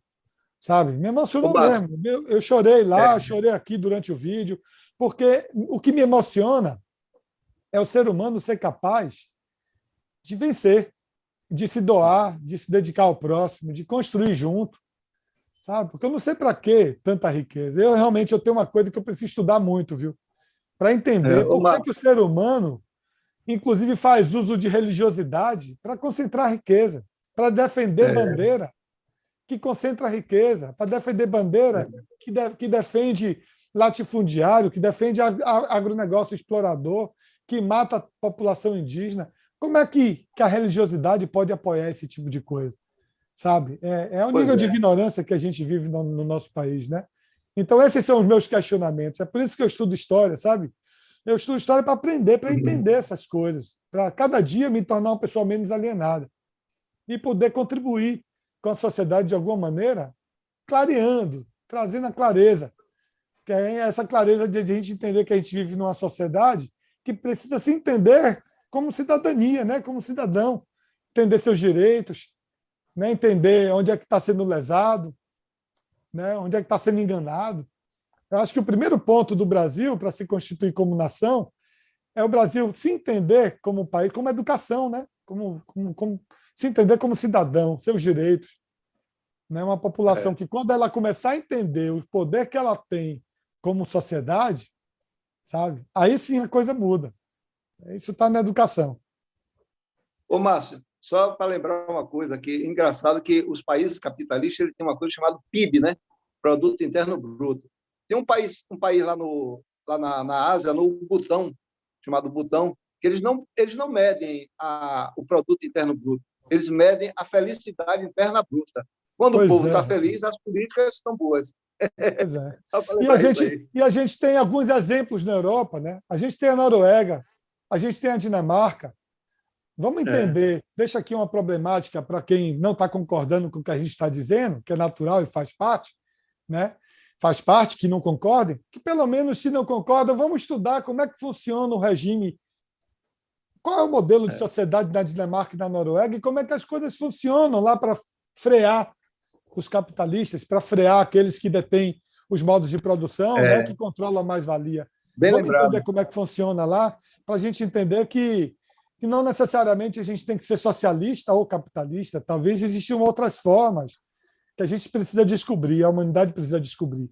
sabe? Me emocionou mesmo. Eu chorei lá, chorei aqui durante o vídeo, porque o que me emociona é o ser humano ser capaz de vencer, de se doar, de se dedicar ao próximo, de construir junto, sabe? Porque eu não sei para que tanta riqueza. Eu tenho uma coisa que eu preciso estudar muito, viu? Para entender por que o ser humano, inclusive, faz uso de religiosidade para concentrar riqueza, para defender bandeira. que concentra a riqueza, para defender bandeira que defende latifundiário, que defende agronegócio explorador, que mata a população indígena. Como é que a religiosidade pode apoiar esse tipo de coisa? Sabe? É o nível de ignorância que a gente vive no nosso país, né? Então, esses são os meus questionamentos. É por isso que eu estudo história, sabe? Eu estudo história para aprender, para entender essas coisas, para cada dia me tornar uma pessoa menos alienada e poder contribuir com a sociedade de alguma maneira, clareando, trazendo a clareza, que é essa clareza de a gente entender que a gente vive numa sociedade que precisa se entender como cidadania, né? Como cidadão, entender seus direitos, né? Entender onde é que está sendo lesado, né? Onde é que está sendo enganado. Eu acho que o primeiro ponto do Brasil para se constituir como nação é o Brasil se entender como país, como educação, né? Como se entender como cidadão, seus direitos. Né? Uma população que, quando ela começar a entender o poder que ela tem como sociedade, sabe? Aí sim a coisa muda. Isso está na educação. Ô, Márcio, só para lembrar uma coisa aqui, engraçado que os países capitalistas eles têm uma coisa chamada PIB, né? Produto Interno Bruto. Tem um país lá na Ásia, no Butão, chamado Butão, que eles não medem o produto interno bruto, eles medem a felicidade interna bruta. Quando o povo está feliz, as políticas estão boas. Pois é. E a gente tem alguns exemplos na Europa, né? A gente tem a Noruega, a gente tem a Dinamarca. Vamos entender, deixa aqui uma problemática para quem não está concordando com o que a gente está dizendo, que é natural e faz parte, né? Faz parte que não concordem, que pelo menos, se não concordam, vamos estudar como é que funciona o regime, qual é o modelo de sociedade na Dinamarca e na Noruega e como é que as coisas funcionam lá para frear os capitalistas, para frear aqueles que detêm os modos de produção, né, que controlam a mais-valia. Vamos entender como é que funciona lá, para a gente entender que não necessariamente a gente tem que ser socialista ou capitalista, talvez existam outras formas que a gente precisa descobrir, a humanidade precisa descobrir.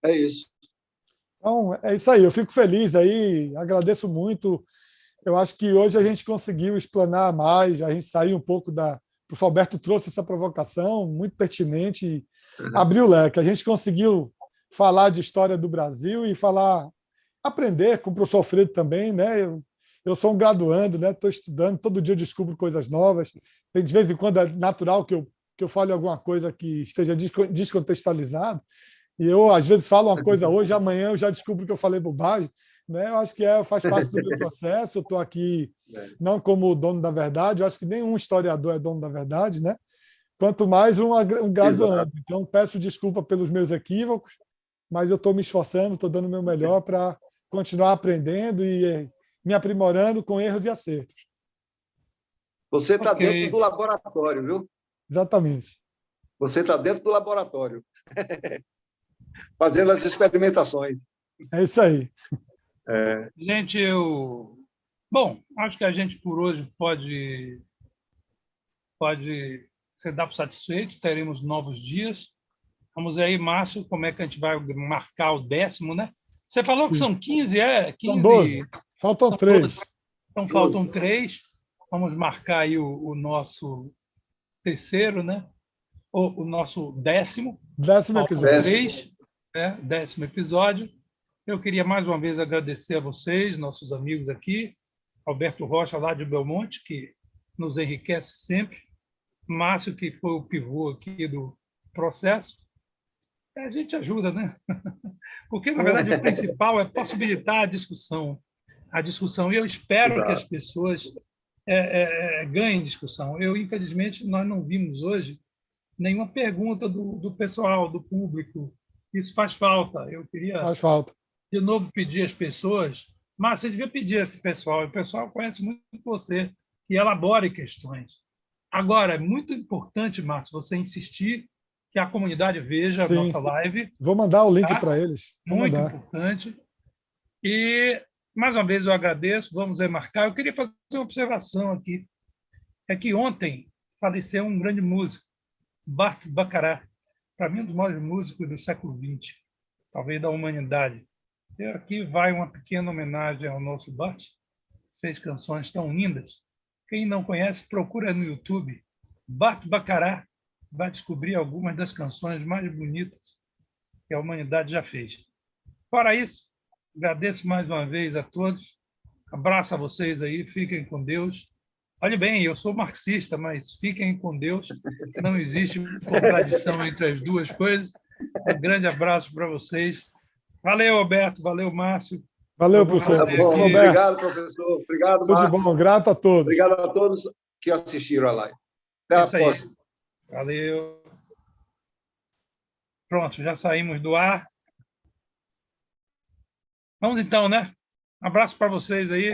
É isso. Então, é isso aí. Eu fico feliz aí, agradeço muito. Eu acho que hoje a gente conseguiu explanar mais, a gente saiu um pouco da... O professor Alberto trouxe essa provocação muito pertinente, abriu o leque. A gente conseguiu falar de história do Brasil e aprender com o professor Alfredo também, né? Eu sou um graduando, né? Estou estudando, todo dia eu descubro coisas novas. Tem, de vez em quando é natural que eu fale alguma coisa que esteja descontextualizada. E eu, às vezes, falo uma coisa hoje, amanhã eu já descubro que eu falei bobagem. Né? Eu acho que faz parte do meu processo. Eu estou aqui não como dono da verdade, eu acho que nenhum historiador é dono da verdade, né? Quanto mais um graduando. Então, peço desculpa pelos meus equívocos, mas eu estou me esforçando, estou dando o meu melhor para continuar aprendendo e me aprimorando com erros e acertos. Você está dentro do laboratório, viu? Exatamente. Você está dentro do laboratório, fazendo as experimentações. É isso aí. Gente, bom, acho que a gente por hoje pode se dar por satisfeito, teremos novos dias. Vamos aí, Márcio, como é que a gente vai marcar o 10º, né? Você falou que são 15, 15? São 12. Faltam 3. Então, faltam 3. Vamos marcar aí o nosso terceiro, né? O nosso 10º. 10º episódio. 3, né? 10º episódio. Eu queria mais uma vez agradecer a vocês, nossos amigos aqui, Alberto Rocha, lá de Belmonte, que nos enriquece sempre, Márcio, que foi o pivô aqui do processo. A gente ajuda, né? Porque, na verdade, o principal é possibilitar a discussão. E eu espero que as pessoas ganhem discussão. Infelizmente, nós não vimos hoje nenhuma pergunta do pessoal, do público. Isso faz falta. Eu queria, de novo, pedir às pessoas, mas você devia pedir a esse pessoal, o pessoal conhece muito você, que elabore questões. Agora, é muito importante, Márcio, você insistir que a comunidade veja a nossa live. Vou mandar o link para eles. Muito importante. E, mais uma vez, eu agradeço. Vamos remarcar. Eu queria fazer uma observação aqui. É que ontem faleceu um grande músico, Burt Bacharach, para mim, um dos maiores músicos do século XX, talvez da humanidade. E aqui vai uma pequena homenagem ao nosso Burt. Fez canções tão lindas. Quem não conhece, procura no YouTube. Bato Bacará, vai descobrir algumas das canções mais bonitas que a humanidade já fez. Fora isso, agradeço mais uma vez a todos. Abraço a vocês aí, fiquem com Deus. Olhe bem, eu sou marxista, mas fiquem com Deus. Não existe contradição entre as duas coisas. Um grande abraço para vocês. Valeu, Alberto. Valeu, Márcio. Valeu, professor. Tá bom, Roberto, obrigado, professor. Obrigado, tudo de Marcos. bom. Grato a todos. Obrigado a todos que assistiram a live. Até a Isso aí. próxima. Valeu. Pronto, já saímos do ar. Vamos então, né? Um abraço para vocês aí.